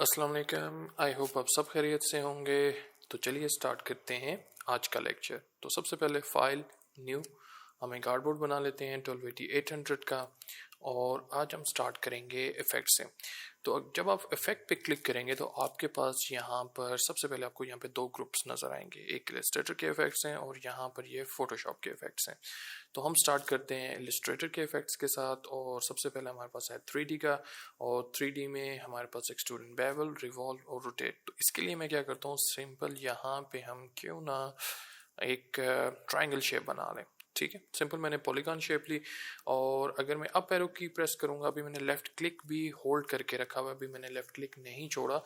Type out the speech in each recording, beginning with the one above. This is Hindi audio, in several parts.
अस्सलाम वालेकुम। आई होप आप सब खैरियत से होंगे। तो चलिए स्टार्ट करते हैं आज का लेक्चर। तो सबसे पहले फाइल न्यू, हम एक कार्डबोर्ड बना लेते हैं 1280-800 का, और आज हम स्टार्ट करेंगे इफ़ेक्ट से। तो जब आप इफ़ेक्ट पे क्लिक करेंगे तो आपके पास यहाँ पर सबसे पहले आपको यहाँ पे दो ग्रुप्स नज़र आएंगे, एक इलस्ट्रेटर के इफ़ेक्ट्स हैं और यहाँ पर ये फ़ोटोशॉप के इफ़ेक्ट्स हैं। तो हम स्टार्ट करते हैं इलस्ट्रेटर के इफ़ेक्ट्स के साथ, और सबसे पहले हमारे पास है 3D का, और 3D में हमारे पास एक्सट्रूड, बेवल, रिवॉल्व और रोटेट। तो इसके लिए मैं क्या करता हूँ, सिंपल यहाँ पे हम क्यों ना एक ट्राइंगल शेप बना लें। ठीक है, सिंपल मैंने पॉलीगॉन शेप ली, और अगर मैं अप एरो की प्रेस करूंगा, अभी मैंने लेफ्ट क्लिक भी होल्ड करके रखा हुआ है, अभी मैंने लेफ्ट क्लिक नहीं छोड़ा,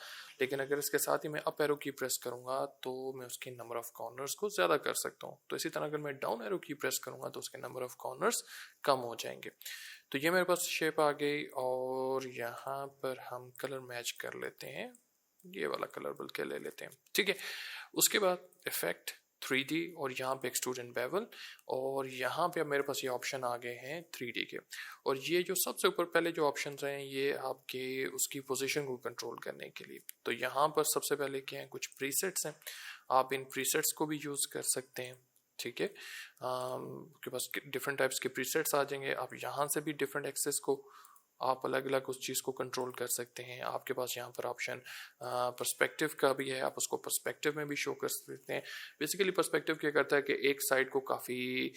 लेकिन अगर इसके साथ ही मैं अप एरो की प्रेस करूंगा तो मैं उसके नंबर ऑफ कॉर्नर्स को ज़्यादा कर सकता हूँ। तो इसी तरह अगर मैं डाउन एरो की प्रेस करूंगा तो उसके नंबर ऑफ कॉर्नर्स कम हो जाएंगे। तो ये मेरे पास शेप आ गई, और यहाँ पर हम कलर मैच कर लेते हैं, ये वाला कलर बल्कि ले लेते हैं। ठीक है, उसके बाद इफेक्ट 3D, और यहाँ पे एक्सट्रूड एंड बेवल, और यहाँ पे अब मेरे पास ये ऑप्शन आ गए हैं 3D के। और ये जो सबसे ऊपर पहले जो ऑप्शंस हैं ये आपके उसकी पोजीशन को कंट्रोल करने के लिए। तो यहाँ पर सबसे पहले क्या है, कुछ प्रीसेट्स हैं, आप इन प्रीसेट्स को भी यूज़ कर सकते हैं। ठीक है, आपके पास डिफरेंट टाइप्स के प्रीसेट्स आ जाएंगे, आप यहाँ से भी डिफरेंट एक्सेस को आप अलग अलग उस चीज़ को कंट्रोल कर सकते हैं। आपके पास यहाँ पर ऑप्शन पर्सपेक्टिव का भी है, आप उसको पर्सपेक्टिव में भी शो कर सकते हैं। बेसिकली पर्सपेक्टिव क्या करता है कि एक साइड को काफ़ी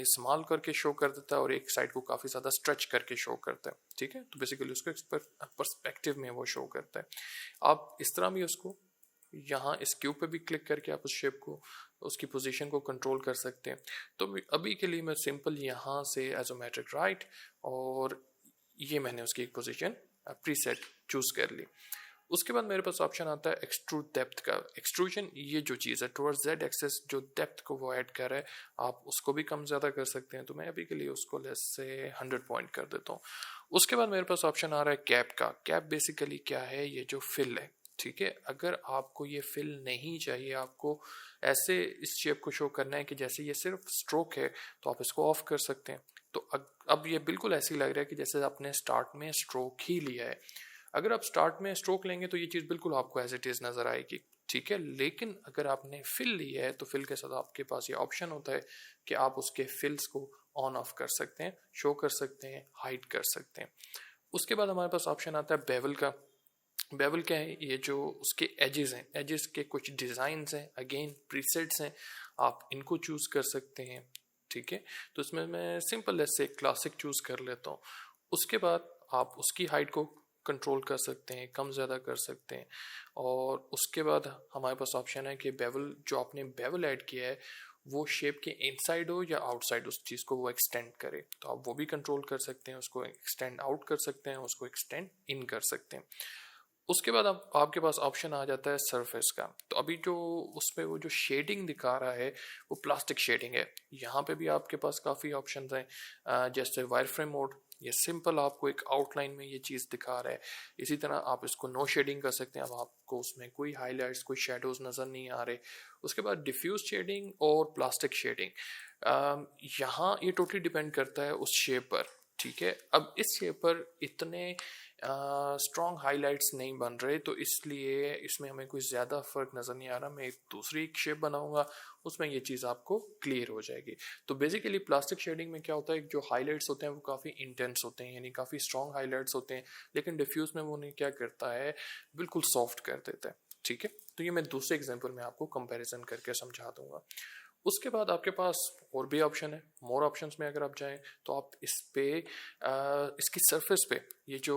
स्मॉल करके शो कर देता है और एक साइड को काफ़ी ज़्यादा स्ट्रेच करके शो करता है। ठीक है, तो बेसिकली उसको पर्सपेक्टिव में वो शो करता है। आप इस तरह भी उसको यहाँ इस क्यूब पे भी क्लिक करके आप उस शेप को, उसकी पोजीशन को कंट्रोल कर सकते हैं। तो अभी के लिए मैं सिंपल यहाँ से आइसोमेट्रिक राइट, और ये मैंने उसकी एक पोजीशन प्रीसेट चूज कर ली। उसके बाद मेरे पास ऑप्शन आता है एक्सट्रूड डेप्थ का। एक्सट्रूजन ये जो चीज़ है टुवर्ड्स जेड एक्सेस, जो डेप्थ को वो ऐड कर रहा है, आप उसको भी कम ज़्यादा कर सकते हैं। तो मैं अभी के लिए उसको लेस से 100 पॉइंट कर देता हूँ। उसके बाद मेरे पास ऑप्शन आ रहा है कैप का। कैप बेसिकली क्या है, ये जो फिल है। ठीक है, अगर आपको ये फिल नहीं चाहिए, आपको ऐसे इस शेप को शो करना है कि जैसे ये सिर्फ स्ट्रोक है, तो आप इसको ऑफ कर सकते हैं। तो अब ये बिल्कुल ऐसे ही लग रहा है कि जैसे आपने स्टार्ट में स्ट्रोक ही लिया है। अगर आप स्टार्ट में स्ट्रोक लेंगे तो ये चीज़ बिल्कुल आपको एज इट इज़ नज़र आएगी। ठीक है, लेकिन अगर आपने फिल लिया है तो फिल के साथ आपके पास ये ऑप्शन होता है कि आप उसके फिल्स को ऑन ऑफ कर सकते हैं, शो कर सकते हैं, हाइड कर सकते हैं। उसके बाद हमारे पास ऑप्शन आता है बेवल का। बेवल क्या है, ये जो उसके एजेस हैं, एजेस के कुछ डिज़ाइंस हैं, अगेन प्रीसेट्स हैं, आप इनको चूज कर सकते हैं। ठीक है, तो इसमें मैं सिंपल ऐसे क्लासिक चूज कर लेता हूँ। उसके बाद आप उसकी हाइट को कंट्रोल कर सकते हैं, कम ज़्यादा कर सकते हैं। और उसके बाद हमारे पास ऑप्शन है कि बेवल, जो आपने बेवल ऐड किया है वो शेप के इनसाइड हो या आउटसाइड, उस चीज़ को वो एक्सटेंड करे, तो आप वो भी कंट्रोल कर सकते हैं। उसको एक्सटेंड आउट कर सकते हैं, उसको एक्सटेंड इन कर सकते हैं। उसके बाद अब आपके पास ऑप्शन आ जाता है सरफेस का। तो अभी जो उस पे वो जो शेडिंग दिखा रहा है वो प्लास्टिक शेडिंग है। यहाँ पे भी आपके पास काफ़ी ऑप्शंस हैं, जैसे वायर फ्रेम मोड, ये सिंपल आपको एक आउटलाइन में ये चीज़ दिखा रहा है। इसी तरह आप इसको नो शेडिंग कर सकते हैं, अब आपको उसमें कोई हाईलाइट्स, कोई शेडोज नज़र नहीं आ रहे। उसके बाद डिफ्यूज शेडिंग और प्लास्टिक शेडिंग, यहाँ ये टोटली डिपेंड करता है उस शेप पर। ठीक है, अब इस शेप पर इतने स्ट्रॉन्ग हाइलाइट्स नहीं बन रहे, तो इसलिए इसमें हमें कोई ज़्यादा फर्क नज़र नहीं आ रहा। मैं एक दूसरी एक शेप बनाऊंगा, उसमें ये चीज़ आपको क्लियर हो जाएगी। तो बेसिकली प्लास्टिक शेडिंग में क्या होता है, जो हाइलाइट्स होते हैं वो काफ़ी इंटेंस होते हैं, यानी काफ़ी स्ट्रॉन्ग हाइलाइट्स होते हैं, लेकिन डिफ्यूज में वो नहीं क्या करता है, बिल्कुल सॉफ्ट कर देता है। ठीक है, तो ये मैं दूसरे एग्जाम्पल में आपको कंपेरिजन करके समझा दूंगा। उसके बाद आपके पास और भी ऑप्शन है। मोर ऑप्शंस में अगर आप जाएं तो आप इस पे इसकी सरफेस पे ये जो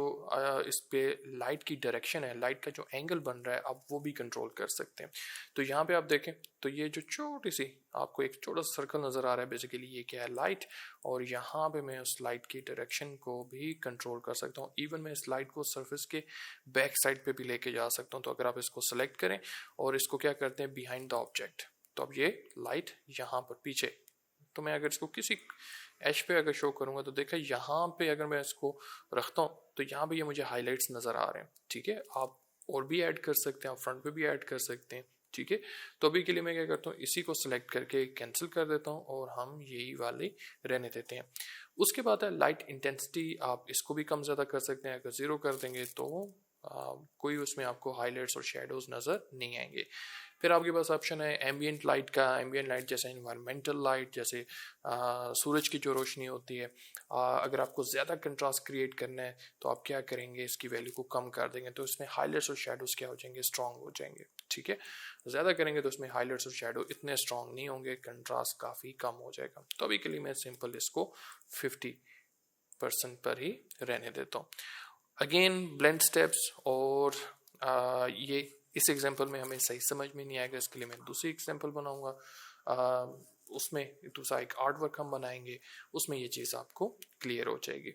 इस पे लाइट की डायरेक्शन है, लाइट का जो एंगल बन रहा है, आप वो भी कंट्रोल कर सकते हैं। तो यहाँ पे आप देखें तो ये जो छोटी सी आपको एक छोटा सा सर्कल नज़र आ रहा है, बेसिकली ये क्या है, लाइट। और यहाँ पे मैं उस लाइट की डायरेक्शन को भी कंट्रोल कर सकता हूँ। इवन मैं इस लाइट को सरफेस के बैक साइड पे भी लेके जा सकता हूँ। तो अगर आप इसको सेलेक्ट करें और इसको क्या करते हैं, बिहाइंड द ऑब्जेक्ट, तो अब ये लाइट यहाँ पर पीछे, तो मैं अगर इसको किसी एज पे अगर शो करूंगा तो देखा यहाँ पे अगर मैं इसको रखता हूँ तो यहाँ पे ये मुझे हाइलाइट्स नज़र आ रहे हैं। ठीक है, आप और भी ऐड कर सकते हैं, आप फ्रंट पे भी ऐड कर सकते हैं। ठीक है, तो अभी के लिए मैं क्या करता हूँ, इसी को सिलेक्ट करके कैंसिल कर देता हूँ और हम यही वाली रहने देते हैं। उसके बाद है लाइट इंटेंसिटी, आप इसको भी कम ज़्यादा कर सकते हैं। अगर ज़ीरो कर देंगे तो कोई उसमें आपको हाईलाइट्स और शेडोज नज़र नहीं आएंगे। फिर आपके पास ऑप्शन है एम्बियंट लाइट का। एम्बियंट लाइट जैसे इन्वायरमेंटल लाइट, जैसे सूरज की जो रोशनी होती है, अगर आपको ज़्यादा कंट्रास्ट क्रिएट करना है तो आप क्या करेंगे, इसकी वैल्यू को कम कर देंगे तो इसमें हाईलाइट्स और शेडोज क्या हो जाएंगे, स्ट्रॉन्ग हो जाएंगे। ठीक है, ज़्यादा करेंगे तो इसमें हाईलाइट्स और शेडो इतने स्ट्रॉन्ग नहीं होंगे, कंट्रास्ट काफ़ी कम हो जाएगा। तो अभी के लिए मैं सिंपल इसको 50% पर ही रहने देता हूँ। अगेन ब्लेंड स्टेप्स, और ये इस एग्जांपल में हमें सही समझ में नहीं आएगा, इसके लिए मैं दूसरी एग्जांपल बनाऊंगा। उसमें दूसरा एक आर्ट वर्क हम बनाएंगे, उसमें ये चीज़ आपको क्लियर हो जाएगी।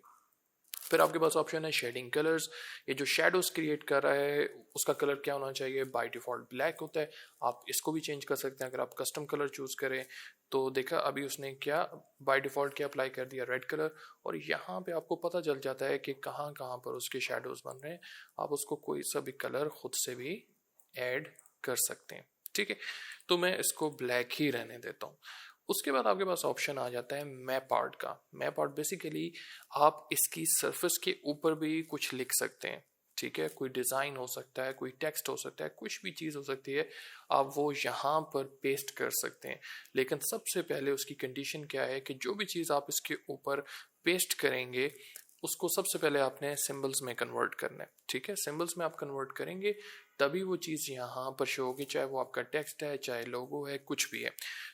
फिर आपके पास ऑप्शन है शेडिंग कलर्स। ये जो शेडोज क्रिएट कर रहा है उसका कलर क्या होना चाहिए, बाय डिफॉल्ट ब्लैक होता है। आप इसको भी चेंज कर सकते हैं अगर आप कस्टम कलर चूज करें। तो देखा अभी उसने क्या बाय डिफॉल्ट क्या अप्लाई कर दिया, रेड कलर। और यहाँ पे आपको पता चल जाता है कि कहाँ कहाँ पर उसके शेडोज बन रहे हैं। आप उसको कोई सा भी कलर खुद से भी ऐड कर सकते हैं। ठीक है, तो मैं इसको ब्लैक ही रहने देता हूँ। उसके बाद आपके पास ऑप्शन आ जाता है मैप आर्ट का। मैप आर्ट बेसिकली आप इसकी सरफेस के ऊपर भी कुछ लिख सकते हैं। ठीक है, कोई डिज़ाइन हो सकता है, कोई टेक्स्ट हो सकता है, कुछ भी चीज़ हो सकती है, आप वो यहाँ पर पेस्ट कर सकते हैं। लेकिन सबसे पहले उसकी कंडीशन क्या है कि जो भी चीज़ आप इसके ऊपर पेस्ट करेंगे उसको सबसे पहले आपने सिंबल्स में कन्वर्ट करना है। ठीक है, सिंबल्स में आप कन्वर्ट करेंगे तभी वो चीज़ यहाँ पर शो होगी, चाहे वो आपका टेक्स्ट है, चाहे लोगो है, कुछ भी है।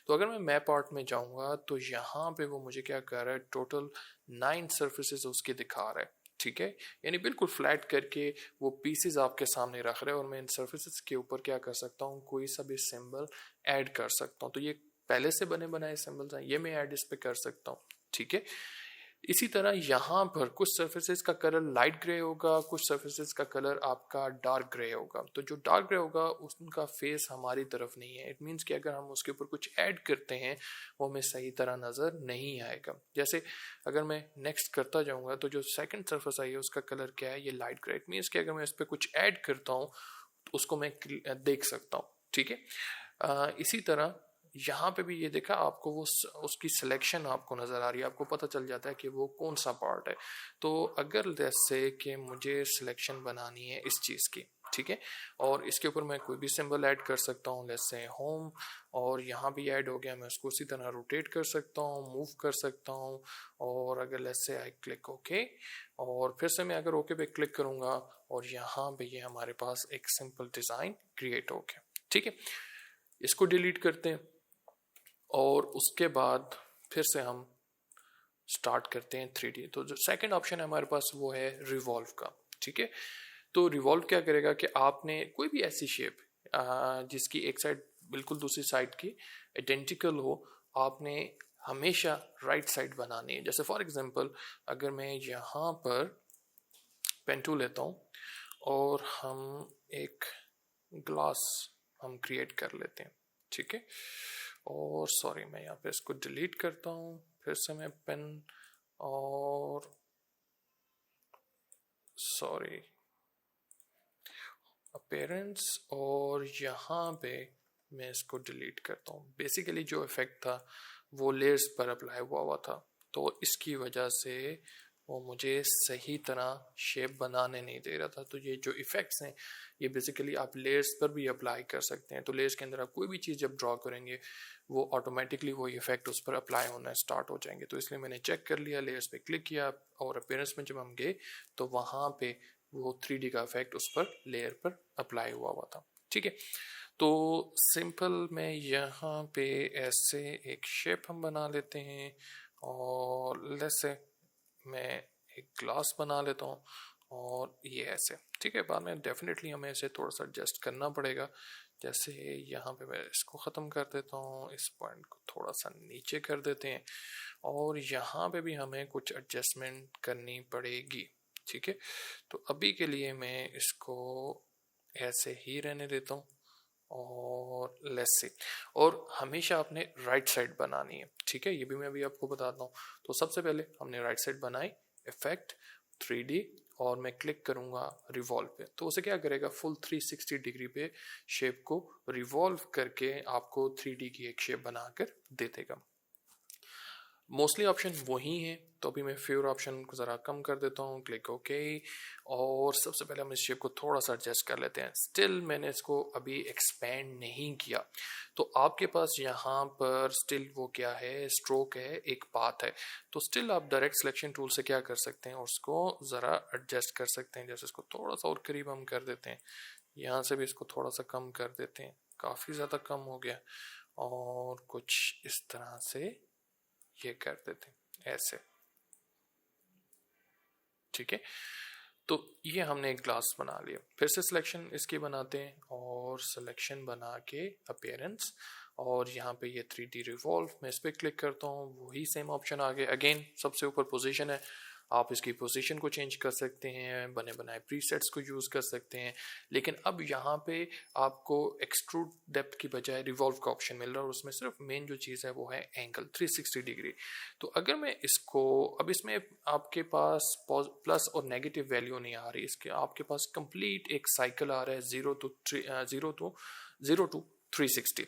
तो अगर मैं मैप आर्ट में जाऊँगा तो यहाँ पे वो मुझे क्या कर रहा है, टोटल 9 सर्फेसेस उसके दिखा रहा है। ठीक है, यानी बिल्कुल फ्लैट करके वो पीसेस आपके सामने रख रहे हैं, और मैं इन सर्फेसेस के ऊपर क्या कर सकता हूँ, कोई सा भी सिंबल ऐड कर सकता हूँ। तो ये पहले से बने बनाए सिंबल्स हैं, ये मैं ऐड इस पे कर सकता हूँ। ठीक है, इसी तरह यहाँ पर कुछ सर्फेसेस का कलर लाइट ग्रे होगा, कुछ सर्फेसेस का कलर आपका डार्क ग्रे होगा। तो जो डार्क ग्रे होगा उसका फेस हमारी तरफ नहीं है। इट मीन्स कि अगर हम उसके ऊपर कुछ ऐड करते हैं वो हमें सही तरह नज़र नहीं आएगा। जैसे अगर मैं नेक्स्ट करता जाऊँगा तो जो सेकंड सर्फेस आई है उसका कलर क्या है, ये लाइट ग्रे। इट मीन्स कि अगर मैं इस पर कुछ ऐड करता हूँ तो उसको मैं देख सकता हूँ। ठीक है, इसी तरह यहाँ पे भी ये देखा आपको वो उसकी सिलेक्शन आपको नज़र आ रही है, आपको पता चल जाता है कि वो कौन सा पार्ट है। तो अगर जैसे कि मुझे सिलेक्शन बनानी है इस चीज़ की, ठीक है, और इसके ऊपर मैं कोई भी सिंबल ऐड कर सकता हूँ, जैसे होम, और यहाँ भी ऐड हो गया, मैं उसको उसी तरह रोटेट कर सकता हूँ, मूव कर सकता हूँ। और अगर जैसे आई क्लिक ओके, और फिर से मैं अगर ओके पे क्लिक करूँगा और यहाँ पे ये हमारे पास एक सिंपल डिज़ाइन क्रिएट हो गया। ठीक है, इसको डिलीट करते हैं और उसके बाद फिर से हम स्टार्ट करते हैं 3D। तो जो सेकंड ऑप्शन है हमारे पास वो है रिवॉल्व का। ठीक है, तो रिवॉल्व क्या करेगा कि आपने कोई भी ऐसी शेप जिसकी एक साइड बिल्कुल दूसरी साइड की आइडेंटिकल हो, आपने हमेशा राइट साइड बनानी है। जैसे फॉर एग्जांपल अगर मैं यहाँ पर पेन टूल लेता हूँ और हम एक ग्लास हम क्रिएट कर लेते हैं। ठीक है, और सॉरी मैं यहाँ पे इसको डिलीट करता हूँ, फिर से मैं पेन और सॉरी अपीयरेंस, और यहाँ पे मैं इसको डिलीट करता हूँ। बेसिकली जो इफेक्ट था वो लेयर्स पर अप्लाई हुआ था, तो इसकी वजह से वो मुझे सही तरह शेप बनाने नहीं दे रहा था। तो ये जो इफेक्ट्स हैं ये बेसिकली आप लेयर्स पर भी अप्लाई कर सकते हैं। तो लेयर्स के अंदर आप कोई भी चीज़ जब ड्रॉ करेंगे वो ऑटोमेटिकली वो इफेक्ट उस पर अप्लाई होना स्टार्ट हो जाएंगे। तो इसलिए मैंने चेक कर लिया, लेयर्स पे क्लिक किया, और अपीयरेंस में जब हम गए तो वहाँ पे वो 3D का इफेक्ट उस पर लेयर पर अप्लाई हुआ था। ठीक है, तो सिंपल में यहाँ पे ऐसे एक शेप हम बना लेते हैं, और जैसे मैं एक ग्लास बना लेता हूँ और ये ऐसे। ठीक है, बाद में डेफिनेटली हमें इसे थोड़ा सा एडजस्ट करना पड़ेगा। जैसे यहाँ पे मैं इसको ख़त्म कर देता हूँ, इस पॉइंट को थोड़ा सा नीचे कर देते हैं, और यहाँ पे भी हमें कुछ एडजस्टमेंट करनी पड़ेगी। ठीक है, तो अभी के लिए मैं इसको ऐसे ही रहने देता हूँ, और लेट्स सी, और हमेशा आपने राइट साइड बनानी है। ठीक है, ये भी मैं अभी आपको बताता हूँ। तो सबसे पहले हमने राइट साइड बनाई, इफेक्ट 3D, और मैं क्लिक करूंगा रिवॉल्व पे, तो उसे क्या करेगा, फुल 360 डिग्री पे शेप को रिवॉल्व करके आपको 3D की एक शेप बनाकर दे देगा। मोस्टली ऑप्शन वही हैं, तो अभी मैं फेवर ऑप्शन को ज़रा कम कर देता हूँ, क्लिक ओके। और सबसे पहले हम इस शेप को थोड़ा सा एडजस्ट कर लेते हैं। स्टिल मैंने इसको अभी एक्सपेंड नहीं किया, तो आपके पास यहाँ पर स्टिल वो क्या है, स्ट्रोक है, एक पाथ है। तो स्टिल आप डायरेक्ट सिलेक्शन टूल से क्या कर सकते हैं, उसको ज़रा एडजस्ट कर सकते हैं। जैसे इसको थोड़ा सा और करीब हम कर देते हैं, यहाँ से भी इसको थोड़ा सा कम कर देते हैं, काफ़ी ज़्यादा कम हो गया। और कुछ इस तरह से ये कर देते हैं ऐसे, ठीक है। तो ये हमने एक ग्लास बना लिया। फिर से सिलेक्शन इसकी बनाते हैं और सिलेक्शन बना के अपीयरेंस, और यहाँ पे ये 3D रिवॉल्व, मैं इस पर क्लिक करता हूँ, वही सेम ऑप्शन आ गया। अगेन सबसे ऊपर पोजीशन है, आप इसकी पोजीशन को चेंज कर सकते हैं, बने बनाए प्रीसेट्स को यूज़ कर सकते हैं। लेकिन अब यहाँ पे आपको एक्सट्रूड डेप्थ की बजाय रिवॉल्व का ऑप्शन मिल रहा है, और उसमें सिर्फ मेन जो चीज़ है वो है एंगल 360 डिग्री। तो अगर मैं इसको, अब इसमें आपके पास प्लस और नेगेटिव वैल्यू नहीं आ रही, इसके आपके पास कंप्लीट एक साइकिल आ रहा है, 0 to 360,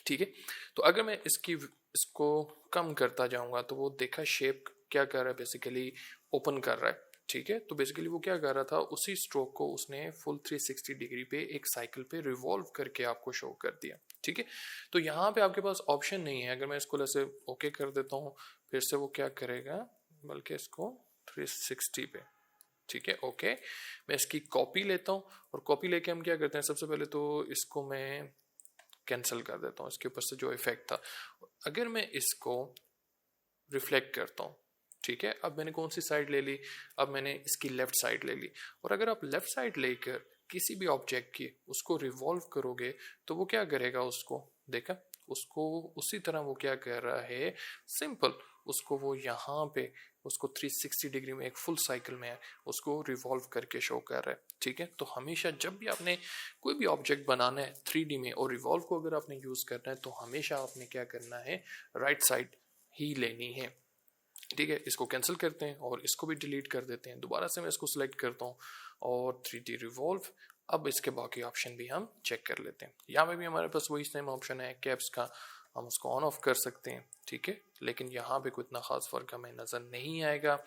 ठीक है। तो अगर मैं इसको कम करता जाऊंगा तो वो देखा शेप क्या कर रहा है, बेसिकली ओपन कर रहा है, ठीक है। तो बेसिकली वो क्या कर रहा था, उसी स्ट्रोक को उसने फुल 360 डिग्री पे एक साइकिल पे रिवॉल्व करके आपको शो कर दिया, ठीक है। तो यहाँ पे आपके पास ऑप्शन नहीं है। अगर मैं इसको ऐसे ओके कर देता हूँ, फिर से वो क्या करेगा, बल्कि इसको 360 पे, ठीक है, ओके। मैं इसकी कॉपी लेता हूँ, और कॉपी लेके हम क्या करते हैं, सबसे पहले तो इसको मैं कैंसिल कर देता हूँ, इसके ऊपर से जो इफेक्ट था। अगर मैं इसको रिफ्लेक्ट करता हूँ, ठीक है, अब मैंने कौन सी साइड ले ली, अब मैंने इसकी लेफ्ट साइड ले ली। और अगर आप लेफ्ट साइड लेकर किसी भी ऑब्जेक्ट की उसको रिवॉल्व करोगे तो वो क्या करेगा, उसको देखा, उसको उसी तरह वो क्या कर रहा है, सिंपल उसको वो यहाँ पे उसको 360 डिग्री में एक फुल साइकिल में है, उसको रिवॉल्व करके शो कर रहा है, ठीक है। तो हमेशा जब भी आपने कोई भी ऑब्जेक्ट बनाना है 3D में और रिवॉल्व को अगर आपने यूज़ करना है, तो हमेशा आपने क्या करना है, राइट साइड ही लेनी है, ठीक है। इसको कैंसिल करते हैं और इसको भी डिलीट कर देते हैं। दोबारा से मैं इसको सिलेक्ट करता हूँ और 3D रिवॉल्व। अब इसके बाकी ऑप्शन भी हम चेक कर लेते हैं। यहाँ पे भी हमारे पास वही सेम ऑप्शन है कैप्स का, हम उसको ऑन ऑफ कर सकते हैं, ठीक है। लेकिन यहाँ पे कोई इतना खास फर्क हमें नज़र नहीं आएगा।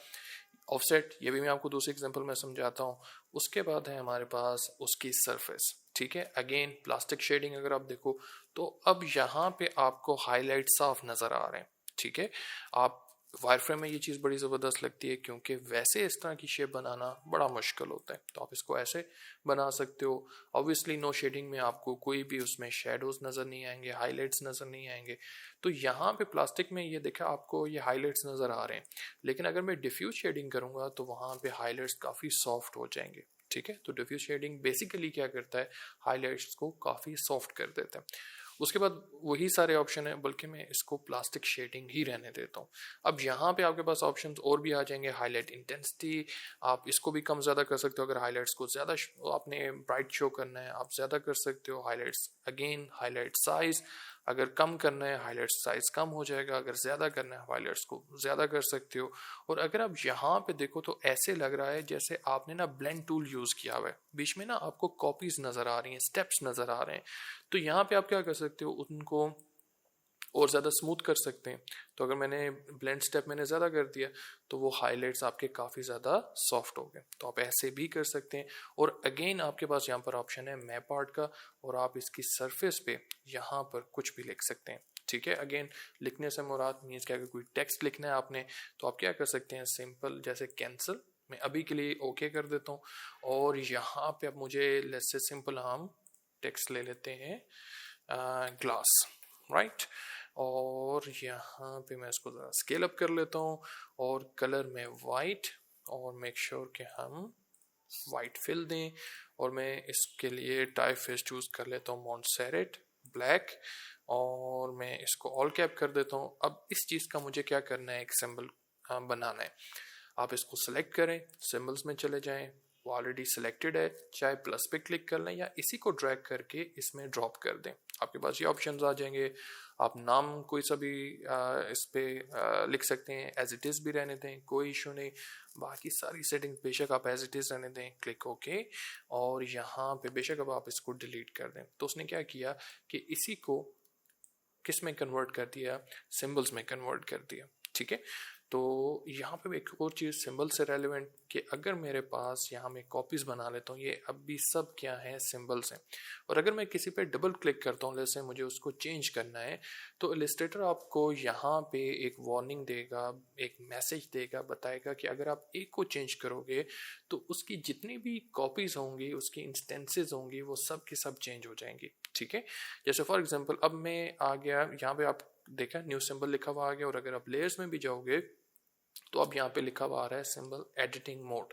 ऑफसेट, ये भी मैं आपको दूसरे एग्जांपल में समझाता हूँ। उसके बाद है हमारे पास उसकी सरफेस, ठीक है। अगेन प्लास्टिक शेडिंग अगर आप देखो तो अब यहाँ पे आपको हाईलाइट साफ नज़र आ रहे हैं, ठीक है। आप वायरफ्रेम में ये चीज़ बड़ी ज़बरदस्त लगती है, क्योंकि वैसे इस तरह की शेप बनाना बड़ा मुश्किल होता है। तो आप इसको ऐसे बना सकते हो। ऑब्वियसली नो शेडिंग में आपको कोई भी उसमें शेडोज नज़र नहीं आएंगे, हाईलाइट्स नज़र नहीं आएंगे। तो यहाँ पे प्लास्टिक में ये देखा आपको ये हाईलाइट्स नज़र आ रहे हैं, लेकिन अगर मैं डिफ्यूज शेडिंग करूँगा तो वहाँ पे हाईलाइट्स काफ़ी सॉफ्ट हो जाएंगे, ठीक है। तो डिफ्यूज शेडिंग बेसिकली क्या करता है, हाईलाइट्स को काफ़ी सॉफ्ट कर देता है। उसके बाद वही सारे ऑप्शन है, बल्कि मैं इसको प्लास्टिक शेडिंग ही रहने देता हूँ। अब यहाँ पे आपके पास ऑप्शंस और भी आ जाएंगे। हाईलाइट इंटेंसिटी, आप इसको भी कम ज़्यादा कर सकते हो। अगर हाईलाइट्स को ज़्यादा आपने ब्राइट शो करना है, आप ज़्यादा कर सकते हो। हाईलाइट्स अगेन, हाईलाइट साइज अगर कम करना है, हाईलाइट साइज कम हो जाएगा। अगर ज़्यादा करना है, हाईलाइट्स को ज़्यादा कर सकते हो। और अगर आप यहाँ पे देखो तो ऐसे लग रहा है जैसे आपने ना ब्लेंड टूल यूज़ किया हुआ है, बीच में ना आपको कॉपीज नज़र आ रही हैं, स्टेप्स नज़र आ रहे हैं। तो यहाँ पे आप क्या कर सकते हो, उनको और ज़्यादा स्मूथ कर सकते हैं। तो अगर मैंने ब्लेंड स्टेप मैंने ज़्यादा कर दिया तो वो हाइलाइट्स आपके काफ़ी ज़्यादा सॉफ्ट हो गए। तो आप ऐसे भी कर सकते हैं। और अगेन आपके पास यहाँ पर ऑप्शन है मैप आर्ट का, और आप इसकी सरफेस पे यहाँ पर कुछ भी लिख सकते हैं, ठीक है। अगेन लिखने से मुराद मीन्स क्या, अगर कोई टेक्स्ट लिखना है आपने तो आप क्या कर सकते हैं, सिंपल जैसे कैंसिल, मैं अभी के लिए ओके कर देता हूँ। और यहाँ पे अब मुझे लेट्स से सिंपल हम टेक्स्ट ले लेते हैं, ग्लास, राइट। और यहाँ पे मैं इसको ज़रा स्केल अप कर लेता हूँ और कलर में वाइट, और मेक श्योर कि हम वाइट फिल दें। और मैं इसके लिए टाइप फेस चूज़ कर लेता हूँ मॉन्सेरेट ब्लैक, और मैं इसको ऑल कैप कर देता हूँ। अब इस चीज़ का मुझे क्या करना है, एक सिंबल बनाना है। आप इसको सेलेक्ट करें, सिंबल्स में चले जाएं, वो ऑलरेडी सिलेक्टेड है, चाहे प्लस पे क्लिक कर लें या इसी को ड्रैग करके इसमें ड्रॉप कर दें। आपके पास ये ऑप्शंस आ जाएंगे। आप नाम कोई सा भी इस पे लिख सकते हैं, एज इट इज़ भी रहने दें, कोई इशू नहीं। बाकी सारी सेटिंग्स बेशक आप एज इट इज़ रहने दें, क्लिक ओके। और यहाँ पे बेशक अब आप इसको डिलीट कर दें। तो उसने क्या किया कि इसी को किस में कन्वर्ट कर दिया, सिंबल्स में कन्वर्ट कर दिया। ठीक है, तो यहाँ पे एक और चीज़ सिंबल से रेलिवेंट कि अगर मेरे पास यहाँ मैं कॉपीज़ बना लेता हूँ, ये अभी सब क्या है, सिंबल्स हैं, और अगर मैं किसी पे डबल क्लिक करता हूँ, जैसे मुझे उसको चेंज करना है, तो इलस्ट्रेटर आपको यहाँ पे एक वार्निंग देगा, एक मैसेज देगा, बताएगा कि अगर आप एक को चेंज करोगे तो उसकी जितनी भी कॉपीज़ होंगी, उसकी इंस्टेंसेस होंगी, वो सब की सब चेंज हो जाएंगी। ठीक है, जैसे फॉर एग्जांपल अब मैं आ गया यहाँ पे, आप देखा न्यू सिंबल लिखा हुआ आ गया, और अगर आप लेयर्स में भी जाओगे तो अब यहाँ पे लिखा हुआ आ रहा है सिंबल एडिटिंग मोड।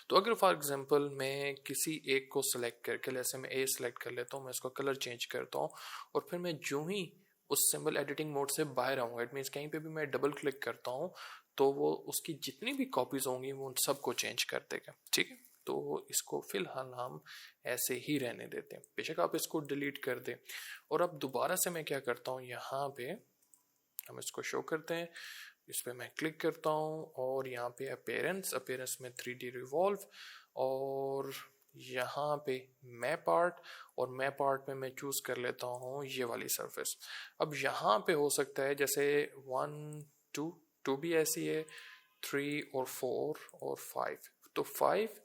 तो अगर फॉर एग्जांपल मैं किसी एक को सिलेक्ट करके, जैसे मैं ए सिलेक्ट कर लेता हूँ, मैं इसका कलर चेंज करता हूँ, और फिर मैं जो ही उस सिंबल एडिटिंग मोड से बाहर आऊँगा, इट मीन्स कहीं पे भी मैं डबल क्लिक करता हूँ तो वो उसकी जितनी भी कॉपीज होंगी वो उन सबको चेंज कर देगा। ठीक है, तो इसको फिलहाल हम ऐसे ही रहने देते हैं, बेशक आप इसको डिलीट कर दें। और अब दोबारा से मैं क्या करता हूँ, यहाँ पे हम इसको शो करते हैं, इस पर मैं क्लिक करता हूँ, और यहाँ पे अपीयरेंस में 3D रिवॉल्व, और यहाँ पे मैप आर्ट, और मैप आर्ट में मैं चूज़ कर लेता हूँ ये वाली सरफेस। अब यहाँ पे हो सकता है जैसे 1 2 भी ऐसी है, 3 और 4 और 5, तो 5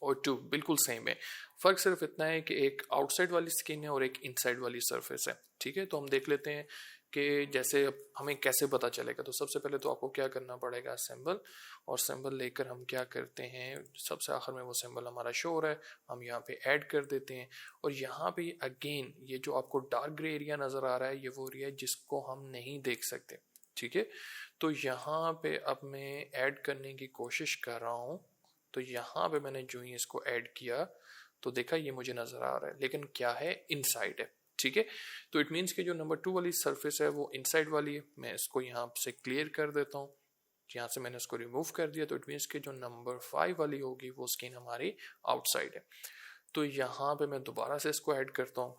और 2 बिल्कुल सेम है। फर्क सिर्फ इतना है कि एक आउटसाइड वाली स्किन है और एक इनसाइड वाली सरफेस है। ठीक है, तो हम देख लेते हैं कि जैसे हमें कैसे पता चलेगा। तो सबसे पहले तो आपको क्या करना पड़ेगा, सिंबल, और सिंबल लेकर हम क्या करते हैं, सबसे आखिर में वो सिंबल हमारा शो हो रहा है, हम यहाँ पे ऐड कर देते हैं। और यहाँ पे अगेन ये जो आपको डार्क ग्रे एरिया नज़र आ रहा है, ये वो एरिया है जिसको हम नहीं देख सकते। ठीक है, तो यहाँ पे अब मैं ऐड करने की कोशिश कर रहा हूँ, तो यहाँ पे मैंने जो ही इसको ऐड किया तो देखा ये मुझे नज़र आ रहा है, लेकिन क्या है, इनसाइड है। ठीक है, तो इट मीन्स कि जो नंबर 2 वाली सरफेस है वो इनसाइड वाली है। मैं इसको यहाँ से क्लियर कर देता हूँ, यहाँ से मैंने इसको रिमूव कर दिया, तो इट मीन्स कि जो नंबर 5 वाली होगी वो स्किन हमारी आउटसाइड है। तो यहाँ पे मैं दोबारा से इसको ऐड करता हूँ,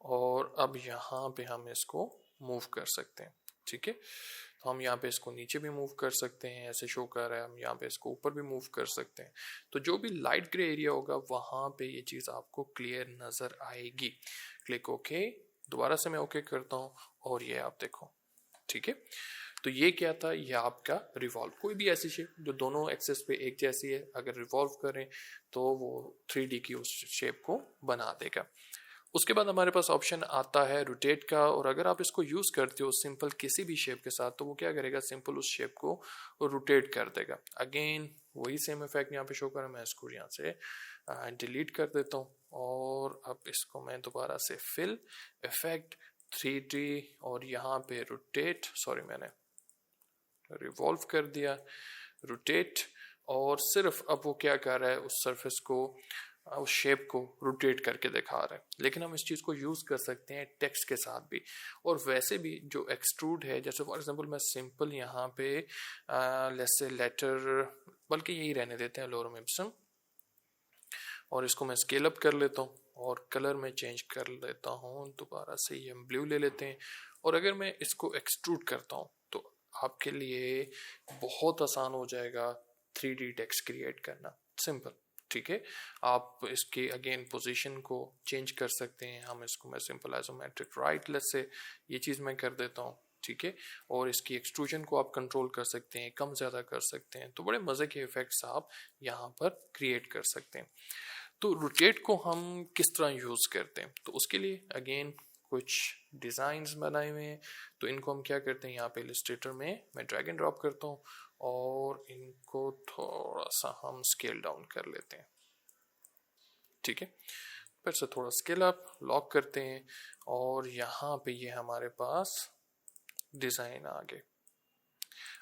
और अब यहाँ पे हम इसको मूव कर सकते हैं। ठीक है, तो हम यहाँ पे इसको नीचे भी मूव कर सकते हैं, ऐसे शो कर रहा है, हम यहाँ पे इसको ऊपर भी मूव कर सकते हैं। तो जो भी लाइट ग्रे एरिया होगा वहाँ पे ये चीज़ आपको क्लियर नज़र आएगी। क्लिक ओके, दोबारा से मैं ओके करता हूँ, और ये आप देखो। ठीक है, तो ये क्या था, ये आपका रिवॉल्व। कोई भी ऐसी शेप जो दोनों एक्सेस पे एक जैसी है, अगर रिवॉल्व करें तो वो 3D की उस शेप को बना देगा। उसके बाद हमारे पास ऑप्शन आता है रोटेट का, और अगर आप इसको यूज़ करते हो सिंपल किसी भी शेप के साथ, तो वो क्या करेगा, सिंपल उस शेप को रोटेट कर देगा। अगेन वही सेम इफेक्ट यहाँ पे शो कर, मैं इसको यहाँ से डिलीट कर देता हूँ, और अब इसको मैं दोबारा से फिल इफेक्ट 3D, और यहाँ पे रोटेट, सॉरी मैंने रिवॉल्व कर दिया, रोटेट, और सिर्फ अब वो क्या कर रहा है, उस सरफेस को, उस शेप को रोटेट करके दिखा रहा है। लेकिन हम इस चीज़ को यूज़ कर सकते हैं टेक्स्ट के साथ भी, और वैसे भी जो एक्सट्रूड है, जैसे फॉर एग्जांपल मैं सिंपल यहाँ पे लेट्स से लेटर, बल्कि यही रहने देते हैं, लोरम इप्सम, और इसको मैं स्केल अप कर लेता हूँ, और कलर में चेंज कर लेता हूँ, दोबारा से ये हम ब्लू ले लेते हैं। और अगर मैं इसको एक्सट्रूड करता हूँ तो आपके लिए बहुत आसान हो जाएगा 3D टेक्स्ट क्रिएट करना, सिंपल। ठीक है, आप इसके अगेन पोजीशन को चेंज कर सकते हैं। हम इसको, मैं simple isometric right let's say ये चीज़ मैं कर देता हूँ। ठीक है, और इसकी एक्सट्रूजन को आप कंट्रोल कर सकते हैं, कम ज़्यादा कर सकते हैं, तो बड़े मज़े के इफेक्ट्स आप यहाँ पर क्रिएट कर सकते हैं। तो रोटेट को हम किस तरह यूज़ करते हैं, तो उसके लिए अगेन कुछ डिज़ाइंस बनाए हुए हैं, तो इनको हम क्या करते हैं, यहाँ पे इलस्ट्रेटर में मैं ड्रैग एंड ड्रॉप करता हूँ, और इनको थोड़ा सा हम स्केल डाउन कर लेते हैं। ठीक है, फिर से थोड़ा स्केल अप, लॉक करते हैं, और यहाँ पे ये हमारे पास डिज़ाइन आ गए।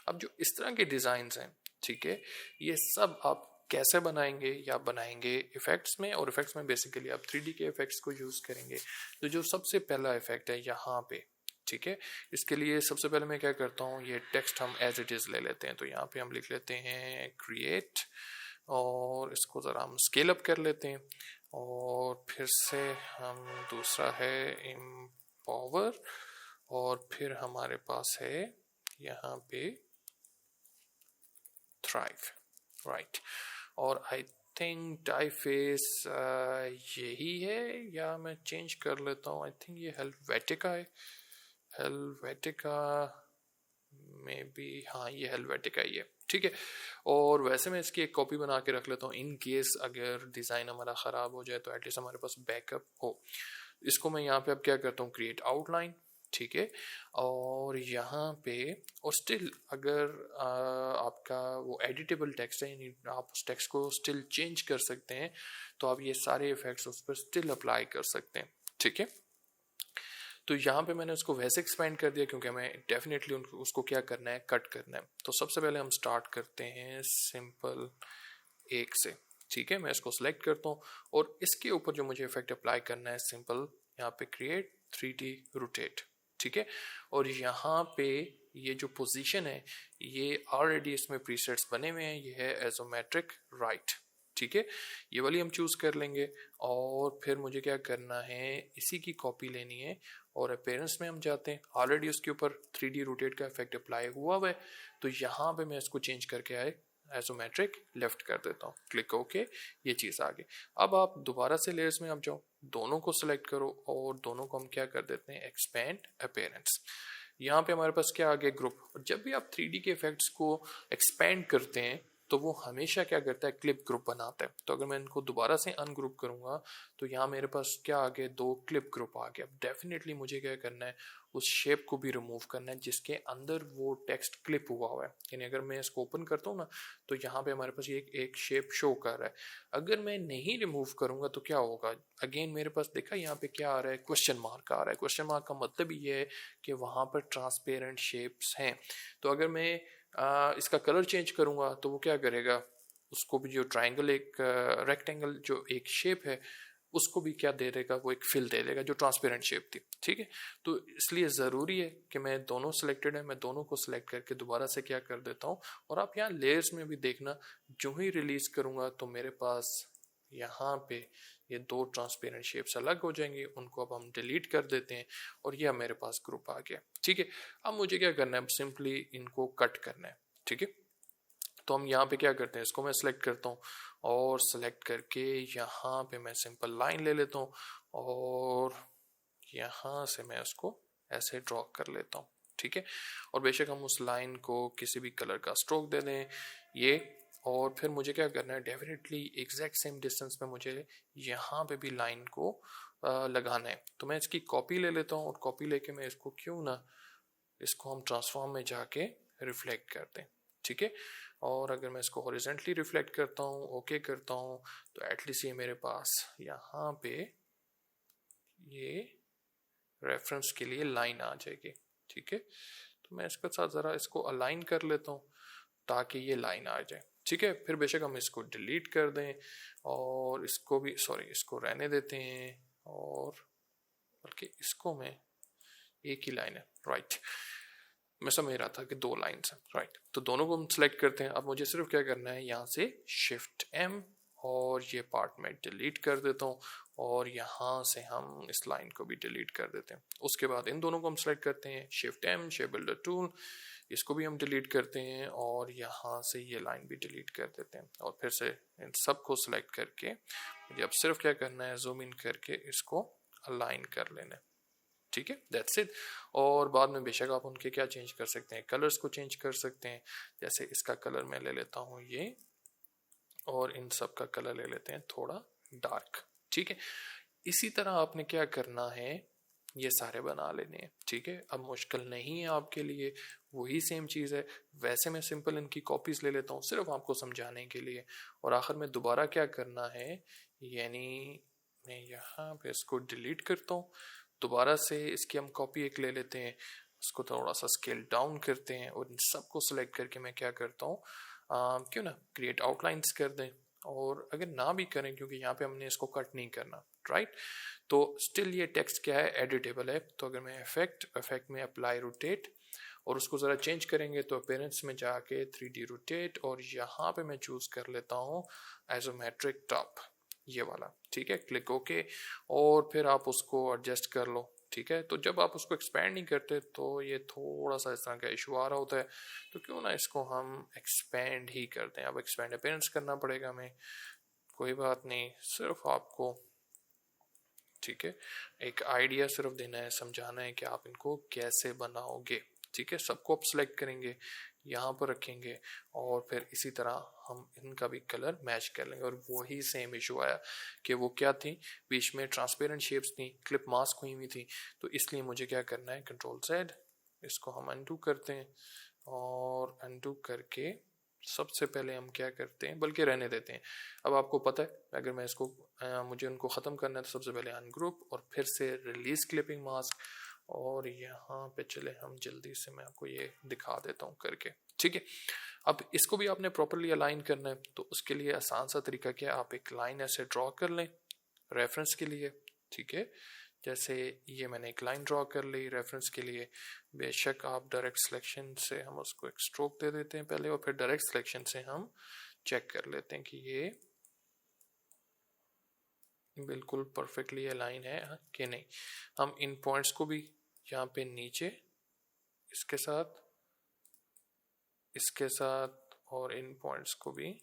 अब जो इस तरह के डिज़ाइंस हैं, ठीक है, ये सब आप कैसे बनाएंगे, या बनाएंगे इफेक्ट्स में, और इफेक्ट्स में बेसिकली आप 3D के इफेक्ट्स को यूज़ करेंगे। तो जो सबसे पहला इफेक्ट है यहाँ पे, ठीक है, इसके लिए सबसे पहले मैं क्या करता हूँ, ये टेक्स्ट हम एज इट इज़ ले लेते हैं। तो यहाँ पे हम लिख लेते हैं क्रिएट, और इसको ज़रा हम स्केल अप कर लेते हैं, और फिर से हम दूसरा है एम्पावर, और फिर हमारे पास है यहाँ पे थ्राइव, राइट। और आई थिंक टाइफेस यही है, या मैं चेंज कर लेता हूँ। आई थिंक ये हेलवेटिका है, हेलवेटिका में भी, हाँ ये हेलवेटिका ही है, ठीक है। और वैसे मैं इसकी एक कॉपी बना के रख लेता हूँ इन केस अगर डिज़ाइन हमारा ख़राब हो जाए तो एटलीस्ट हमारे पास बैकअप हो। इसको मैं यहाँ पे अब क्या करता हूँ, क्रिएट आउटलाइन, ठीक है। और यहाँ पे और स्टिल अगर आपका वो एडिटेबल टेक्स्ट है, यानी आप उस टेक्स्ट को स्टिल चेंज कर सकते हैं, तो आप ये सारे इफेक्ट्स उस पर स्टिल अप्लाई कर सकते हैं, ठीक है। तो यहाँ पे मैंने उसको वैसे एक्सपेंड कर दिया क्योंकि हमें डेफिनेटली उसको क्या करना है, कट करना है। तो सबसे पहले हम स्टार्ट करते हैं सिंपल एक से, ठीक है। मैं इसको सिलेक्ट करता हूँ और इसके ऊपर जो मुझे इफेक्ट अप्लाई करना है, सिंपल यहाँ पे क्रिएट 3D रोटेट, ठीक है। और यहाँ पे ये जो पोजीशन है ये ऑलरेडी इसमें प्रीसेट्स बने हुए हैं, ये है एजोमेट्रिक राइट, ठीक है। ये वाली हम चूज कर लेंगे और फिर मुझे क्या करना है, इसी की कॉपी लेनी है और अपीयरेंस में हम जाते हैं। ऑलरेडी उसके ऊपर 3D रोटेट का इफेक्ट अप्लाई हुआ है, तो यहाँ पे मैं इसको चेंज करके आए आइसोमेट्रिक लेफ्ट कर देता हूँ, क्लिक ओके, ये चीज़ आ गई। अब आप दोबारा से लेयर्स में आप जाओ, दोनों को सिलेक्ट करो और दोनों को हम क्या कर देते हैं, एक्सपेंड अपीयरेंस। यहाँ पे हमारे पास क्या आ गया, ग्रुप। जब भी आप 3D के इफेक्ट्स को एक्सपेंड करते हैं तो वो हमेशा क्या करता है, क्लिप ग्रुप बनाता है। तो अगर मैं इनको दोबारा से अनग्रुप करूंगा तो यहाँ मेरे पास क्या आ गया, 2 क्लिप ग्रुप आ गया। अब डेफिनेटली मुझे क्या करना है, उस शेप को भी रिमूव करना है जिसके अंदर वो टेक्स्ट क्लिप हुआ है। यानी अगर मैं इसको ओपन करता हूँ ना तो यहाँ पे हमारे पास ये एक शेप शो कर रहा है। अगर मैं नहीं रिमूव करूंगा तो क्या होगा, अगेन मेरे पास देखा यहाँ पे क्या आ रहा है, क्वेश्चन मार्क आ रहा है। क्वेश्चन मार्क का मतलब ये है कि वहां पर ट्रांसपेरेंट शेप्स हैं। तो अगर मैं इसका कलर चेंज करूंगा तो वो क्या करेगा, उसको भी जो ट्राइंगल एक रेक्टेंगल जो एक शेप है उसको भी क्या दे देगा, वो एक फिल दे देगा जो ट्रांसपेरेंट शेप थी, ठीक है। तो इसलिए ज़रूरी है कि मैं दोनों सिलेक्टेड है, मैं दोनों को सिलेक्ट करके दोबारा से क्या कर देता हूँ। और आप यहाँ लेयर्स में भी देखना, जो ही रिलीज करूंगा तो मेरे पास यहाँ पे ये 2 ट्रांसपेरेंट शेप्स अलग हो जाएंगे, उनको अब हम डिलीट कर देते हैं और यह मेरे पास ग्रुप आ गया, ठीक है। अब मुझे क्या करना है, सिंपली इनको कट करना है, ठीक है। तो हम यहाँ पे क्या करते हैं, इसको मैं सिलेक्ट करता हूँ और सिलेक्ट करके यहाँ पे मैं सिंपल लाइन ले लेता हूँ और यहाँ से मैं उसको ऐसे ड्रॉ कर लेता हूँ, ठीक है। और बेशक हम उस लाइन को किसी भी कलर का स्ट्रोक दे दें ये। और फिर मुझे क्या करना है, डेफिनेटली एग्जैक्ट सेम डिस्टेंस में मुझे यहाँ पे भी लाइन को लगाना है। तो मैं इसकी कॉपी ले लेता हूँ और कॉपी लेके मैं इसको क्यों ना, इसको हम ट्रांसफॉर्म में जाके रिफ्लेक्ट कर दें, ठीक है। और अगर मैं इसको हॉरिजॉन्टली रिफ्लेक्ट करता हूँ, ओके करता हूँ, तो एटलीस्ट ये मेरे पास यहाँ पे ये रेफरेंस के लिए लाइन आ जाएगी, ठीक है। तो मैं इसके साथ ज़रा इसको अलाइन कर लेता हूँ ताकि ये लाइन आ जाए, ठीक है। फिर बेशक हम इसको डिलीट कर दें और इसको भी, सॉरी इसको रहने देते हैं, और बल्कि इसको मैं, एक ही लाइन है, राइट। मैं समझ रहा था कि 2 लाइन्स हैं, राइट। तो दोनों को हम सिलेक्ट करते हैं। अब मुझे सिर्फ क्या करना है, यहाँ से शिफ्ट M और ये पार्ट में डिलीट कर देता हूँ और यहाँ से हम इस लाइन को भी डिलीट कर देते हैं। उसके बाद इन दोनों को हम सेलेक्ट करते हैं, shift M, shape builder tool, इसको भी हम डिलीट करते हैं और यहाँ से ये लाइन भी डिलीट कर देते हैं। और फिर से इन सब को सिलेक्ट करके मुझे अब सिर्फ क्या करना है, जूम इन करके इसको अलाइन कर लेना है, ठीक है, दैट्स इट। और बाद में बेशक आप उनके क्या चेंज कर सकते हैं, कलर्स को चेंज कर सकते हैं। जैसे इसका कलर मैं ले लेता हूँ ये, और इन सब का कलर ले लेते हैं थोड़ा डार्क, ठीक है। इसी तरह आपने क्या करना है, ये सारे बना लेने हैं, ठीक है। अब मुश्किल नहीं है आपके लिए, वही सेम चीज़ है। वैसे मैं सिंपल इनकी कॉपीज ले लेता हूँ सिर्फ आपको समझाने के लिए। और आखिर में दोबारा क्या करना है, यानी मैं यहाँ पे इसको डिलीट करता हूँ, दोबारा से इसकी हम कॉपी एक ले लेते हैं, उसको थोड़ा सा स्केल डाउन करते हैं और इन सबको सिलेक्ट करके मैं क्या करता हूँ, क्यों ना क्रिएट आउटलाइंस कर दें। और अगर ना भी करें, क्योंकि यहाँ पे हमने इसको कट नहीं करना, राइट। तो स्टिल ये टेक्स्ट क्या है, एडिटेबल है। तो अगर मैं इफेक्ट में अप्लाई रोटेट और उसको ज़रा चेंज करेंगे तो अपीयरेंस में जाके 3D रोटेट, और यहाँ पे मैं चूज़ कर लेता हूँ आइसोमेट्रिक टॉप, ये वाला, ठीक है, क्लिक ओके। और फिर आप उसको एडजस्ट कर लो, ठीक है। तो जब आप उसको एक्सपेंड नहीं करते तो ये थोड़ा सा इस तरह का इशू आ रहा होता है। तो क्यों ना इसको हम एक्सपेंड ही करते हैं। अब एक्सपेंड अपीयरेंस करना पड़ेगा हमें, कोई बात नहीं, सिर्फ आपको ठीक है एक आइडिया सिर्फ देना है, समझाना है कि आप इनको कैसे बनाओगे। ठीक है, सबको आप सिलेक्ट करेंगे, यहाँ पर रखेंगे और फिर इसी तरह हम इनका भी कलर मैच कर लेंगे। और वही सेम इशू आया कि वो क्या थी, बीच में ट्रांसपेरेंट शेप्स थी, क्लिप मास्क हुई हुई थी, तो इसलिए मुझे क्या करना है, कंट्रोल Z, इसको हम अनडू करते हैं और अनडू करके सबसे पहले हम क्या करते हैं, बल्कि रहने देते हैं। अब आपको पता है अगर मैं इसको मुझे उनको ख़त्म करना है तो सबसे पहले अनग्रुप और फिर से रिलीज क्लिपिंग मास्क, और यहाँ पे चले हम जल्दी से मैं आपको ये दिखा देता हूँ करके। ठीक है, अब इसको भी आपने प्रॉपरली अलाइन करना है, तो उसके लिए आसान सा तरीका क्या है, आप एक लाइन ऐसे ड्रॉ कर लें रेफरेंस के लिए। ठीक है, जैसे ये मैंने एक लाइन ड्रॉ कर ली रेफरेंस के लिए। बेशक आप डायरेक्ट सिलेक्शन से हम उसको एक स्ट्रोक दे देते हैं पहले, और फिर डायरेक्ट सिलेक्शन से हम चेक कर लेते हैं कि ये बिल्कुल परफेक्टली अलाइन है कि नहीं। हम इन पॉइंट्स को भी यहाँ पे नीचे इसके साथ और इन पॉइंट्स को भी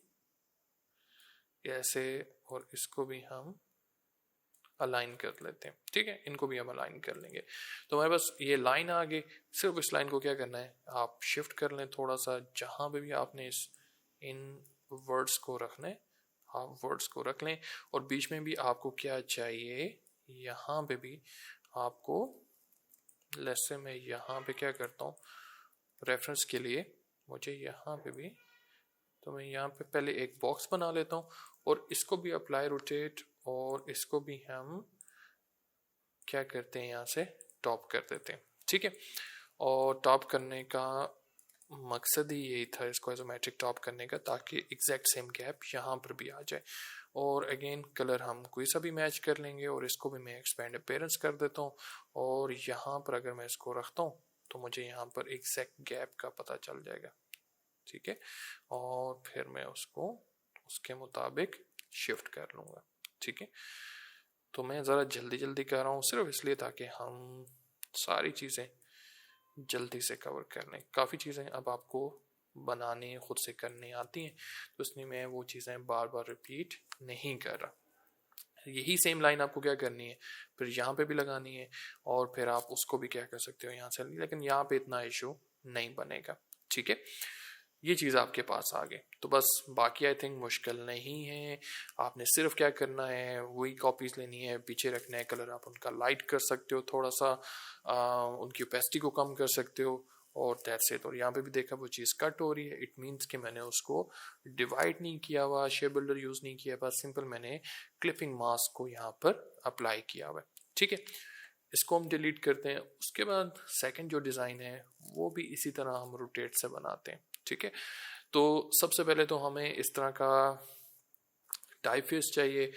ऐसे, और इसको भी हम अलाइन कर लेते हैं। ठीक है, इनको भी हम अलाइन कर लेंगे। तो हमारे पास ये लाइन आ गई। सिर्फ इस लाइन को क्या करना है, आप शिफ्ट कर लें थोड़ा सा, जहाँ पे भी आपने इन वर्ड्स को रखना है आप वर्ड्स को रख लें। और बीच में भी आपको क्या चाहिए, यहाँ पे भी आपको, जैसे मैं यहाँ पे क्या करता हूँ रेफरेंस के लिए, मुझे यहाँ पे भी, तो मैं यहाँ पे पहले एक बॉक्स बना लेता हूँ और इसको भी अप्लाई रोटेट, और इसको भी हम क्या करते हैं यहाँ से टॉप कर देते हैं। ठीक है, और टॉप करने का मकसद ही यही था इसको आइसोमेट्रिक टॉप करने का, ताकि एग्जैक्ट सेम गैप यहाँ पर भी आ जाए। और अगेन कलर हम कोई सा भी मैच कर लेंगे, और इसको भी मैं एक्सपेंड अपीयरेंस कर देता हूँ, और यहाँ पर अगर मैं इसको रखता हूँ तो मुझे यहाँ पर एग्जैक्ट गैप का पता चल जाएगा। ठीक है, और फिर मैं उसको उसके मुताबिक शिफ्ट कर लूँगा। ठीक है, तो मैं ज़रा जल्दी जल्दी कर रहा हूँ सिर्फ इसलिए ताकि हम सारी चीज़ें जल्दी से कवर कर लें। काफ़ी चीज़ें अब आपको बनाने खुद से करने आती हैं, तो इसलिए मैं वो चीज़ें बार बार रिपीट नहीं कर रहा। यही सेम लाइन आपको क्या करनी है, फिर यहाँ पे भी लगानी है, और फिर आप उसको भी क्या कर सकते हो यहाँ से, लेकिन यहाँ पे इतना इशू नहीं बनेगा। ठीक है, ये चीज़ आपके पास आ गई, तो बस बाकी आई थिंक मुश्किल नहीं है। आपने सिर्फ क्या करना है, वही कॉपीज लेनी है, पीछे रखना है, कलर आप उनका लाइट कर सकते हो, थोड़ा सा उनकी ओपेसिटी को कम कर सकते हो, और दैट्स इट। और यहाँ पे भी देखा वो चीज़ कट हो रही है, इट मीन्स कि मैंने उसको डिवाइड नहीं किया हुआ, शेप बिल्डर यूज़ नहीं किया, बस सिंपल मैंने क्लिपिंग मास्क को यहाँ पर अप्लाई किया हुआ है। ठीक है, इसको हम डिलीट करते हैं। उसके बाद सेकंड जो डिज़ाइन है वो भी इसी तरह हम रोटेट से बनाते हैं। ठीक है, तो सबसे पहले तो हमें इस तरह का टाइपफेस चाहिए,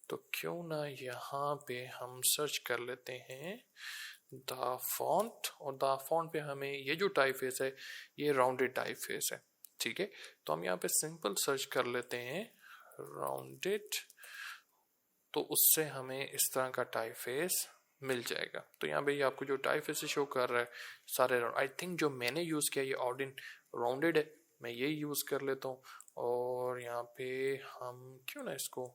तो क्यों ना यहाँ पे हम सर्च कर लेते हैं द फॉन्ट, और द फॉन्ट पे हमें ये जो टाइपफेस है ये राउंडेड टाइपफेस है। ठीक है, तो हम यहाँ पे सिंपल सर्च कर लेते हैं राउंडेड, तो उससे हमें इस तरह का टाइपफेस मिल जाएगा। तो यहाँ पे आपको जो टाइपफेस शो कर रहा है सारे आई थिंक जो मैंने यूज़ किया ये ऑर्डिन राउंडेड है, मैं ये यूज़ कर लेता हूँ। और यहाँ पे हम क्यों ना इसको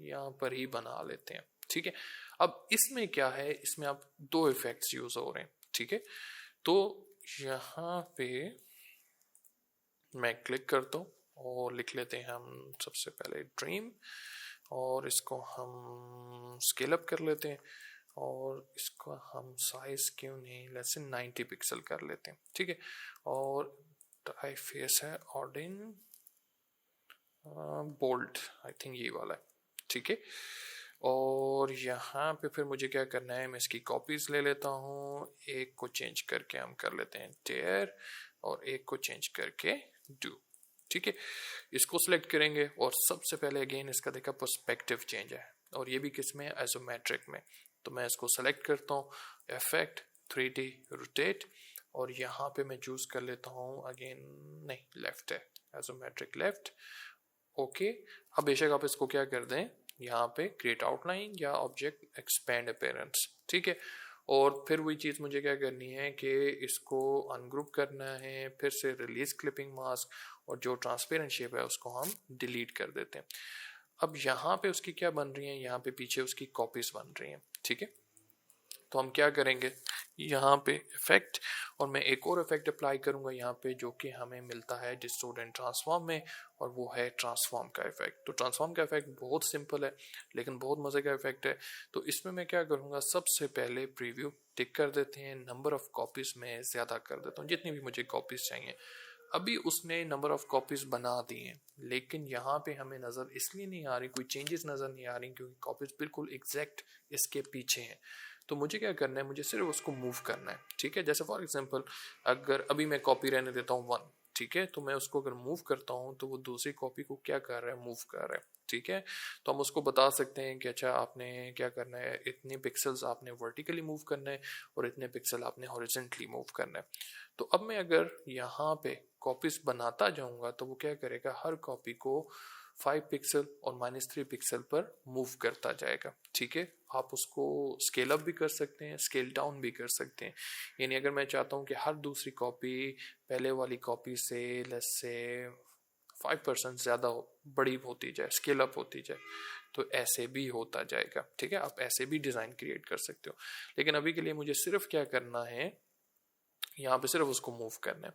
यहाँ पर ही बना लेते हैं। ठीक है, अब इसमें क्या है, इसमें आप दो इफेक्ट्स यूज हो रहे हैं। ठीक है, तो यहाँ पे मैं क्लिक करता हूँ और लिख लेते हैं हम सबसे पहले ड्रीम, और इसको हम स्केल अप कर लेते हैं, और इसको हम साइज क्यों नहीं, लेट्स से 90 पिक्सल कर लेते हैं। ठीक है, और टाइपफेस है ऑर्डिन बोल्ड, आई थिंक ये वाला है। ठीक है, और यहाँ पे फिर मुझे क्या करना है, मैं इसकी कॉपीज ले लेता हूँ, एक को चेंज करके हम कर लेते हैं टेयर, और एक को चेंज करके डू। ठीक है, इसको सिलेक्ट करेंगे, और सबसे पहले अगेन इसका देखा पर्सपेक्टिव चेंज है, और ये भी किस में, आइसोमेट्रिक में। तो मैं इसको सेलेक्ट करता हूँ, इफेक्ट 3D रोटेट, और यहाँ पे मैं चूज कर लेता हूँ अगेन, नहीं लेफ्ट है, आइसोमेट्रिक लेफ्ट। ओके, अब बेशक आप इसको क्या कर दें, यहाँ पे क्रिएट आउटलाइन या ऑब्जेक्ट एक्सपेंड अपीयरेंस। ठीक है, और फिर वही चीज़ मुझे क्या करनी है कि इसको अनग्रुप करना है, फिर से रिलीज क्लिपिंग मास्क, और जो ट्रांसपेरेंट शेप है उसको हम डिलीट कर देते हैं। अब यहाँ पे उसकी क्या बन रही है, यहाँ पे पीछे उसकी कॉपीज बन रही हैं, ठीक है। तो हम क्या करेंगे, यहाँ पे इफेक्ट और मैं एक और इफेक्ट अप्लाई करूँगा यहाँ पे, जो कि हमें मिलता है डिस्टोर्ट एंड ट्रांसफॉर्म में, और वो है ट्रांसफॉर्म का इफेक्ट। तो ट्रांसफॉर्म का इफेक्ट बहुत सिंपल है लेकिन बहुत मज़े का इफेक्ट है। तो इसमें मैं क्या करूँगा, सबसे पहले प्रीव्यू टिक कर देते हैं, नंबर ऑफ कॉपीज़ में ज़्यादा कर देता हूँ, जितनी भी मुझे कॉपीज़ चाहिए। अभी उसने नंबर ऑफ कॉपीज़ बना दी हैं, लेकिन यहाँ पे हमें नज़र इसलिए नहीं आ रही, कोई चेंजेस नज़र नहीं आ रही क्योंकि कॉपीज़ बिल्कुल एग्जैक्ट इसके पीछे हैं। तो मुझे क्या करना है, मुझे सिर्फ उसको मूव करना है, ठीक है। जैसे फॉर एग्जांपल अगर अभी मैं कॉपी रहने देता हूँ 1, ठीक है, तो मैं उसको अगर मूव करता हूँ तो वो दूसरी कॉपी को क्या कर रहा है, मूव कर रहा है, ठीक है। तो हम उसको बता सकते हैं कि अच्छा आपने क्या करना है, इतने पिक्सल्स आपने वर्टिकली मूव करना है और इतने पिक्सल आपने हॉरिजॉन्टली मूव करना है। तो अब मैं अगर यहाँ पे कॉपीज बनाता जाऊंगा तो वो क्या करेगा, हर कॉपी को 5 पिक्सल और -3 पिक्सल पर मूव करता जाएगा, ठीक है। आप उसको स्केल अप भी कर सकते हैं, स्केल डाउन भी कर सकते हैं। यानी अगर मैं चाहता हूँ कि हर दूसरी कॉपी पहले वाली कॉपी से लेस से 5% ज़्यादा बड़ी होती जाए, स्केल अप होती जाए, तो ऐसे भी होता जाएगा, ठीक है। आप ऐसे भी डिज़ाइन क्रिएट कर सकते हो। लेकिन अभी के लिए मुझे सिर्फ क्या करना है, यहाँ पे सिर्फ उसको मूव करना है।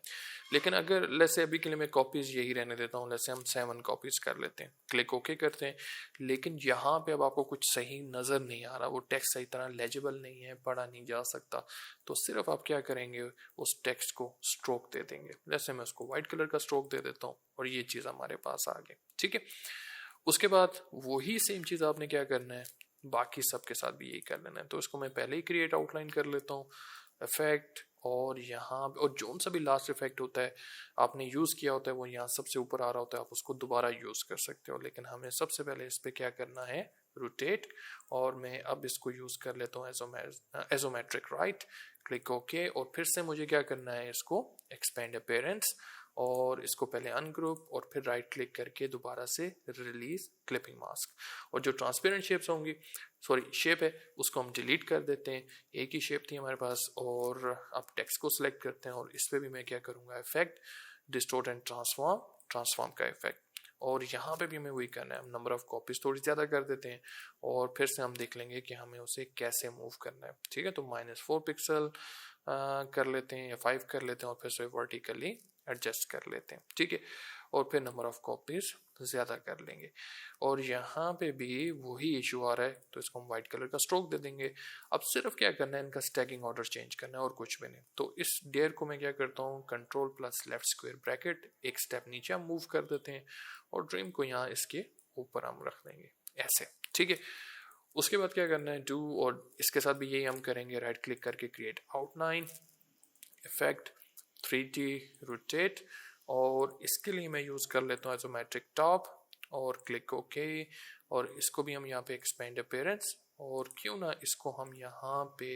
लेकिन अगर लेसे अभी के लिए मैं कॉपीज यही रहने देता हूँ, लेसे हम 7 कॉपीज कर लेते हैं, क्लिक ओके करते हैं। लेकिन यहाँ पे अब आपको कुछ सही नज़र नहीं आ रहा, वो टेक्स्ट सही तरह लेजिबल नहीं है, पढ़ा नहीं जा सकता, तो सिर्फ आप क्या करेंगे, उस टेक्स्ट को स्ट्रोक दे देंगे। जैसे मैं उसको व्हाइट कलर का स्ट्रोक दे देता हूँ और ये चीज़ हमारे पास आ गई, ठीक है। उसके बाद वही सेम चीज़ आपने क्या करना है, बाकी सबके साथ भी यही कर लेना है। तो इसको मैं पहले ही क्रिएट आउटलाइन कर लेता हूँ, इफेक्ट, और यहाँ और जो सा भी लास्ट इफेक्ट होता है आपने यूज़ किया होता है वो यहाँ सबसे ऊपर आ रहा होता है, आप उसको दोबारा यूज़ कर सकते हो। लेकिन हमें सबसे पहले इस पर क्या करना है, रोटेट, और मैं अब इसको यूज़ कर लेता हूँ एजोमेट्रिक राइट, क्लिक ओके। और फिर से मुझे क्या करना है, इसको एक्सपेंड अपीयरेंस, और इसको पहले अनग्रुप और फिर राइट क्लिक करके दोबारा से रिलीज क्लिपिंग मास्क। और जो ट्रांसपेरेंट शेप्स होंगी, सॉरी शेप है, उसको हम डिलीट कर देते हैं। एक ही शेप थी हमारे पास, और अब टेक्स्ट को सिलेक्ट करते हैं और इस पर भी मैं क्या करूँगा, effect, distort and transform, transform का इफेक्ट। और यहाँ पे भी हमें वही करना है, हम नंबर ऑफ कॉपीज थोड़ी ज़्यादा कर देते हैं और फिर से हम देख लेंगे कि हमें उसे कैसे मूव करना है, ठीक है। तो -4 पिक्सल कर लेते हैं या 5 कर लेते हैं और फिर से वर्टिकली एडजस्ट कर लेते हैं, ठीक है। और फिर नंबर ऑफ कॉपीज ज़्यादा कर लेंगे। और यहाँ पे भी वही इशू आ रहा है, तो इसको हम व्हाइट कलर का स्ट्रोक दे देंगे। अब सिर्फ क्या करना है, इनका स्टैकिंग ऑर्डर चेंज करना है और कुछ भी नहीं। तो इस डेयर को मैं क्या करता हूँ, control plus left square bracket, एक स्टेप नीचे हम मूव कर देते हैं और ड्रीम को यहाँ इसके ऊपर हम रख देंगे ऐसे, ठीक है। उसके बाद क्या करना है, डू, और इसके साथ भी यही हम करेंगे, राइट क्लिक करके create outline, effect, 3D rotate, और इसके लिए मैं यूज़ कर लेता हूँ आइसोमेट्रिक टॉप और क्लिक ओके। और इसको भी हम यहाँ पे एक्सपेंड अपीयरेंस, और क्यों ना इसको हम यहाँ पे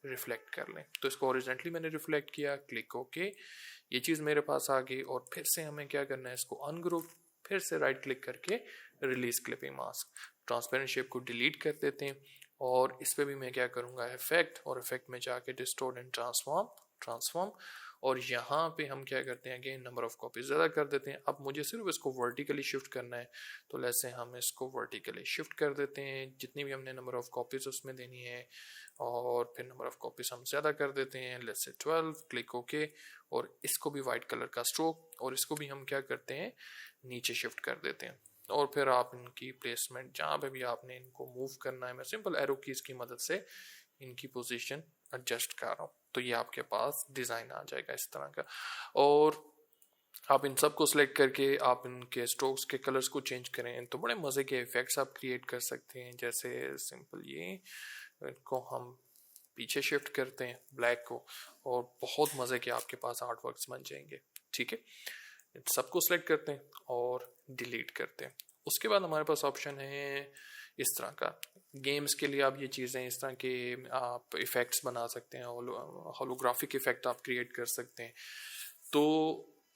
रिफ्लेक्ट कर लें। तो इसको हॉरिजॉन्टली मैंने रिफ्लेक्ट किया, क्लिक ओके, ये चीज़ मेरे पास आ गई। और फिर से हमें क्या करना है, इसको अनग्रुप, फिर से राइट क्लिक करके release clipping mask, transparent shape को डिलीट कर देते हैं। और इस पर भी मैं क्या करूँगा, इफेक्ट, और इफेक्ट में जाके डिस्टोर्ट एंड ट्रांसफॉर्म, ट्रांसफॉर्म। और यहाँ पे हम क्या करते हैं, अगेन नंबर ऑफ कॉपीज ज़्यादा कर देते हैं। अब मुझे सिर्फ इसको वर्टिकली शिफ्ट करना है, तो लेसे हम इसको वर्टिकली शिफ्ट कर देते हैं, जितनी भी हमने नंबर ऑफ कॉपीज उसमें देनी है। और फिर नंबर ऑफ कॉपीज हम ज़्यादा कर देते हैं, लेट्स से 12, क्लिक ओके। और इसको भी वाइट कलर का स्ट्रोक, और इसको भी हम क्या करते हैं, नीचे शिफ्ट कर देते हैं। और फिर आप इनकी प्लेसमेंट जहाँ पे भी आपने इनको मूव करना है, मैं सिंपल एरो कीज की मदद से इनकी पोजीशन एडजस्ट कर रहा हूँ। तो ये आपके पास डिज़ाइन आ जाएगा इस तरह का। और आप इन सब को सिलेक्ट करके आप इनके स्ट्रोक्स के कलर्स को चेंज करें तो बड़े मज़े के इफेक्ट्स आप क्रिएट कर सकते हैं। जैसे सिंपल ये, इनको हम पीछे शिफ्ट करते हैं ब्लैक को, और बहुत मज़े के आपके पास आर्ट वर्क्स बन जाएंगे, ठीक है। सबको सिलेक्ट करते हैं और डिलीट करते हैं। उसके बाद हमारे पास ऑप्शन है इस तरह का, गेम्स के लिए आप ये चीज़ें इस तरह के आप इफ़ेक्ट्स बना सकते हैं, होलोग्राफिक इफ़ेक्ट आप क्रिएट कर सकते हैं। तो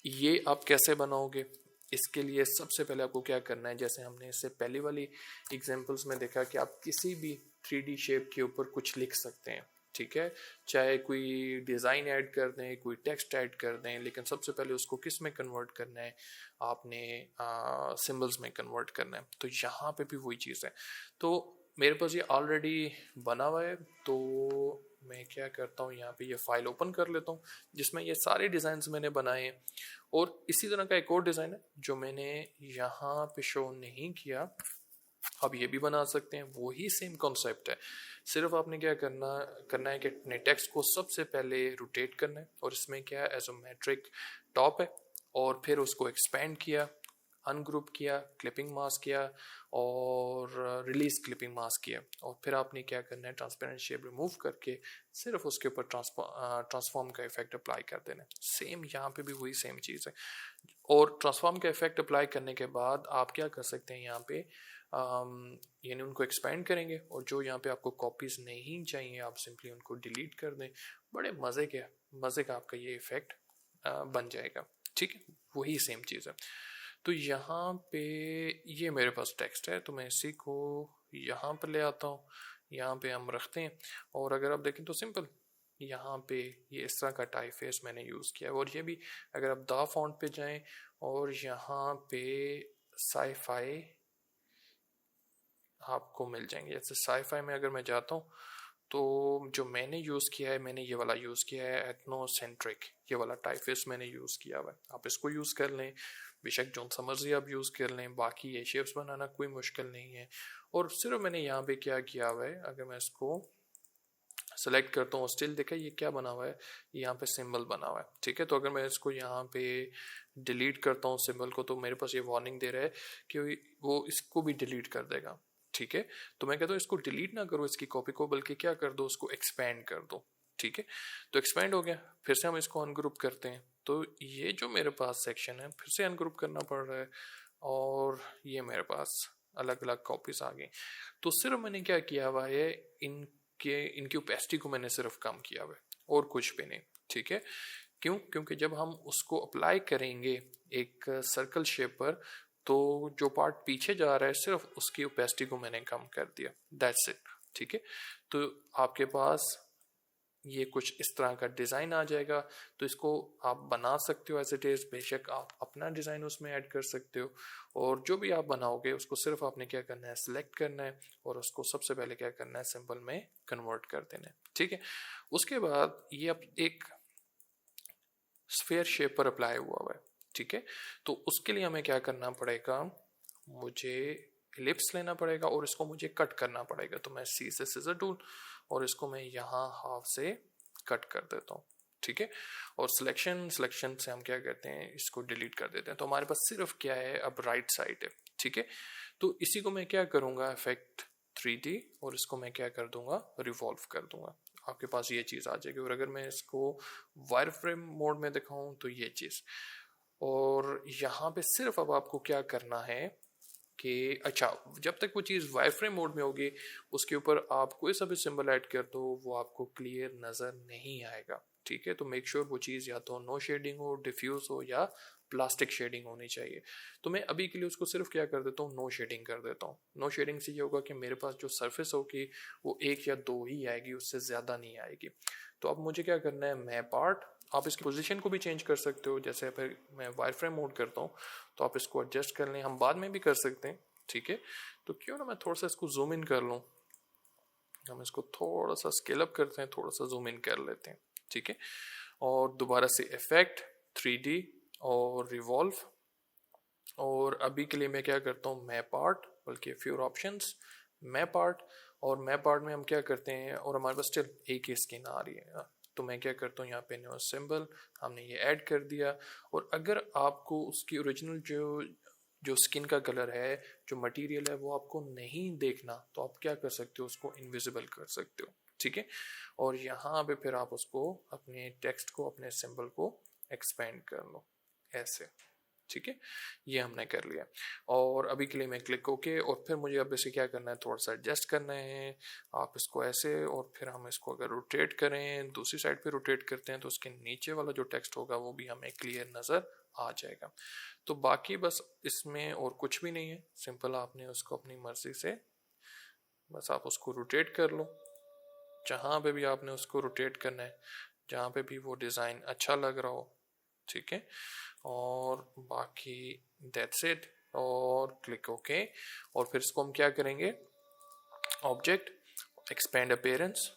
ये आप कैसे बनाओगे, इसके लिए सबसे पहले आपको क्या करना है, जैसे हमने इससे पहले वाली एग्जांपल्स में देखा कि आप किसी भी 3D शेप के ऊपर कुछ लिख सकते हैं, ठीक है, चाहे कोई डिज़ाइन ऐड कर दें, कोई टेक्स्ट ऐड कर दें, लेकिन सबसे पहले उसको किस में कन्वर्ट करना है, आपने सिंबल्स में कन्वर्ट करना है। तो यहाँ पे भी वही चीज़ है। तो मेरे पास ये ऑलरेडी बना हुआ है, तो मैं क्या करता हूँ, यहाँ पे ये फाइल ओपन कर लेता हूँ जिसमें ये सारे डिज़ाइंस मैंने बनाए हैं। और इसी तरह का एक और डिज़ाइन है जो मैंने यहाँ पे शो नहीं किया, अब ये भी बना सकते हैं, वही सेम कॉन्सेप्ट है। सिर्फ आपने क्या करना करना है कि अपने टेक्स्ट को सबसे पहले रोटेट करना है, और इसमें क्या है, एजोमेट्रिक टॉप है, और फिर उसको एक्सपेंड किया, अनग्रुप किया, क्लिपिंग मास्क किया, और रिलीज क्लिपिंग मास्क किया, और फिर आपने क्या करना है, ट्रांसपेरेंट शेप रिमूव करके सिर्फ उसके ऊपर ट्रांसफॉर्म का इफेक्ट अप्लाई कर देना है। सेम यहाँ पे भी वही सेम चीज़ है। और ट्रांसफॉर्म का इफेक्ट अप्लाई करने के बाद आप क्या कर सकते हैं, यहाँ पे यानी उनको एक्सपेंड करेंगे, और जो यहाँ पे आपको कॉपीज नहीं चाहिए आप सिंपली उनको डिलीट कर दें। बड़े मज़े का आपका ये इफेक्ट बन जाएगा। ठीक है, वही सेम चीज़ है। तो यहाँ पे ये मेरे पास टेक्स्ट है, तो मैं इसी को यहाँ पर ले आता हूँ, यहाँ पे हम रखते हैं। और अगर आप देखें तो सिंपल यहाँ पे ये इस तरह का टाइपफेस मैंने यूज़ किया है। और ये भी अगर आप दा फॉन्ट पे जाएं और यहाँ पे साईफाई आपको मिल जाएंगे। जैसे साईफाई में अगर मैं जाता हूँ तो जो मैंने यूज़ किया है, मैंने ये वाला यूज़ किया है, एथनोसेंट्रिक, ये वाला टाइपफेस मैंने यूज़ किया हुआ है। आप इसको यूज़ कर लें, बेशक जो सा मर्जी आप यूज़ कर लें, बाकी ये शेप्स बनाना कोई मुश्किल नहीं है। और सिर्फ मैंने यहाँ पे क्या किया हुआ है, अगर मैं इसको सेलेक्ट करता हूँ, स्टिल देखा ये क्या बना हुआ है, यहाँ पे सिंबल बना हुआ है। ठीक है, तो अगर मैं इसको यहाँ पे डिलीट करता हूँ सिंबल को, तो मेरे पास ये वार्निंग दे रहा है कि वो इसको भी डिलीट कर देगा। ठीक है, तो मैं कहता हूँ इसको डिलीट ना करो इसकी कॉपी को, बल्कि क्या कर दो, उसको एक्सपेंड कर दो। ठीक है, तो एक्सपेंड हो गया। फिर से हम इसको अनग्रुप करते हैं, तो ये जो मेरे पास सेक्शन है फिर से अनग्रुप करना पड़ रहा है, और ये मेरे पास अलग अलग कॉपीज आ गई। तो सिर्फ मैंने क्या किया हुआ है, इनकी ओपेसिटी को मैंने सिर्फ कम किया हुआ है, और कुछ भी नहीं। ठीक है, क्यों? क्योंकि जब हम उसको अप्लाई करेंगे एक सर्कल शेप पर, तो जो पार्ट पीछे जा रहा है सिर्फ उसकी ओपेसिटी को मैंने कम कर दिया, दैट्स इट। ठीक है, तो आपके पास ये कुछ इस तरह का डिज़ाइन आ जाएगा। तो इसको आप बना सकते हो एज इट इज़, बेशक आप अपना डिज़ाइन उसमें ऐड कर सकते हो। और जो भी आप बनाओगे उसको सिर्फ आपने क्या करना है, सिलेक्ट करना है, और उसको सबसे पहले क्या करना है, सिंबल में कन्वर्ट कर देना है। ठीक है, उसके बाद ये अब एक स्फीयर शेप पर अप्लाई हुआ है। ठीक है, तो उसके लिए हमें क्या करना पड़ेगा, मुझे इलिप्स लेना पड़ेगा और इसको मुझे कट करना पड़ेगा। तो मैं सी से सीजर टूल, और इसको मैं यहाँ हाफ से कट कर देता हूँ। ठीक है, और सिलेक्शन से हम क्या करते हैं, इसको डिलीट कर देते हैं। तो हमारे पास सिर्फ क्या है, अब राइट साइड है। ठीक है, तो इसी को मैं क्या करूँगा, इफेक्ट 3D, और इसको मैं क्या कर दूंगा, रिवॉल्व कर दूंगा। आपके पास ये चीज़ आ जाएगी। और अगर मैं इसको वायर फ्रेम मोड में दिखाऊं तो ये चीज़। और यहाँ पे सिर्फ अब आपको क्या करना है कि अच्छा, जब तक वो चीज़ वायर फ्रेम मोड में होगी उसके ऊपर आप कोई सा भी सिंबल ऐड कर दो, वो आपको क्लियर नज़र नहीं आएगा। ठीक है, तो मेक श्योर वो चीज़ या तो नो शेडिंग हो, डिफ्यूज हो, या प्लास्टिक शेडिंग होनी चाहिए। तो मैं अभी के लिए उसको सिर्फ क्या कर देता हूँ, नो शेडिंग कर देता हूँ। नो शेडिंग से ये होगा कि मेरे पास जो सरफेस होगी वो एक या दो ही आएगी, उससे ज़्यादा नहीं आएगी। तो अब मुझे क्या करना है, मैं पार्ट, आप इसकी पोजीशन को भी चेंज कर सकते हो। जैसे फिर मैं वायर फ्रेम मोड करता हूँ तो आप इसको एडजस्ट कर लें, हम बाद में भी कर सकते हैं। ठीक है, तो क्यों ना मैं थोड़ा सा इसको जूम इन कर लूँ, हम इसको थोड़ा सा स्केल अप करते हैं, थोड़ा सा जूम इन कर लेते हैं। ठीक है, और दोबारा से इफेक्ट 3D और रिवॉल्व। और अभी के लिए मैं क्या करता हूँ, मैप आर्ट, बल्कि फ्यूर ऑप्शंस, मैप आर्ट। और मैप आर्ट में हम क्या करते हैं, और हमारे पास स्टिल एक ही स्किन आ रही है, तो मैं क्या करता हूँ, यहाँ पे न्यू सिंबल हमने ये ऐड कर दिया। और अगर आपको उसकी ओरिजिनल जो स्किन का कलर है, जो मटेरियल है, वो आपको नहीं देखना, तो आप क्या कर सकते हो, उसको इनविजिबल कर सकते हो। ठीक है, और यहाँ पे फिर आप उसको अपने टेक्स्ट को, अपने सिंबल को एक्सपेंड कर लो ऐसे। ठीक है, ये हमने कर लिया। और अभी के लिए मैं क्लिक ओके, और फिर मुझे अब इसे क्या करना है, थोड़ा सा एडजस्ट करना है। आप इसको ऐसे, और फिर हम इसको अगर रोटेट करें, दूसरी साइड पे रोटेट करते हैं, तो उसके नीचे वाला जो टेक्स्ट होगा वो भी हमें क्लियर नज़र आ जाएगा। तो बाकी बस इसमें और कुछ भी नहीं है, सिंपल आपने उसको अपनी मर्जी से बस आप उसको रोटेट कर लो। जहाँ पे भी आपने उसको रोटेट करना है, जहाँ पे भी वो डिज़ाइन अच्छा लग रहा हो, ठीक है। और बाकी दैट्स इट, और क्लिक ओके। और फिर इसको हम क्या करेंगे, ऑब्जेक्ट एक्सपेंड अपीयरेंस,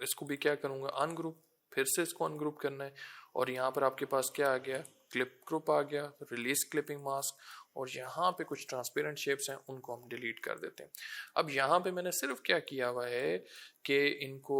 इसको भी क्या करूँगा अनग्रुप, फिर से इसको अनग्रुप करना है। और यहाँ पर आपके पास क्या आ गया, क्लिप ग्रुप आ गया, रिलीज क्लिपिंग मास्क। और यहाँ पे कुछ ट्रांसपेरेंट शेप्स हैं, उनको हम डिलीट कर देते हैं। अब यहाँ पे मैंने सिर्फ क्या किया हुआ है कि इनको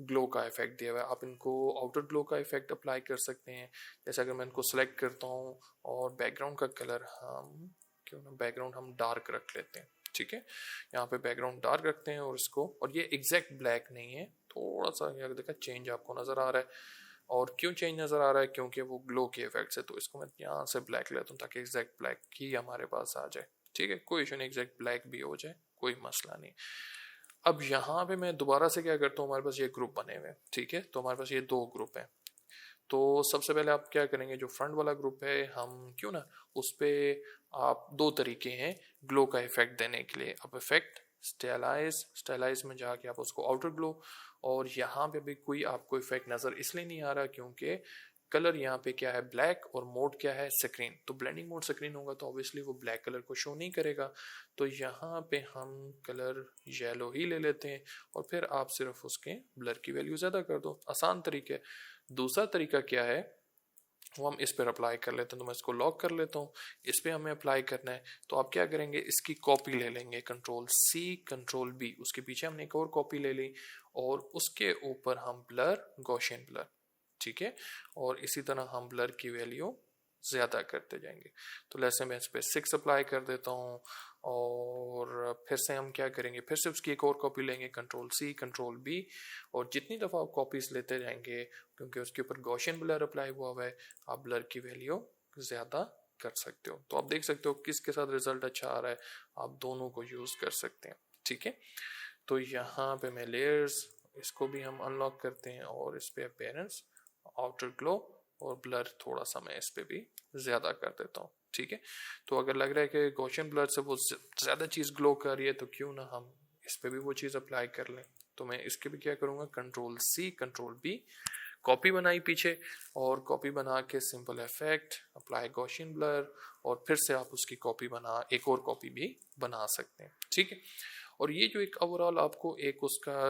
ग्लो का इफेक्ट दिया हुआ है। आप इनको आउटर ग्लो का इफेक्ट अप्लाई कर सकते हैं। जैसे अगर मैं इनको सेलेक्ट करता हूँ और बैकग्राउंड का कलर हम क्यों ना बैकग्राउंड हम डार्क रख लेते हैं, ठीक है। यहाँ पे बैकग्राउंड डार्क रखते हैं और इसको, और ये एग्जैक्ट ब्लैक नहीं है, थोड़ा सा यहाँ देखा चेंज आपको नजर आ रहा है। और क्यों चेंज नजर आ रहा है, क्योंकि वो ग्लो के इफेक्ट से। तो इसको मैं यहाँ से ब्लैक लेता हूँ ताकि एग्जैक्ट ब्लैक ही हमारे पास आ जाए, ठीक है। कोई इशू नहीं, एग्जैक्ट ब्लैक भी हो जाए, कोई मसला नहीं। अब यहाँ पे मैं दोबारा से क्या करता हूँ, हमारे पास ये ग्रुप बने हुए हैं, ठीक है। तो हमारे पास ये दो ग्रुप हैं। तो सबसे पहले आप क्या करेंगे, जो फ्रंट वाला ग्रुप है हम क्यों ना उस पे, आप दो तरीके हैं ग्लो का इफेक्ट देने के लिए। आप इफेक्ट स्टाइलाइज में जाके आप उसको आउटर ग्लो, और यहाँ पे भी कोई आपको इफेक्ट नज़र इसलिए नहीं आ रहा क्योंकि कलर यहाँ पे क्या है ब्लैक, और मोड क्या है स्क्रीन। तो ब्लेंडिंग मोड स्क्रीन होगा तो ऑब्वियसली वो ब्लैक कलर को शो नहीं करेगा। तो यहाँ पे हम कलर येलो ही ले लेते हैं, और फिर आप सिर्फ उसके ब्लर की वैल्यू ज़्यादा कर दो, आसान तरीके। दूसरा तरीका क्या है, वो हम इस पर अप्लाई कर लेते हैं। तो मैं इसको लॉक कर लेता हूँ, इस पर हमें अप्लाई करना है। तो आप क्या करेंगे, इसकी कॉपी ले लेंगे, कंट्रोल सी कंट्रोल बी, उसके पीछे हमने एक और कॉपी ले ली, और उसके ऊपर हम ब्लर, गॉसियन ब्लर, ठीक है। और इसी तरह हम ब्लर की वैल्यू ज़्यादा करते जाएंगे। तो जैसे मैं इस पर 6 अप्लाई कर देता हूँ, और फिर से हम क्या करेंगे, फिर से उसकी एक और कॉपी लेंगे, कंट्रोल सी कंट्रोल बी। और जितनी दफ़ा आप कॉपीज लेते जाएंगे, क्योंकि उसके ऊपर गॉसियन ब्लर अप्लाई हुआ हुआ है, आप ब्लर की वैल्यू ज़्यादा कर सकते हो। तो आप देख सकते हो किसके साथ रिजल्ट अच्छा आ रहा है, आप दोनों को यूज़ कर सकते हैं, ठीक है। तो यहाँ पे मैं लेयर्स, इसको भी हम अनलॉक करते हैं, और इस पे अपीयरेंस, आउटर ग्लो, और ब्लर थोड़ा सा मैं इस पे भी ज़्यादा कर देता हूँ, ठीक है। तो अगर लग रहा है कि गॉसियन ब्लर से वो ज़्यादा चीज़ ग्लो कर रही है, तो क्यों ना हम इस पे भी वो चीज़ अप्लाई कर लें। तो मैं इसके भी क्या करूँगा, control C control B, copy बनाई पीछे, और कॉपी बना के simple effect apply Gaussian blur, और फिर से आप उसकी कॉपी बना, एक और कॉपी भी बना सकते हैं, ठीक है। और ये जो एक ओवरऑल आपको एक उसका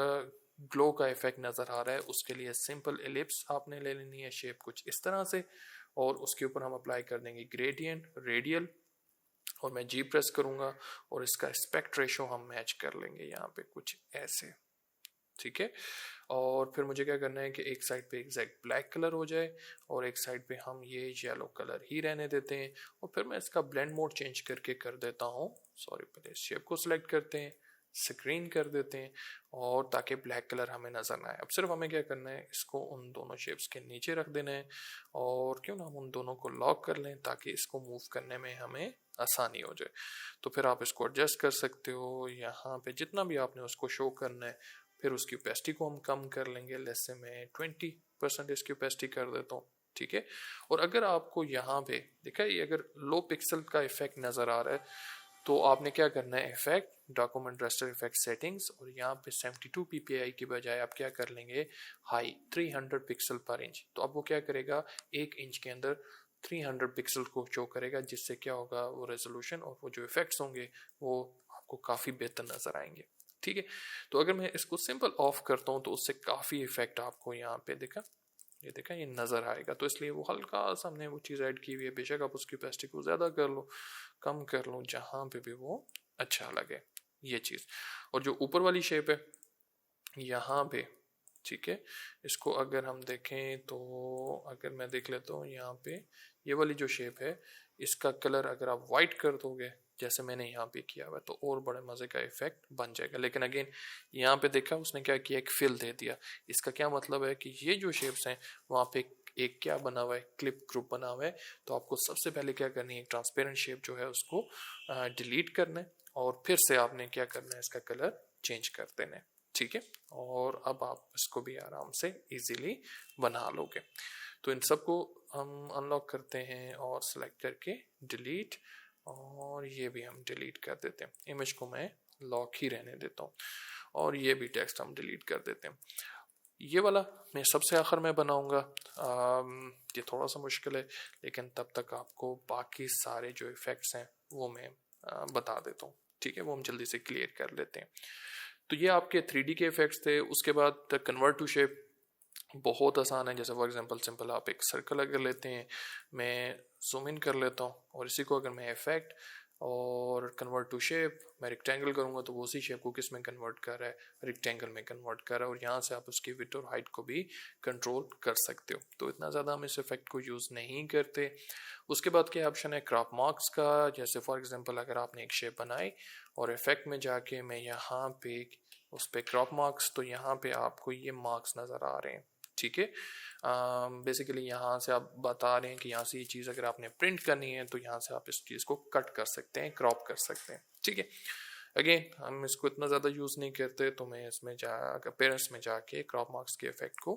ग्लो का इफेक्ट नज़र आ रहा है, उसके लिए सिंपल एलिप्स आपने ले लेनी है, शेप कुछ इस तरह से, और उसके ऊपर हम अप्लाई कर देंगे ग्रेडियंट रेडियल, और मैं जी प्रेस करूँगा, और इसका एस्पेक्ट रेशो हम मैच कर लेंगे यहाँ पे कुछ ऐसे, ठीक है। और फिर मुझे क्या करना है कि एक साइड पे एग्जैक्ट ब्लैक कलर हो जाए, और एक साइड पे हम ये येलो कलर ही रहने देते हैं। और फिर मैं इसका ब्लेंड मोड चेंज करके कर देता हूँ, सॉरी, पहले इस शेप को सिलेक्ट करते हैं, स्क्रीन कर देते हैं, और ताकि ब्लैक कलर हमें नज़र ना आए। अब सिर्फ हमें क्या करना है, इसको उन दोनों शेप्स के नीचे रख देना है, और क्यों ना हम उन दोनों को लॉक कर लें ताकि इसको मूव करने में हमें आसानी हो जाए। तो फिर आप इसको एडजस्ट कर सकते हो, यहाँ पे जितना भी आपने उसको शो करना है। फिर उसकी ओपेसिटी को हम कम कर लेंगे, जैसे मैं 20% इसकी ओपेसिटी कर देता हूँ, ठीक है। और अगर आपको यहाँ पे देखा, ये अगर लो पिक्सल का इफेक्ट नज़र आ रहा है, तो आपने क्या करना है, effect document roster effect settings, और यहाँ पे 72 ppi की बजाय आप क्या कर लेंगे, हाई 300 पिक्सल पर इंच। तो अब वो क्या करेगा, 1 इंच के अंदर 300 पिक्सल को शो करेगा, जिससे क्या होगा, वो रेजोल्यूशन और वो जो इफेक्ट्स होंगे वो आपको काफ़ी बेहतर नज़र आएंगे, ठीक है। तो अगर मैं इसको सिंपल ऑफ करता हूँ, तो उससे काफ़ी इफेक्ट आपको यहाँ पे देखा ये नज़र आएगा। तो इसलिए वो हल्का सा हमने वो चीज़ ऐड की हुई है। बेशक आप उसकी ओपेसिटी को ज़्यादा कर लो, कम कर लो, जहाँ पे भी वो अच्छा लगे, ये चीज़। और जो ऊपर वाली शेप है यहाँ पे, ठीक है, इसको अगर हम देखें, तो अगर मैं देख लेता हूँ यहाँ पे, ये वाली जो शेप है, इसका कलर अगर आप वाइट कर दोगे जैसे मैंने यहाँ पे किया हुआ, तो और बड़े मज़े का इफेक्ट बन जाएगा। लेकिन अगेन यहाँ पे देखा उसने क्या किया, एक फिल दे दिया। इसका क्या मतलब है कि ये जो शेप्स हैं वहाँ पे एक क्या बना हुआ है, क्लिप ग्रुप बना हुआ है। तो आपको सबसे पहले क्या करनी है, ट्रांसपेरेंट शेप जो है उसको डिलीट करना है, और फिर से आपने क्या करना है, इसका कलर चेंज कर देना है, ठीक है। और अब आप इसको भी आराम से इजीली बना लोगे। तो इन सबको हम अनलॉक करते हैं, और सेलेक्ट करके डिलीट, और ये भी हम डिलीट कर देते हैं। इमेज को मैं लॉक ही रहने देता हूँ और ये भी टेक्स्ट हम डिलीट कर देते हैं। ये वाला मैं सबसे आखिर में बनाऊंगा। ये थोड़ा सा मुश्किल है, लेकिन तब तक आपको बाकी सारे जो इफ़ेक्ट्स हैं वो मैं बता देता हूँ, ठीक है। वो हम जल्दी से क्लियर कर लेते हैं। तो ये आपके 3D के इफ़ेक्ट्स थे। उसके बाद कन्वर्ट टू शेप बहुत आसान है। जैसे फॉर एग्जांपल सिंपल आप एक सर्कल अगर लेते हैं, मैं जूम इन कर लेता हूँ और इसी को अगर मैं इफेक्ट और कन्वर्ट टू शेप मैं रेक्टेंगल करूँगा तो वो उसी शेप को किस में कन्वर्ट कर रहा है, रेक्टेंगल में कन्वर्ट कर रहा है। और यहाँ से आप उसकी विड्थ और हाइट को भी कंट्रोल कर सकते हो। तो इतना ज़्यादा हम इस इफेक्ट को यूज़ नहीं करते। उसके बाद क्या ऑप्शन है क्रॉप मार्क्स का। जैसे फॉर एग्जांपल अगर आपने एक शेप बनाई और इफेक्ट में जाके मैं यहाँ पे उस पर क्रॉप मार्क्स, तो यहाँ पे आपको ये मार्क्स नज़र आ रहे हैं, ठीक है। बेसिकली यहाँ से आप बता रहे हैं कि यहाँ से ये चीज़ अगर आपने प्रिंट करनी है तो यहाँ से आप इस चीज़ को कट कर सकते हैं, क्रॉप कर सकते हैं, ठीक है। अगेन हम इसको इतना ज़्यादा यूज़ नहीं करते, तो मैं इसमें जा पेरेंट्स में जाके क्रॉप मार्क्स के इफेक्ट को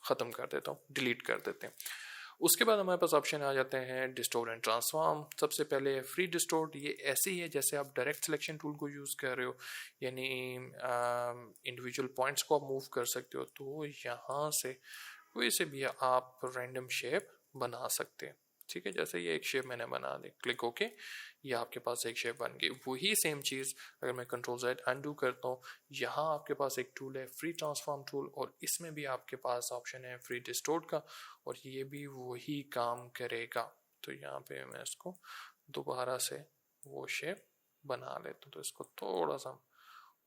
ख़त्म कर देता हूँ, डिलीट कर देते हैं। उसके बाद हमारे पास ऑप्शन आ जाते हैं डिस्टोर्ट एंड ट्रांसफॉर्म। सबसे पहले फ्री डिस्टोर्ट, ये ऐसे ही है जैसे आप डायरेक्ट सिलेक्शन टूल को यूज़ कर रहे हो, यानी इंडिविजुअल पॉइंट्स को आप मूव कर सकते हो। तो यहाँ से कोई से भी आप रैंडम शेप बना सकते हैं, ठीक है। जैसे ये एक शेप मैंने बना दी, क्लिक ओके, ये आपके पास एक शेप बन गई। वही सेम चीज़ अगर मैं कंट्रोल Z अनडू करता हूँ, यहाँ आपके पास एक टूल है फ्री ट्रांसफॉर्म टूल, और इसमें भी आपके पास ऑप्शन है फ्री डिस्टोर्ट का, और ये भी वही काम करेगा। तो यहाँ पे मैं इसको दोबारा से वो शेप बना लेता हूँ। तो इसको थोड़ा सा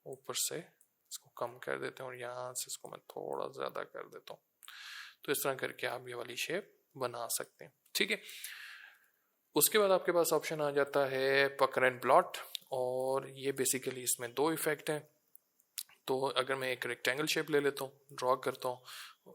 ऊपर से इसको कम कर देते हैं और यहाँ से इसको मैं थोड़ा ज़्यादा कर देता हूँ। तो इस तरह करके आप ये वाली शेप बना सकते हैं, ठीक है। उसके बाद आपके पास ऑप्शन आ जाता है पकर एंड ब्लॉट, और ये बेसिकली इसमें दो इफेक्ट हैं। तो अगर मैं एक रेक्टेंगल शेप ले लेता हूँ, ड्रॉ करता हूँ,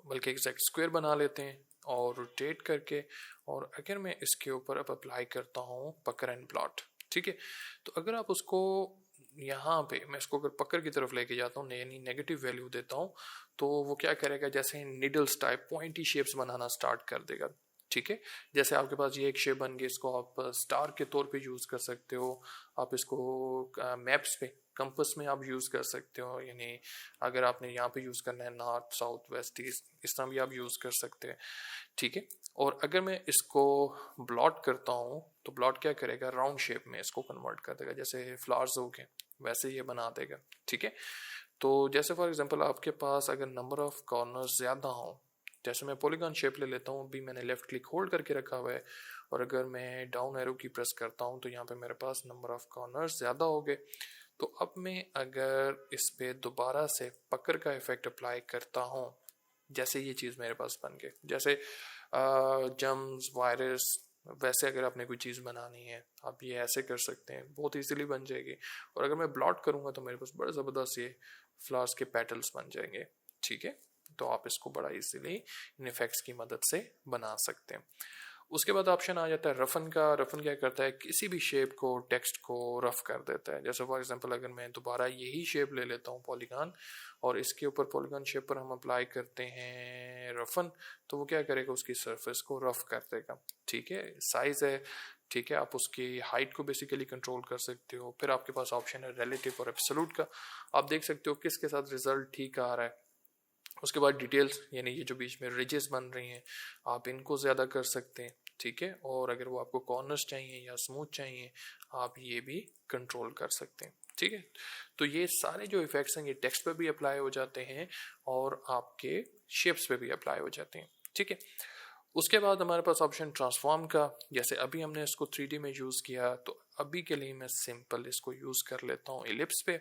बल्कि एग्जैक्ट स्क्वायर बना लेते हैं और रोटेट करके, और अगर मैं इसके ऊपर अब अप्लाई करता हूँ पकर एंड ब्लॉट, ठीक है। तो अगर आप उसको यहाँ पे मैं इसको अगर पकड़ की तरफ लेके जाता हूँ, यानी नेगेटिव वैल्यू देता हूँ, तो वो क्या करेगा, जैसे निडल्स टाइप पॉइंटी शेप्स बनाना स्टार्ट कर देगा, ठीक है। जैसे आपके पास ये एक शेप बन गई, इसको आप स्टार के तौर पे यूज़ कर सकते हो। आप इसको मैप्स पे, कंपस में आप यूज़ कर सकते हो, यानी अगर आपने यहाँ पे यूज़ करना है नॉर्थ साउथ वेस्ट ईस्ट, इस तरह भी आप यूज़ कर सकते हैं, ठीक है। और अगर मैं इसको ब्लॉट करता हूँ तो ब्लॉट क्या करेगा, राउंड शेप में इसको कन्वर्ट कर देगा, जैसे फ्लावर्स हो गए वैसे ये बना देगा, ठीक है। तो जैसे फॉर एग्जांपल आपके पास अगर नंबर ऑफ कॉर्नर्स ज़्यादा हों, जैसे मैं पॉलीगॉन शेप ले लेता हूँ, अभी मैंने लेफ़्ट क्लिक होल्ड करके रखा हुआ है, और अगर मैं डाउन एरो की प्रेस करता हूँ तो यहाँ पे मेरे पास नंबर ऑफ कॉर्नर्स ज़्यादा हो गए। तो अब मैं अगर इस पर दोबारा से पकड़ का इफेक्ट अप्लाई करता हूँ, जैसे ये चीज़ मेरे पास बन गई, जैसे जम्स वायरस, वैसे अगर आपने कोई चीज़ बनानी है आप ये ऐसे कर सकते हैं, बहुत इजीली बन जाएगी। और अगर मैं ब्लॉट करूँगा तो मेरे पास बड़े ज़बरदस्त ये फ्लावर्स के पेटल्स बन जाएंगे, ठीक है। तो आप इसको बड़ा इजीली इन इफेक्ट्स की मदद से बना सकते हैं। उसके बाद ऑप्शन आ जाता है रफन का। रफन क्या करता है, किसी भी शेप को, टेक्स्ट को रफ कर देता है। जैसे फॉर एग्जांपल अगर मैं दोबारा यही शेप ले लेता हूँ पॉलीगॉन, और इसके ऊपर पॉलीगॉन शेप पर हम अप्लाई करते हैं रफन, तो वो क्या करेगा, उसकी सरफेस को रफ कर देगा, ठीक है। साइज है, ठीक है, आप उसकी हाइट को बेसिकली कंट्रोल कर सकते हो। फिर आपके पास ऑप्शन है रिलेटिव और एब्सोल्यूट का। आप देख सकते हो किसके साथ रिजल्ट ठीक आ रहा है। उसके बाद डिटेल्स, यानी ये जो बीच में रिजेस बन रही हैं आप इनको ज़्यादा कर सकते हैं, ठीक है। और अगर वो आपको कॉर्नर्स चाहिए या स्मूथ चाहिए आप ये भी कंट्रोल कर सकते हैं, ठीक है। तो ये सारे जो इफेक्ट्स हैं ये टेक्स्ट पे भी अप्लाई हो जाते हैं और आपके शेप्स पे भी अप्लाई हो जाते हैं, ठीक है। उसके बाद हमारे पास ऑप्शन ट्रांसफॉर्म का। जैसे अभी हमने इसको 3D में यूज़ किया, तो अभी के लिए मैं सिंपल इसको यूज़ कर लेता हूँ इलिप्स पे।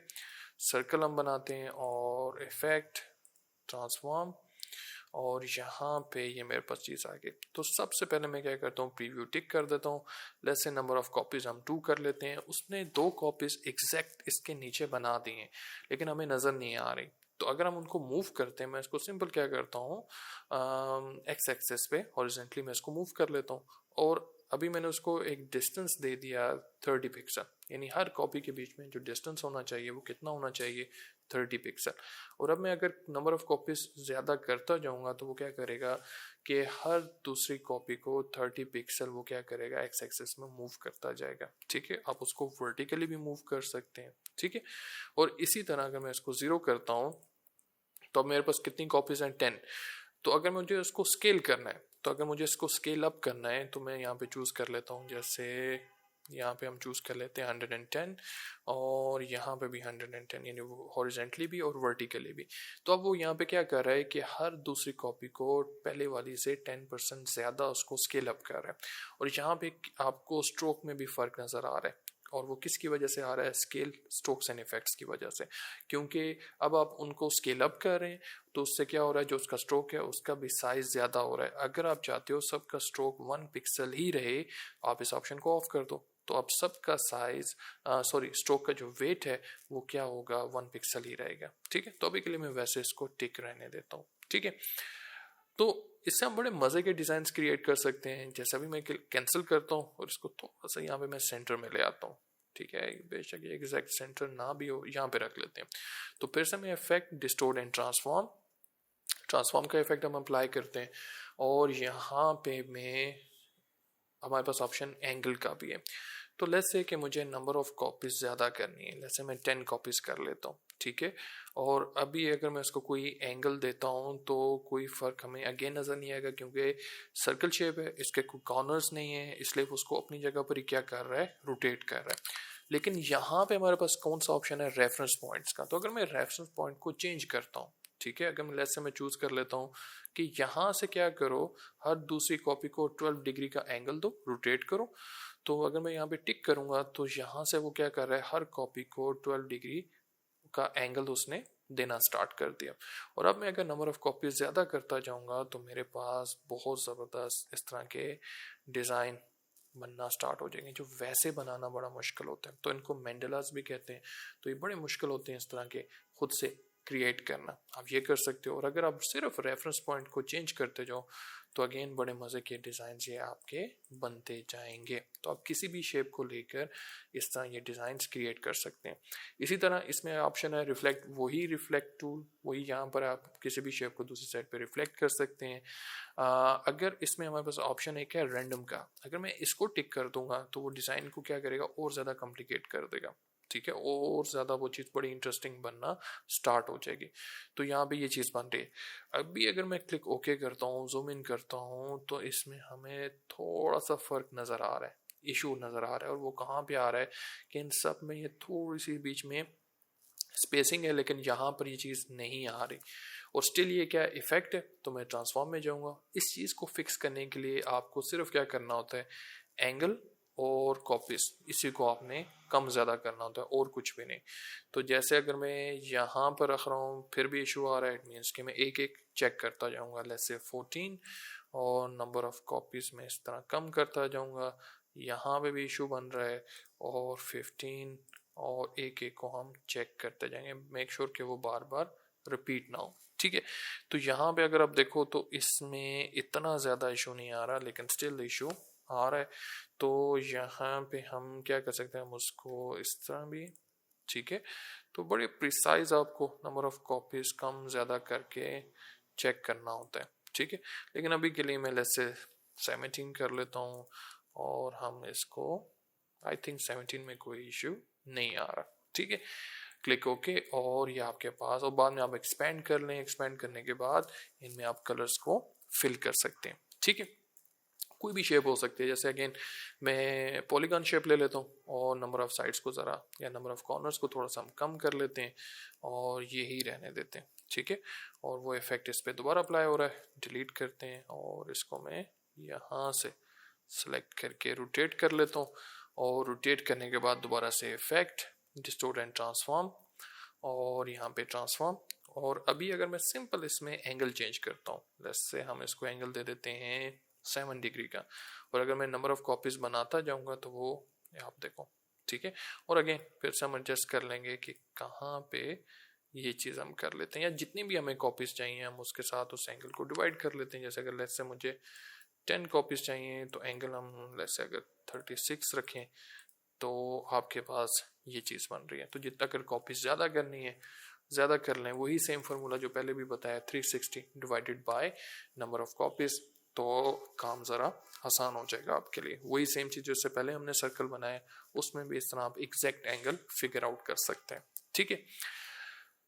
सर्कल हम बनाते हैं और इफेक्ट ट्रांसफॉर्म, और यहाँ पे ये मेरे पास चीज़ आ गई। तो सबसे पहले मैं क्या करता हूँ, प्रीव्यू टिक कर देता हूँ। Let's say number of copies हम 2 कर लेते हैं। उसने 2 कॉपीज़ एग्जैक्ट इसके नीचे बना दी हैं, लेकिन हमें नज़र नहीं आ रही। तो अगर हम उनको मूव करते हैं, मैं इसको सिंपल क्या करता हूँ, एक्स एक्सेस पे हॉरिजॉन्टली मैं इसको मूव कर लेता हूँ, और अभी मैंने उसको एक डिस्टेंस दे दिया 30 पिक्सल, यानी हर कॉपी के बीच में जो डिस्टेंस होना चाहिए वो कितना होना चाहिए, 30 पिक्सल। और अब मैं अगर नंबर ऑफ कॉपीज ज़्यादा करता जाऊंगा तो वो क्या करेगा कि हर दूसरी कॉपी को 30 पिक्सल वो क्या करेगा एक्स एक्सिस में मूव करता जाएगा। ठीक है, आप उसको वर्टिकली भी मूव कर सकते हैं। ठीक है, और इसी तरह अगर मैं इसको 0 करता हूँ तो अब मेरे पास कितनी कॉपीज हैं, 10। तो अगर मुझे उसको स्केल करना है, तो अगर मुझे इसको स्केल अप करना है तो मैं यहाँ पे चूज़ कर लेता हूँ, जैसे यहाँ पे हम चूज़ कर लेते हैं 110 और यहाँ पे भी 110, यानी वो हॉरिजेंटली भी और वर्टिकली भी। तो अब वो यहाँ पे क्या कर रहा है कि हर दूसरी कॉपी को पहले वाली से 10% ज़्यादा उसको स्केल अप कर रहा है। और यहाँ पे आपको स्ट्रोक में भी फ़र्क नज़र आ रहा है, और वो किसकी वजह से आ रहा है, स्केल स्ट्रोक्स एंड इफेक्ट्स की वजह से। क्योंकि अब आप उनको स्केल अप कर रहे हैं तो उससे क्या हो रहा है, जो उसका स्ट्रोक है उसका भी साइज ज़्यादा हो रहा है। अगर आप चाहते हो सबका स्ट्रोक 1 पिक्सल ही रहे, आप इस ऑप्शन को ऑफ कर दो, तो अब सबका साइज स्ट्रोक का जो वेट है वो क्या होगा, 1 पिक्सल ही रहेगा। ठीक है, तो अभी के लिए मैं वैसे इसको टिक रहने देता हूँ। ठीक है, तो इससे हम बड़े मज़े के डिज़ाइन क्रिएट कर सकते हैं। जैसे अभी मैं कैंसिल करता हूँ और इसको थोड़ा सा यहाँ पे मैं सेंटर में ले आता हूँ। ठीक है, बेशक ये एग्जैक्ट सेंटर ना भी हो, यहाँ पे रख लेते हैं। तो फिर से मैं इफेक्ट डिस्टोर्ट एंड ट्रांसफॉर्म का इफेक्ट हम अप्लाई करते हैं, और यहाँ पे मैं हमारे पास ऑप्शन एंगल का भी है। तो लेट्स से कि मुझे नंबर ऑफ कॉपीज ज़्यादा करनी है, लेट्स से मैं 10 कॉपीज़ कर लेता हूँ। ठीक है, और अभी अगर मैं इसको कोई एंगल देता हूँ तो कोई फ़र्क हमें अगेन नज़र नहीं आएगा, क्योंकि सर्कल शेप है, इसके कोई कॉर्नर्स नहीं है, इसलिए उसको अपनी जगह पर ही क्या कर रहा है, रोटेट कर रहा है। लेकिन यहाँ पे हमारे पास कौन सा ऑप्शन है, रेफरेंस पॉइंट्स का। तो अगर मैं रेफरेंस पॉइंट को चेंज करता हूँ, ठीक है, अगर मैं लेट्स से मैं चूज़ कर लेता हूँ कि यहाँ से क्या करो, हर दूसरी कॉपी को 12 डिग्री का एंगल दो, रोटेट करो। तो अगर मैं यहाँ पे टिक करूँगा तो यहाँ से वो क्या कर रहा है, हर कॉपी को 12 डिग्री का एंगल उसने देना स्टार्ट कर दिया। और अब मैं अगर नंबर ऑफ कॉपीज ज़्यादा करता जाऊँगा तो मेरे पास बहुत ज़बरदस्त इस तरह के डिज़ाइन बनना स्टार्ट हो जाएंगे, जो वैसे बनाना बड़ा मुश्किल होता है। तो इनको मैंडेलास भी कहते हैं। तो ये बड़े मुश्किल होते हैं इस तरह के खुद से क्रिएट करना। आप ये कर सकते हो, और अगर आप सिर्फ रेफरेंस पॉइंट को चेंज करते जाओ तो अगेन बड़े मज़े के डिज़ाइन ये आपके बनते जाएंगे। तो आप किसी भी शेप को लेकर इस तरह ये डिज़ाइंस क्रिएट कर सकते हैं। इसी तरह इसमें ऑप्शन है रिफ्लेक्ट, वही रिफ्लेक्ट टूल, वही यहाँ पर आप किसी भी शेप को दूसरी साइड पे रिफ्लेक्ट कर सकते हैं। अगर इसमें हमारे पास ऑप्शन एक है रैंडम का, अगर मैं इसको टिक कर दूंगा तो वो डिज़ाइन को क्या करेगा, और ज़्यादा कॉम्प्लिकेट कर देगा। ठीक है, और ज़्यादा वो चीज़ बड़ी इंटरेस्टिंग बनना स्टार्ट हो जाएगी। तो यहाँ पे ये चीज़ बन रही है। अभी अगर मैं क्लिक ओके करता हूँ, जूम इन करता हूँ, तो इसमें हमें थोड़ा सा फ़र्क नज़र आ रहा है, इशू नज़र आ रहा है। और वो कहाँ पे आ रहा है कि इन सब में ये थोड़ी सी बीच में स्पेसिंग है, लेकिन यहाँ पर ये चीज़ नहीं आ रही। और स्टिल ये क्या इफेक्ट है, तो मैं ट्रांसफॉर्म में जाऊँगा। इस चीज़ को फिक्स करने के लिए आपको सिर्फ क्या करना होता है, एंगल और कॉपीज, इसी को आपने कम ज़्यादा करना होता है, और कुछ भी नहीं। तो जैसे अगर मैं यहाँ पर रख रहा हूँ फिर भी इशू आ रहा है, इट मीन्स कि मैं एक एक चेक करता जाऊँगा। लेट्स से 14, और नंबर ऑफ कॉपीज़ में इस तरह कम करता जाऊँगा। यहाँ पे भी इशू बन रहा है, और 15, और एक एक को हम चेक करते जाएंगे, मेक श्योर कि वो बार बार रिपीट ना हो। ठीक है, तो यहाँ पे अगर आप देखो तो इसमें इतना ज़्यादा इशू नहीं आ रहा, लेकिन स्टिल इशू आ रहा है। तो यहाँ पे हम क्या कर सकते हैं, हम उसको इस तरह भी, ठीक है। तो बड़े प्रिसाइज आपको नंबर ऑफ कॉपीज कम ज़्यादा करके चेक करना होता है। ठीक है, लेकिन अभी के लिए मैं लेट्स से 17 कर लेता हूँ, और हम इसको आई थिंक 17 में कोई इशू नहीं आ रहा। ठीक है, क्लिक ओके, और ये आपके पास, और बाद में आप एक्सपेंड कर लें। एक्सपेंड करने के बाद इनमें आप कलर्स को फिल कर सकते हैं। ठीक है, कोई भी शेप हो सकती है। जैसे अगेन मैं पॉलीगॉन शेप ले लेता हूँ, और नंबर ऑफ साइड्स को ज़रा, या नंबर ऑफ कॉर्नर्स को थोड़ा सा हम कम कर लेते हैं, और यही रहने देते हैं। ठीक है, और वो इफेक्ट इस पर दोबारा अप्लाई हो रहा है, डिलीट करते हैं, और इसको मैं यहाँ से सेलेक्ट करके रोटेट कर लेता हूँ। और रोटेट करने के बाद दोबारा से इफेक्ट डिस्टोर्ट एंड ट्रांसफॉर्म, और यहाँ पे ट्रांसफॉर्म। और अभी अगर मैं सिंपल इसमें एंगल चेंज करता हूँ, जैसे हम इसको एंगल दे देते हैं 7 डिग्री का, और अगर मैं नंबर ऑफ कॉपीज बनाता जाऊँगा तो वो आप देखो। ठीक है, और अगेन फिर से हम एडजस्ट कर लेंगे कि कहाँ पे ये चीज़ हम कर लेते हैं, या जितनी भी हमें कॉपीज चाहिए हम उसके साथ उस एंगल को डिवाइड कर लेते हैं। जैसे अगर लेट्स से मुझे 10 कॉपीज चाहिए, तो एंगल हम लेट्स से अगर 36 रखें, तो आपके पास ये चीज़ बन रही है। तो जितना अगर कॉपीज ज़्यादा करनी है ज़्यादा कर लें, वही सेम फार्मूला जो पहले भी बताया 360 divided by number of copies, तो काम ज़रा आसान हो जाएगा आपके लिए। वही सेम चीज़ जिससे पहले हमने सर्कल बनाया उसमें भी इस तरह आप एग्जैक्ट एंगल फिगर आउट कर सकते हैं। ठीक है,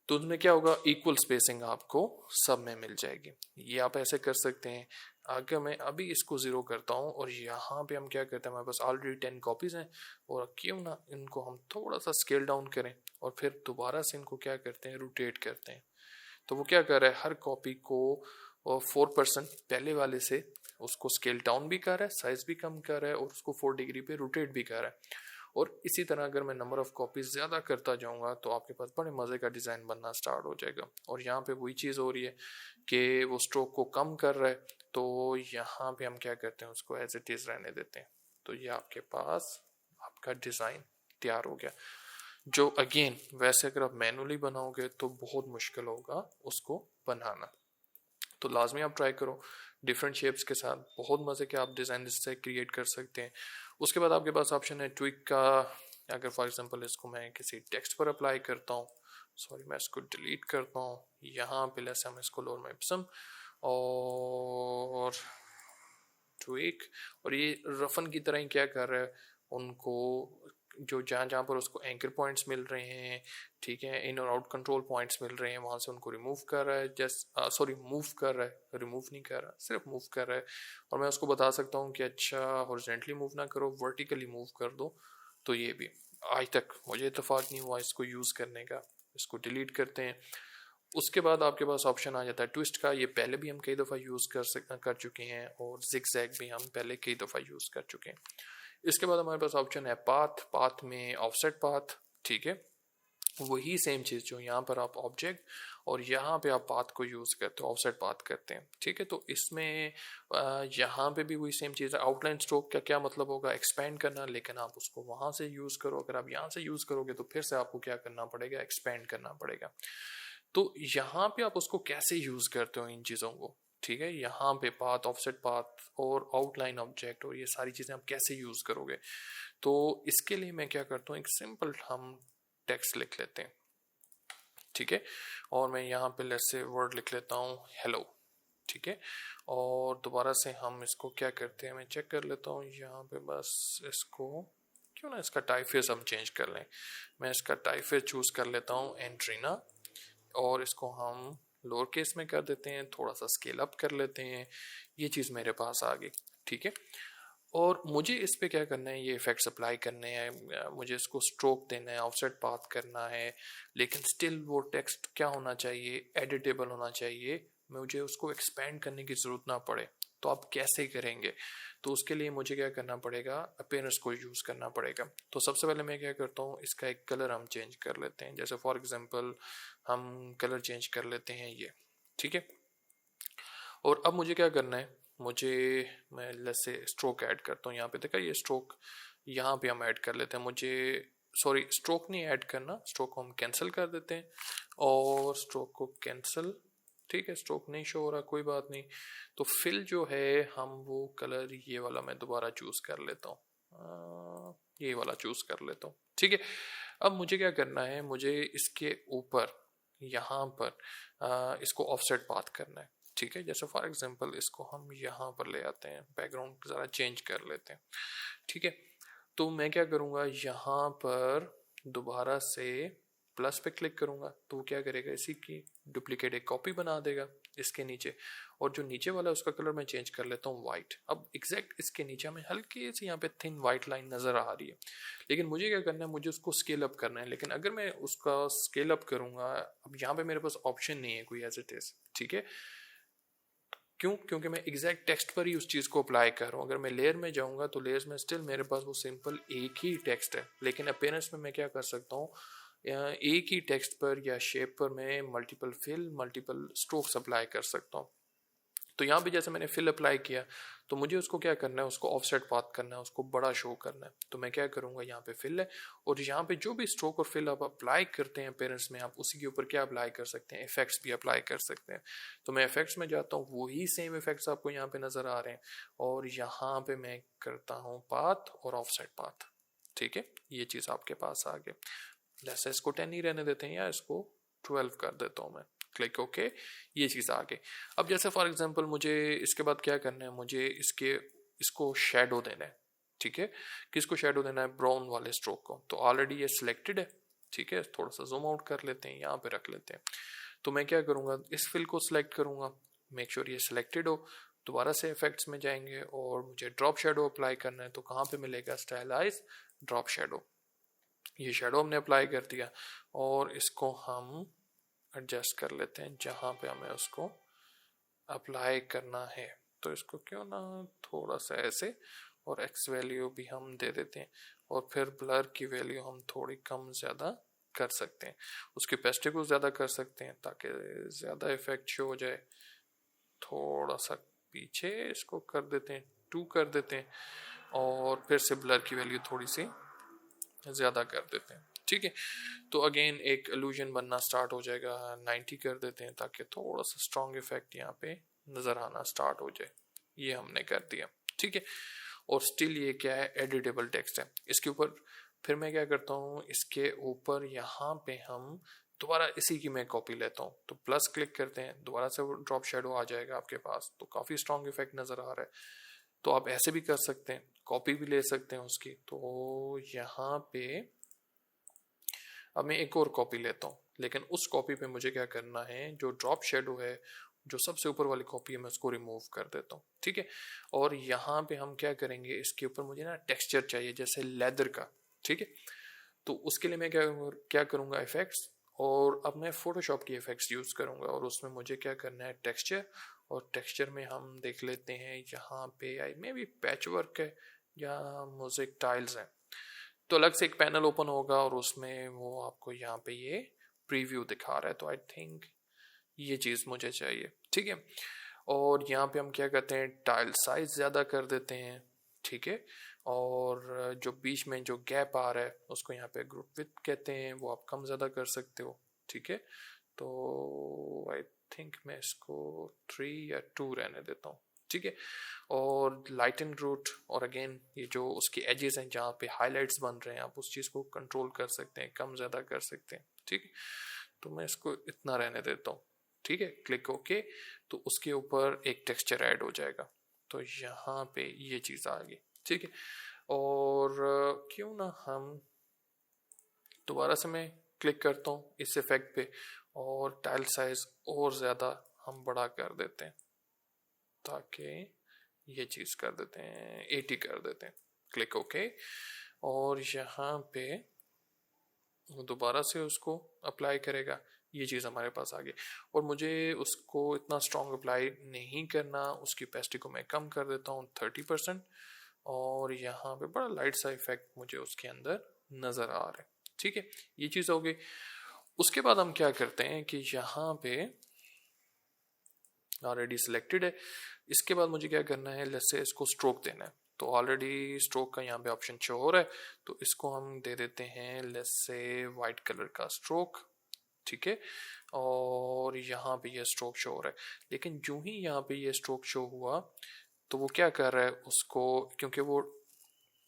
तो उसमें क्या होगा, इक्वल स्पेसिंग आपको सब में मिल जाएगी। ये आप ऐसे कर सकते हैं। अगर मैं अभी इसको 0 करता हूँ और यहाँ पे हम क्या करते हैं, हमारे पास ऑलरेडी 10 कॉपीज़ हैं और क्यों ना इनको हम थोड़ा सा स्केल डाउन करें और फिर दोबारा से इनको क्या करते हैं, रोटेट करते हैं। तो वो क्या कर रहा है, हर कॉपी को 4% पहले वाले से उसको स्केल डाउन भी कर रहा है, साइज भी कम कर रहा है और उसको 4 डिग्री पे रोटेट भी कर रहा है। और इसी तरह अगर मैं नंबर ऑफ कॉपीज ज़्यादा करता जाऊंगा तो आपके पास बड़े मज़े का डिज़ाइन बनना स्टार्ट हो जाएगा। और यहाँ पे वही चीज़ हो रही है कि वो स्ट्रोक को कम कर रहा है, तो यहाँ पे हम क्या करते हैं, उसको एज इट इज़ रहने देते हैं। तो ये आपके पास आपका डिज़ाइन तैयार हो गया, जो अगेन वैसे अगर आप मैनुअली बनाओगे तो बहुत मुश्किल होगा उसको बनाना। तो लाजमी आप ट्राई करो डिफरेंट शेप्स के साथ, बहुत मज़े के आप डिज़ाइन इससे क्रिएट कर सकते हैं। उसके बाद आपके पास ऑप्शन है ट्विक का। अगर फॉर एग्जांपल इसको मैं किसी टेक्स्ट पर अप्लाई करता हूँ, सॉरी मैं इसको डिलीट करता हूँ, यहाँ पे लेसे हम इसको लोअर में इप्सम और ट्विक, और ये रफन की तरह ही क्या कर रहा है, उनको जो जहाँ जहाँ पर उसको एंकर पॉइंट्स मिल रहे हैं, ठीक है, इन और आउट कंट्रोल पॉइंट्स मिल रहे हैं, वहाँ से उनको रिमूव कर रहा है, जस्ट सॉरी मूव कर रहा है, रिमूव नहीं कर रहा, सिर्फ मूव कर रहा है। और मैं उसको बता सकता हूँ कि अच्छा हॉरिजॉन्टली मूव ना करो, वर्टिकली मूव कर दो। तो ये भी आज तक मुझे इत्तेफाक नहीं हुआ इसको यूज़ करने का। इसको डिलीट करते हैं। उसके बाद आपके पास ऑप्शन आ जाता है ट्विस्ट का। ये पहले भी हम कई दफ़ा यूज़ कर चुके हैं और जिगजैग भी हम पहले कई दफ़ा यूज़ कर चुके हैं। इसके बाद हमारे पास ऑप्शन है पाथ। पाथ में ऑफसेट पाथ, ठीक है, वही सेम चीज़ जो यहाँ पर आप ऑब्जेक्ट और यहाँ पे आप पाथ को यूज़ करते हो, ऑफसेट पाथ करते हैं। ठीक है, तो इसमें यहाँ पे भी वही सेम चीज़ है। आउटलाइन स्ट्रोक का क्या मतलब होगा, एक्सपेंड करना, लेकिन आप उसको वहाँ से यूज़ करो। अगर आप यहाँ से यूज़ करोगे तो फिर से आपको क्या करना पड़ेगा, एक्सपेंड करना पड़ेगा। तो यहाँ पे आप उसको कैसे यूज़ करते हो इन चीज़ों को, ठीक है, यहाँ पे पाथ, ऑफसेट पाथ और आउटलाइन ऑब्जेक्ट और ये सारी चीज़ें आप कैसे यूज़ करोगे। तो इसके लिए मैं क्या करता हूँ, एक सिंपल हम टेक्स्ट लिख लेते हैं, ठीक है, और मैं यहाँ पे लेट्स से वर्ड लिख लेता हूँ हेलो, ठीक है। और दोबारा से हम इसको क्या करते हैं, मैं चेक कर लेता हूँ यहाँ पे, बस इसको क्यों ना इसका टाइपफेस हम चेंज कर लें। मैं इसका टाइपफेस चूज़ कर लेता हूँ एंट्रीना, और इसको हम लोअर केस में कर देते हैं, थोड़ा सा स्केल अप कर लेते हैं। ये चीज़ मेरे पास आ गई, ठीक है। और मुझे इस पे क्या करना है, ये इफेक्ट्स अप्लाई करने हैं, मुझे इसको स्ट्रोक देना है, ऑफसेट पाथ करना है, लेकिन स्टिल वो टेक्स्ट क्या होना चाहिए, एडिटेबल होना चाहिए, मुझे उसको एक्सपेंड करने की ज़रूरत ना पड़े। तो आप कैसे करेंगे, तो उसके लिए मुझे क्या करना पड़ेगा, अपीयरेंस को यूज़ करना पड़ेगा। तो सबसे पहले मैं क्या करता हूँ, इसका एक कलर हम चेंज कर लेते हैं। जैसे फॉर एग्जांपल हम कलर चेंज कर लेते हैं ये, ठीक है। और अब मुझे क्या करना है, मैं लेट्स से स्ट्रोक ऐड करता हूँ। यहाँ पे देखा, ये स्ट्रोक यहाँ पे हम ऐड कर लेते हैं। मुझे सॉरी स्ट्रोक नहीं ऐड करना, स्ट्रोक को हम कैंसिल कर देते हैं और स्ट्रोक को कैंसिल, ठीक है, स्ट्रोक नहीं शो हो रहा, कोई बात नहीं। तो फिल जो है हम वो कलर ये वाला मैं दोबारा चूज कर लेता हूँ, ये वाला चूज कर लेता हूँ, ठीक है। अब मुझे क्या करना है, मुझे इसके ऊपर यहाँ पर इसको ऑफसेट पाथ करना है, ठीक है। जैसे फॉर एग्जांपल इसको हम यहाँ पर ले आते हैं, बैकग्राउंड ज़रा चेंज कर लेते हैं, ठीक है। तो मैं क्या करूँगा, यहाँ पर दोबारा से प्लस पे क्लिक करूँगा तो वो क्या करेगा, इसी की डुप्लीकेट एक कॉपी बना देगा इसके नीचे। और जो नीचे वाला है उसका कलर मैं चेंज कर लेता हूँ वाइट। अब एग्जैक्ट इसके नीचे हमें हल्की सी यहाँ पे थिन वाइट लाइन नज़र आ रही है, लेकिन मुझे क्या करना है, मुझे उसको स्केल अप करना है। लेकिन अगर मैं उसका स्केल अप करूँगा, अब यहाँ पे मेरे पास ऑप्शन नहीं है कोई एज इट इज़, ठीक है। क्यों, क्योंकि मैं एग्जैक्ट टेक्स्ट पर ही उस चीज़ को अप्लाई कर रहा हूँ। अगर मैं लेयर में जाऊँगा तो लेयर्स में स्टिल मेरे पास वो सिंपल एक ही टेक्स्ट है, लेकिन अपीयरेंस में मैं क्या कर सकता हूँ, एक ही टेक्स्ट पर या शेप पर मैं multiple fill, multiple strokes apply कर सकता हूँ। तो यहाँ पे जैसे मैंने फिल अप्लाई किया तो मुझे उसको क्या करना है, उसको ऑफसेट पाथ करना है, उसको बड़ा शो करना है। तो मैं क्या करूँगा, यहाँ पे फिल है और यहाँ पे जो भी स्ट्रोक और फिल आप अप्लाई करते हैं पेरेंट्स में, आप उसी के ऊपर क्या अप्लाई कर सकते हैं, इफेक्ट्स भी अप्लाई कर सकते हैं। तो मैं इफेक्ट्स में जाता हूँ, वही सेम इफेक्ट्स आपको यहाँ पे नज़र आ रहे हैं और यहाँ पे मैं करता हूँ पाथ और ऑफसेट पाथ, ठीक है। ये चीज़ आपके पास आ गई। जैसे इसको 10 ही रहने देते हैं या इसको 12 कर देता हूँ मैं, क्लिक ओके। ये चीज़ आ गई। अब जैसे फॉर एग्जांपल मुझे इसके बाद क्या करना है, मुझे इसको शेडो देना है, ठीक है। किसको शेडो देना है, ब्राउन वाले स्ट्रोक को। तो ऑलरेडी ये सिलेक्टेड है, ठीक है। थोड़ा सा जूम आउट कर लेते हैं, यहाँ पे रख लेते हैं। तो मैं क्या करूँगा, इस फिल को सिलेक्ट करूँगा, मेक श्योर ये सिलेक्टेड हो। दोबारा से इफेक्ट्स में जाएंगे और मुझे ड्रॉप शेडो अप्लाई करना है। तो कहाँ पे मिलेगा, स्टाइलाइज ड्रॉप शेडो। ये शेडो हमने अप्लाई कर दिया और इसको हम एडजस्ट कर लेते हैं जहाँ पे हमें उसको अप्लाई करना है। तो इसको क्यों ना थोड़ा सा ऐसे, और एक्स वैल्यू भी हम दे देते हैं, और फिर ब्लर की वैल्यू हम थोड़ी कम ज़्यादा कर सकते हैं, उसकी पेस्टी को ज़्यादा कर सकते हैं ताकि ज़्यादा इफेक्ट शो हो जाए। थोड़ा सा पीछे इसको कर देते हैं, 2 कर देते हैं, और फिर से ब्लर की वैल्यू थोड़ी सी ज़्यादा कर देते हैं, ठीक है। तो अगेन एक इल्यूजन बनना स्टार्ट हो जाएगा, 90 कर देते हैं ताकि थोड़ा सा स्ट्रॉन्ग इफेक्ट यहाँ पे नज़र आना स्टार्ट हो जाए। ये हमने कर दिया, ठीक है। और स्टिल ये क्या है, एडिटेबल टेक्स्ट है। इसके ऊपर फिर मैं क्या करता हूँ, इसके ऊपर यहाँ पे हम दोबारा इसी की मैं कॉपी लेता हूँ। तो प्लस क्लिक करते हैं, दोबारा से वो ड्रॉप शेडो आ जाएगा आपके पास। तो काफ़ी स्ट्रॉन्ग इफेक्ट नज़र आ रहा है। तो आप ऐसे भी कर सकते हैं, कॉपी भी ले सकते हैं उसकी। तो यहाँ पे अब मैं एक और कॉपी लेता हूँ, लेकिन उस कॉपी पे मुझे क्या करना है, जो ड्रॉप शेडो है, जो सबसे ऊपर वाली कॉपी है, मैं उसको रिमूव कर देता हूँ, ठीक है। और यहाँ पे हम क्या करेंगे, इसके ऊपर मुझे ना टेक्सचर चाहिए जैसे लेदर का, ठीक है। तो उसके लिए मैं क्या क्या करूँगा, इफेक्ट्स, और अब मैं फोटोशॉप की इफेक्ट्स यूज़ करूँगा। और उसमें मुझे क्या करना है, टेक्सचर। और टेक्सचर में हम देख लेते हैं यहाँ पे आई मे बी पैच वर्क है या म्यूजिक टाइल्स हैं। तो अलग से एक पैनल ओपन होगा और उसमें वो आपको यहाँ पे ये प्रीव्यू दिखा रहा है। तो आई थिंक ये चीज़ मुझे चाहिए, ठीक है। और यहाँ पे हम क्या करते हैं, टाइल साइज ज़्यादा कर देते हैं, ठीक है। और जो बीच में जो गैप आ रहा है उसको यहाँ पे ग्रुप विड्थ कहते हैं, वो आप कम ज़्यादा कर सकते हो, ठीक है। तो आई थिंक मैं इसको 3 या 2 रहने देता हूँ, ठीक है। और लाइटन रूट, और अगेन ये जो उसकी एजेस हैं जहाँ पे हाइलाइट्स बन रहे हैं, आप उस चीज़ को कंट्रोल कर सकते हैं, कम ज़्यादा कर सकते हैं, ठीक है। तो मैं इसको इतना रहने देता हूँ, ठीक है। Click okay. तो उसके ऊपर एक टेक्सचर ऐड हो जाएगा। तो यहाँ पे ये चीज़ आ गई, ठीक है। और क्यों ना हम दोबारा से मैं क्लिक करता हूँ इस इफेक्ट पे, और टाइल साइज और ज़्यादा हम बड़ा कर देते हैं, ताकि ये चीज़ कर देते हैं 80 कर देते हैं। Click okay. और यहाँ पे वो दोबारा से उसको अप्लाई करेगा। ये चीज़ हमारे पास आ गई। और मुझे उसको इतना स्ट्रॉन्ग अप्लाई नहीं करना, उसकी पेस्टी को मैं कम कर देता हूँ 30%। और यहाँ पे बड़ा लाइट सा इफेक्ट मुझे उसके अंदर नज़र आ रहा है, ठीक है। ये चीज़ हो गई। उसके बाद हम क्या करते हैं कि यहाँ पे ऑलरेडी सिलेक्टेड है। इसके बाद मुझे क्या करना है, लेट्स से इसको स्ट्रोक देना है। तो ऑलरेडी स्ट्रोक का यहाँ पे ऑप्शन शो हो रहा है, तो इसको हम दे देते हैं लेट्स से वाइट कलर का स्ट्रोक, ठीक है। और यहाँ पे ये स्ट्रोक शो हो रहा है, लेकिन जो ही यहाँ पे ये स्ट्रोक शो हुआ तो वो क्या कर रहा है उसको, क्योंकि वो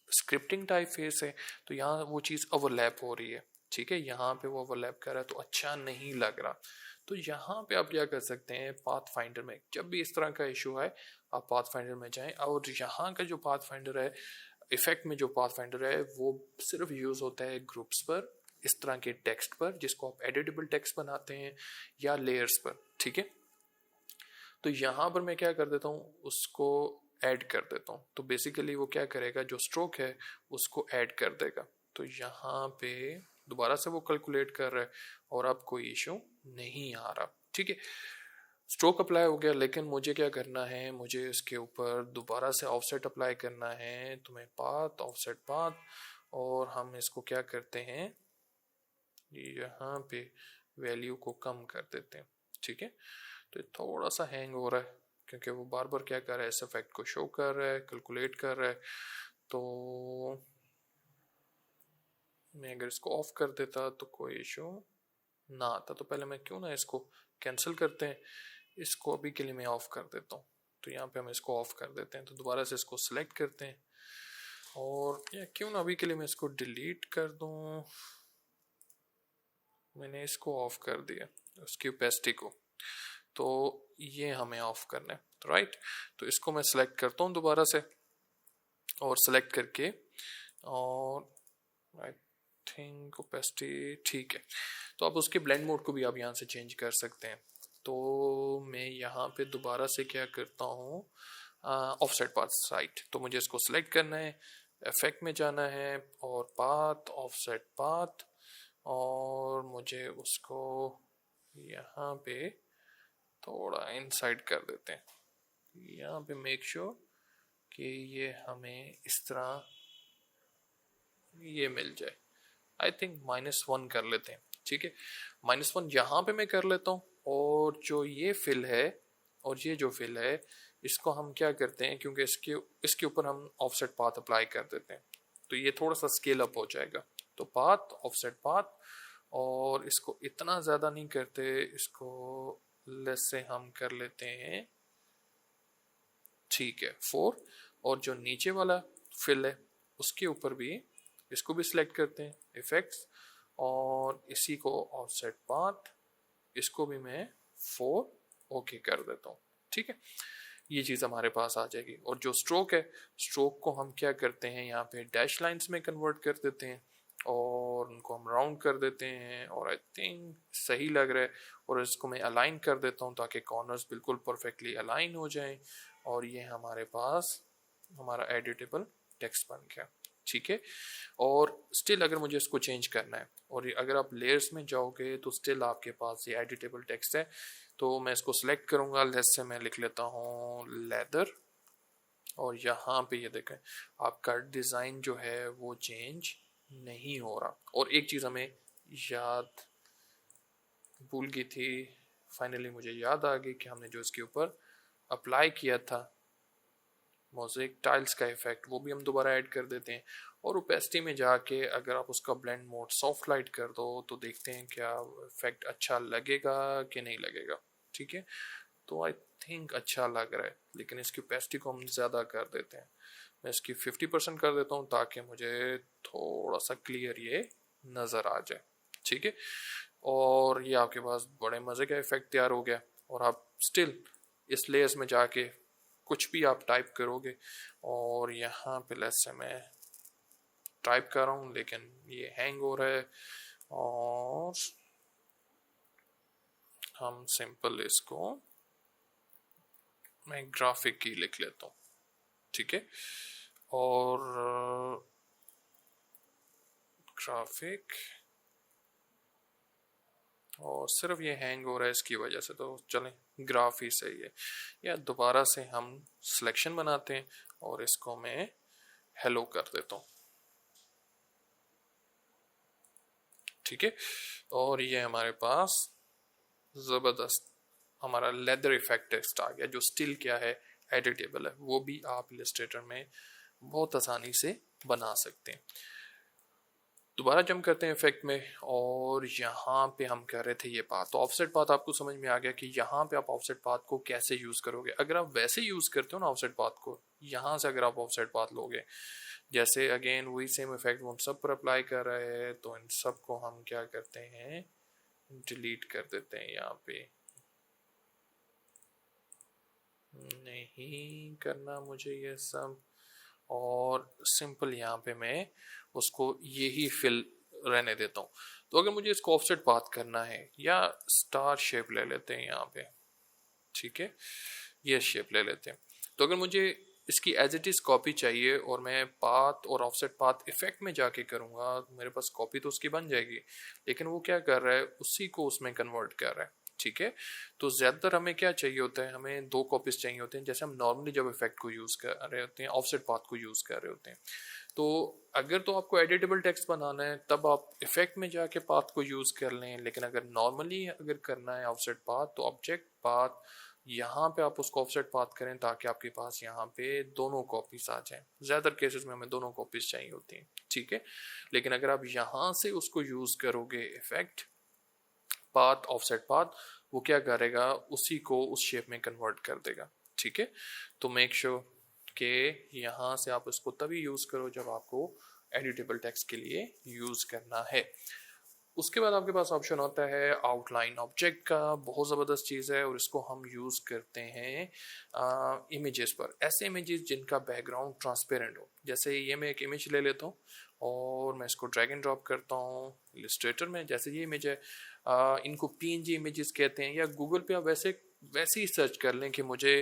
स्क्रिप्टिंग टाइप फेस है तो यहाँ वो चीज़ ओवरलैप हो रही है, ठीक है। यहाँ पे वो ओवरलैप कर रहा है तो अच्छा नहीं लग रहा। तो यहाँ पे आप क्या कर सकते हैं, पाथ फाइंडर में जब भी इस तरह का इशू आए आप पाथ फाइंडर में जाएं। और यहाँ का जो पाथ फाइंडर है, इफेक्ट में जो पाथ फाइंडर है, वो सिर्फ यूज़ होता है ग्रुप्स पर, इस तरह के टेक्स्ट पर जिसको आप एडिटेबल टेक्स्ट बनाते हैं, या लेयर्स पर, ठीक है। तो यहाँ पर मैं क्या कर देता हूँ, उसको ऐड कर देता हूँ। तो बेसिकली वो क्या करेगा, जो स्ट्रोक है उसको ऐड कर देगा। तो यहाँ पे दोबारा से वो कैलकुलेट कर रहा है और अब कोई इशू नहीं आ रहा, ठीक है। स्ट्रोक अप्लाई हो गया, लेकिन मुझे क्या करना है, मुझे इसके ऊपर दोबारा से ऑफसेट अप्लाई करना है। तो मैं पाथ, ऑफसेट पाथ, और हम इसको क्या करते हैं, यहाँ पे वैल्यू को कम कर देते हैं, ठीक है। तो थोड़ा सा हैंग हो रहा है क्योंकि वो बार बार क्या कर रहा है, इस इफेक्ट को शो कर रहा है, कैलकुलेट कर रहा है। तो मैं अगर इसको ऑफ कर देता तो कोई इशू ना आता। तो पहले मैं क्यों ना इसको कैंसिल करते हैं, इसको अभी के लिए मैं ऑफ कर देता हूँ। तो यहाँ पे हम इसको ऑफ कर देते हैं। तो दोबारा से इसको सिलेक्ट करते हैं, और या क्यों ना अभी के लिए मैं इसको डिलीट कर दूँ। मैंने इसको ऑफ कर दिया, उसकी ओपेसिटी को, तो ये हमें ऑफ करना है, राइट। तो इसको मैं सिलेक्ट करता हूँ दोबारा से, और सिलेक्ट करके, और आई थिंक ओपेसिटी ठीक है। तो अब उसके ब्लेंड मोड को भी आप यहाँ से चेंज कर सकते हैं। तो मैं यहाँ पे दोबारा से क्या करता हूँ, ऑफसेट पाथ राइट, तो मुझे इसको सिलेक्ट करना है, इफेक्ट में जाना है, और पाथ, ऑफसेट पाथ, और मुझे उसको यहाँ पे थोड़ा इनसाइड कर देते हैं। यहाँ पे मेक श्योर कि ये हमें इस तरह ये मिल जाए। आई थिंक -1 कर लेते हैं, ठीक है। -1 यहाँ पे मैं कर लेता हूँ, और जो ये फिल है और ये जो फिल है, इसको हम क्या करते हैं, क्योंकि इसके ऊपर हम ऑफसेट पाथ अप्लाई कर देते हैं, तो ये थोड़ा सा स्केल अप हो जाएगा। तो पाथ, ऑफसेट पाथ, और इसको इतना ज़्यादा नहीं करते, इसको लेस से हम कर लेते हैं, ठीक है, 4। और जो नीचे वाला फिल है उसके ऊपर भी इसको भी सिलेक्ट करते हैं, इफेक्ट्स, और इसी को ऑफसेट पाथ, इसको भी मैं 4 ओके कर देता हूँ, ठीक है। ये चीज़ हमारे पास आ जाएगी। और जो स्ट्रोक है, स्ट्रोक को हम क्या करते हैं, यहाँ पे डैश लाइंस में कन्वर्ट कर देते हैं, और उनको हम राउंड कर देते हैं, और आई थिंक सही लग रहा है। और इसको मैं अलाइन कर देता हूँ ताकि कॉर्नर्स बिल्कुल परफेक्टली अलाइन हो जाएं, और ये हमारे पास हमारा एडिटेबल टेक्स्ट बन गया, ठीक है। और स्टिल अगर मुझे इसको चेंज करना है, और अगर आप लेयर्स में जाओगे तो स्टिल आपके पास ये एडिटेबल टेक्स्ट है, तो मैं इसको सिलेक्ट करूंगा, लेस से मैं लिख लेता हूँ लेदर, और यहाँ पे ये देखें आपका डिज़ाइन जो है वो चेंज नहीं हो रहा। और एक चीज़ हमें याद भूल गई थी, फाइनली मुझे याद आ गई कि हमने जो इसके ऊपर अप्लाई किया था मोज़ेक टाइल्स का इफेक्ट, वो भी हम दोबारा ऐड कर देते हैं। और ओपेसिटी में जाके अगर आप उसका ब्लेंड मोड सॉफ्ट लाइट कर दो तो देखते हैं क्या इफेक्ट अच्छा लगेगा कि नहीं लगेगा, ठीक है। तो आई थिंक अच्छा लग रहा है, लेकिन इसकी ओपेसिटी को हम ज़्यादा कर देते हैं। मैं इसकी 50% कर देता हूँ ताकि मुझे थोड़ा सा क्लियर ये नज़र आ जाए, ठीक है। और ये आपके पास बड़े मज़े का इफेक्ट तैयार हो गया। और आप स्टिल इस लेयर्स में जाके कुछ भी आप टाइप करोगे, और यहाँ पे लेट्स से मैं टाइप कर रहा हूँ लेकिन ये हैंग हो रहा है, और हम सिंपल इसको मैं ग्राफिक की लिख लेता हूँ, ठीक है। और ग्राफिक, और सिर्फ ये हैंग हो रहा है इसकी वजह से, तो चलें ग्राफ ही सही है। या दोबारा से हम सिलेक्शन बनाते हैं, और इसको मैं हेलो कर देता हूँ, ठीक है। और ये हमारे पास ज़बरदस्त हमारा लेदर इफेक्ट टेक्स्ट आ गया, जो स्टिल क्या है, एडिटेबल है, वो भी आप इलस्ट्रेटर में बहुत आसानी से बना सकते हैं। दोबारा जंप करते हैं इफेक्ट में, और यहाँ पे हम कह रहे थे ये पाथ, तो ऑफसेट पाथ आपको समझ में आ गया कि यहाँ पे आप ऑफसेट पाथ को कैसे यूज़ करोगे। अगर आप वैसे यूज़ करते हो ना ऑफसेट पाथ को, यहाँ से अगर आप ऑफसेट पाथ लोगे, जैसे अगेन वही सेम इफेक्ट हम सब पर अप्लाई कर रहे हैं, तो इन सब को हम क्या करते हैं, डिलीट कर देते हैं। यहाँ पे नहीं करना मुझे ये सब, और सिंपल यहाँ पे मैं उसको यही फिल रहने देता हूँ। तो अगर मुझे इसको ऑफसेट पाथ करना है, या स्टार शेप ले लेते हैं यहाँ पे, ठीक है, ये शेप ले लेते हैं। तो अगर मुझे इसकी एज इट इज़ कॉपी चाहिए, और मैं पाथ और ऑफसेट पाथ इफेक्ट में जाके करूँगा, मेरे पास कॉपी तो उसकी बन जाएगी, लेकिन वो क्या कर रहा है, उसी को उसमें कन्वर्ट कर रहा है, ठीक है। तो ज़्यादातर हमें क्या चाहिए होता है, हमें 2 कॉपीज चाहिए होते हैं, जैसे हम नॉर्मली जब इफेक्ट को यूज़ कर रहे होते हैं, ऑफसेट पाथ को यूज़ कर रहे होते हैं। तो अगर तो आपको एडिटेबल टेक्स्ट बनाना है तब आप इफेक्ट में जाके पाथ को यूज़ कर लें, लेकिन अगर नॉर्मली अगर करना है ऑफसेट पाथ, तो ऑब्जेक्ट पाथ, यहाँ पे आप उसको ऑफसेट पाथ करें ताकि आपके पास यहाँ पे दोनों कॉपीज आ जाएं। ज़्यादातर केसेस में हमें दोनों कॉपीज चाहिए होती हैं, ठीक है। लेकिन अगर आप यहाँ से उसको यूज़ करोगे इफेक्ट पाथ, ऑफसेट पाथ, वो क्या करेगा, उसी को उस शेप में कन्वर्ट कर देगा, ठीक है। तो मेक श्योर कि यहाँ से आप इसको तभी यूज़ करो जब आपको एडिटेबल टेक्स्ट के लिए यूज़ करना है। उसके बाद आपके पास ऑप्शन होता है आउटलाइन ऑब्जेक्ट का। बहुत ज़बरदस्त चीज़ है और इसको हम यूज़ करते हैं इमेजेस पर, ऐसे इमेजेस जिनका बैकग्राउंड ट्रांसपेरेंट हो। जैसे ये मैं एक इमेज ले लेता हूँ और मैं इसको ड्रैग एंड ड्रॉप करता हूँ इलस्ट्रेटर में। जैसे ये इमेज है, इनको पीएनजी इमेजेस कहते हैं, या गूगल पे आप वैसे ही सर्च कर लें कि मुझे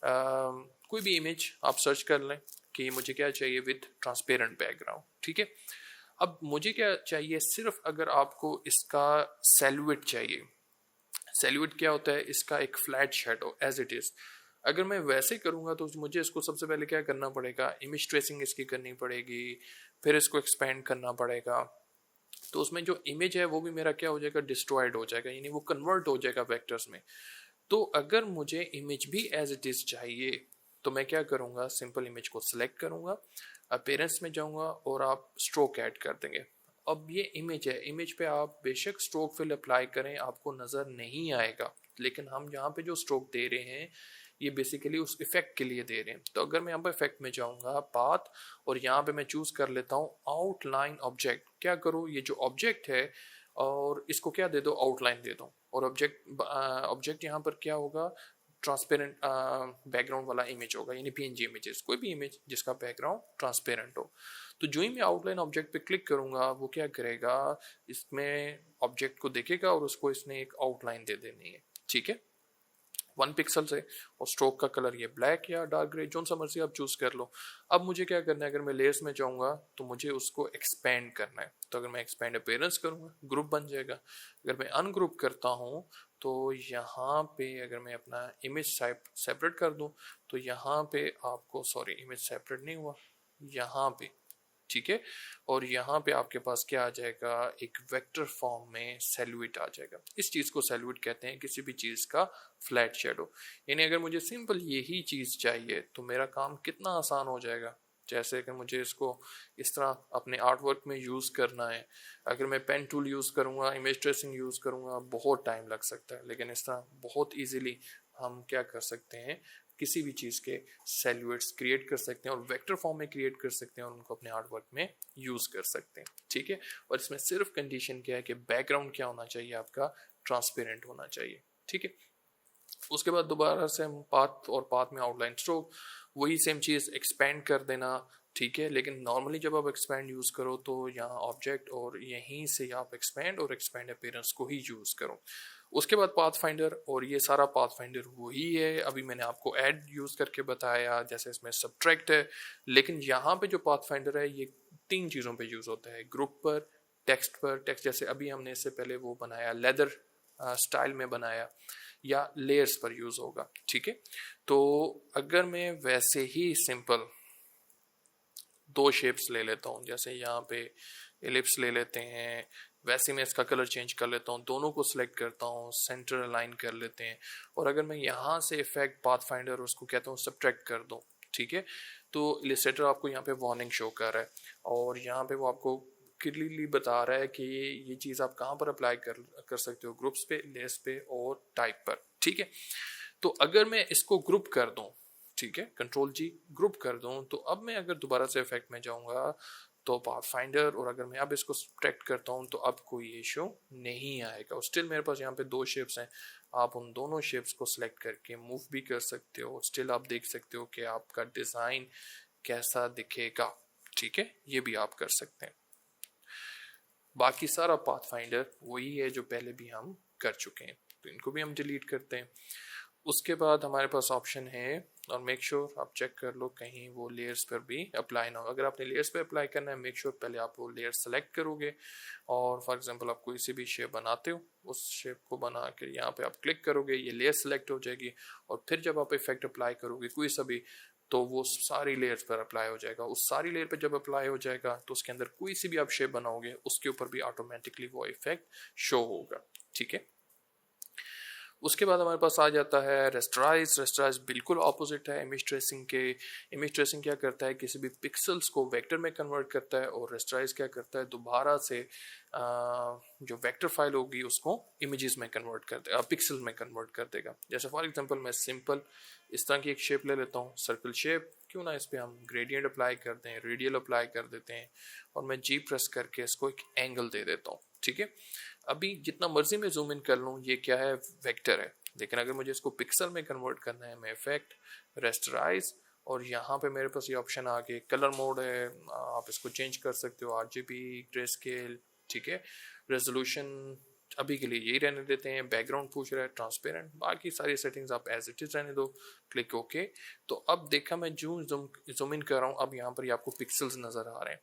कोई भी इमेज आप सर्च कर लें कि मुझे क्या चाहिए विद ट्रांसपेरेंट बैकग्राउंड। ठीक है, अब मुझे क्या चाहिए, सिर्फ अगर आपको इसका सेल्यूट चाहिए। सेल्यूट क्या होता है, इसका एक flat shadow as it is. अगर मैं वैसे करूंगा तो मुझे इसको सबसे पहले क्या करना पड़ेगा, इमेज ट्रेसिंग इसकी करनी पड़ेगी, फिर इसको एक्सपेंड करना पड़ेगा। तो उसमें जो इमेज है वो भी मेरा क्या हो जाएगा, डिस्ट्रॉयड हो जाएगा, यानी वो कन्वर्ट हो जाएगा वेक्टर्स में। तो अगर मुझे इमेज भी एज इट इज चाहिए तो मैं क्या करूंगा, सिंपल इमेज को सिलेक्ट करूंगा, अपीयरेंस में जाऊंगा और आप स्ट्रोक ऐड कर देंगे। अब ये इमेज है, इमेज पे आप बेशक स्ट्रोक फिल अप्लाई करें आपको नज़र नहीं आएगा, लेकिन हम यहाँ पे जो स्ट्रोक दे रहे हैं ये बेसिकली उस इफेक्ट के लिए दे रहे हैं। तो अगर मैं यहाँ पे इफेक्ट में जाऊंगा पाथ, और यहाँ पे मैं चूज कर लेता हूँ आउटलाइन ऑब्जेक्ट। क्या करूँ, ये जो ऑब्जेक्ट है और इसको क्या दे दो, आउटलाइन दे दो। और ऑब्जेक्ट यहाँ पर क्या होगा, ट्रांसपेरेंट बैकग्राउंड वाला इमेज होगा, यानी पीएनजी इमेजेस, कोई भी इमेज जिसका बैकग्राउंड ट्रांसपेरेंट हो। तो जो ही मैं आउटलाइन ऑब्जेक्ट पे क्लिक करूंगा वो क्या करेगा, इसमें ऑब्जेक्ट को देखेगा और उसको इसने एक आउटलाइन दे देनी है। ठीक है, 1 पिक्सल से, और स्ट्रोक का कलर ये ब्लैक या डार्क ग्रे जो सा मर्जी आप चूज कर लो। अब मुझे क्या करना है, अगर मैं लेयर्स में जाऊंगा तो मुझे उसको एक्सपेंड करना है। तो अगर मैं एक्सपेंड अपीयरेंस करूंगा ग्रुप बन जाएगा। अगर मैं अनग्रुप करता हूँ तो यहाँ पे अगर मैं अपना इमेज सेपरेट कर दूं तो यहाँ पे आपको, सॉरी इमेज सेपरेट नहीं हुआ यहाँ पे, ठीक है, और यहाँ पे आपके पास क्या आ जाएगा, एक वेक्टर फॉर्म में सेल्यूट आ जाएगा। इस चीज को सेल्यूट कहते हैं, किसी भी चीज का फ्लैट शेडो। यानी अगर मुझे सिंपल यही चीज चाहिए तो मेरा काम कितना आसान हो जाएगा। जैसे कि मुझे इसको इस तरह अपने आर्ट वर्क में यूज करना है, अगर मैं पेन टूल यूज करूंगा, इमेज ट्रेसिंग यूज करूंगा, बहुत टाइम लग सकता है, लेकिन इस तरह बहुत इजीली हम क्या कर सकते हैं, किसी भी चीज़ के सेल्यूट्स क्रिएट कर सकते हैं और वेक्टर फॉर्म में क्रिएट कर सकते हैं और उनको अपने आर्ट वर्क में यूज कर सकते हैं। ठीक है, और इसमें सिर्फ कंडीशन क्या है कि बैकग्राउंड क्या होना चाहिए, आपका ट्रांसपेरेंट होना चाहिए। ठीक है, उसके बाद दोबारा से हम पाथ, और पाथ में आउटलाइन स्ट्रोक, वही सेम चीज़ एक्सपेंड कर देना। ठीक है, लेकिन नॉर्मली जब आप एक्सपेंड यूज़ करो तो यहाँ ऑब्जेक्ट और यहीं से आप एक्सपेंड और एक्सपेंड अपीयरेंस को ही यूज़ करो। उसके बाद पाथ फाइंडर, और ये सारा पाथ फाइंडर वही है, अभी मैंने आपको ऐड यूज़ करके बताया, जैसे इसमें सब्ट्रैक्ट है, लेकिन यहाँ पे जो पाथ फाइंडर है ये 3 चीज़ों पे यूज़ होता है, ग्रुप पर, टेक्स्ट पर। टेक्स्ट जैसे अभी हमने इससे पहले वो बनाया लेदर स्टाइल में बनाया, या लेयर्स पर यूज होगा। ठीक है, तो अगर मैं वैसे ही सिंपल 2 शेप्स ले लेता हूँ, जैसे यहाँ पे एलिप्स ले लेते हैं, वैसे मैं इसका कलर चेंज कर लेता हूँ, दोनों को सिलेक्ट करता हूँ, सेंटर अलाइन कर लेते हैं, और अगर मैं यहाँ से इफेक्ट पाथ फाइंडर उसको कहता हूँ सब्ट्रैक्ट कर दूँ। ठीक है, तो इलस्ट्रेटर आपको यहाँ पे वार्निंग शो कर रहा है और यहाँ पे वो आपको क्लियरली बता रहा है कि ये चीज़ आप कहाँ पर अप्लाई कर सकते हो, ग्रुप्स पे, लेयर्स पे और टाइप पर। ठीक है, तो अगर मैं इसको ग्रुप कर दूं, ठीक है, Ctrl+G ग्रुप कर दूं, तो अब मैं अगर दोबारा से इफेक्ट में जाऊंगा तो पाथ फाइंडर, और अगर मैं अब इसको सब्ट्रैक्ट करता हूं तो अब कोई इशू नहीं आएगा। और स्टिल मेरे पास यहाँ पे 2 शेप्स हैं, आप उन दोनों शेप्स को सिलेक्ट करके मूव भी कर सकते हो, स्टिल आप देख सकते हो कि आपका डिज़ाइन कैसा दिखेगा। ठीक है, ये भी आप कर सकते हैं। बाकी सारा पाथ फाइंडर वही है जो पहले भी हम कर चुके हैं, तो इनको भी हम डिलीट करते हैं। उसके बाद हमारे पास ऑप्शन है, और मेक श्योर आप चेक कर लो कहीं वो लेयर्स पर भी अप्लाई ना हो। अगर आपने लेयर्स पे अप्लाई करना है, मेक श्योर पहले आप वो लेयर सेलेक्ट करोगे, और फॉर एग्जांपल आप कोई सी भी शेप बनाते हो, उस शेप को बना के यहाँ पे आप क्लिक करोगे, ये लेयर सेलेक्ट हो जाएगी, और फिर जब आप इफेक्ट अप्लाई करोगे कोई सा भी, तो वो सारी लेयर्स पर अप्लाई हो जाएगा। उस सारी लेयर पे जब अप्लाई हो जाएगा तो उसके अंदर कोई सी भी आप शेप बनाओगे उसके ऊपर भी ऑटोमेटिकली वो इफेक्ट शो होगा। ठीक है, उसके बाद हमारे पास आ जाता है रेस्टराइज। रेस्टराइज बिल्कुल ऑपोजिट है इमेज ट्रेसिंग के। इमेज ट्रेसिंग क्या करता है, किसी भी पिक्सल्स को वेक्टर में कन्वर्ट करता है, और रेस्टराइज क्या करता है, दोबारा से जो वेक्टर फाइल होगी उसको इमेजेस में कन्वर्ट कर देगा, पिक्सल में कन्वर्ट कर देगा। जैसे फॉर एग्जांपल मैं सिंपल इस तरह की एक शेप ले लेता हूँ, सर्कल शेप, क्यों ना इस पर हम ग्रेडियंट अप्लाई कर दें, रेडियल अप्लाई कर देते हैं, और मैं जी प्रेस करके इसको एक एंगल दे देता हूँ। ठीक है। अभी जितना मर्जी मैं जूम इन कर लूँ, ये क्या है, वेक्टर है। लेकिन अगर मुझे इसको पिक्सल में कन्वर्ट करना है, मैं इफेक्ट, रेस्टराइज, और यहाँ पे मेरे पास ये ऑप्शन आ गए, कलर मोड है, आप इसको चेंज कर सकते हो, RGB, ग्रे स्केल, ठीक है। रेजोल्यूशन अभी के लिए यही रहने देते हैं, बैकग्राउंड पूछ रहा है, ट्रांसपेरेंट, बाकी सारी सेटिंग्स आप एज इट इज रहने दो, क्लिक ओके। तो अब देखा मैं जूम इन कर रहा हूँ, अब यहाँ पर आपको पिक्सल्स नजर आ रहे हैं।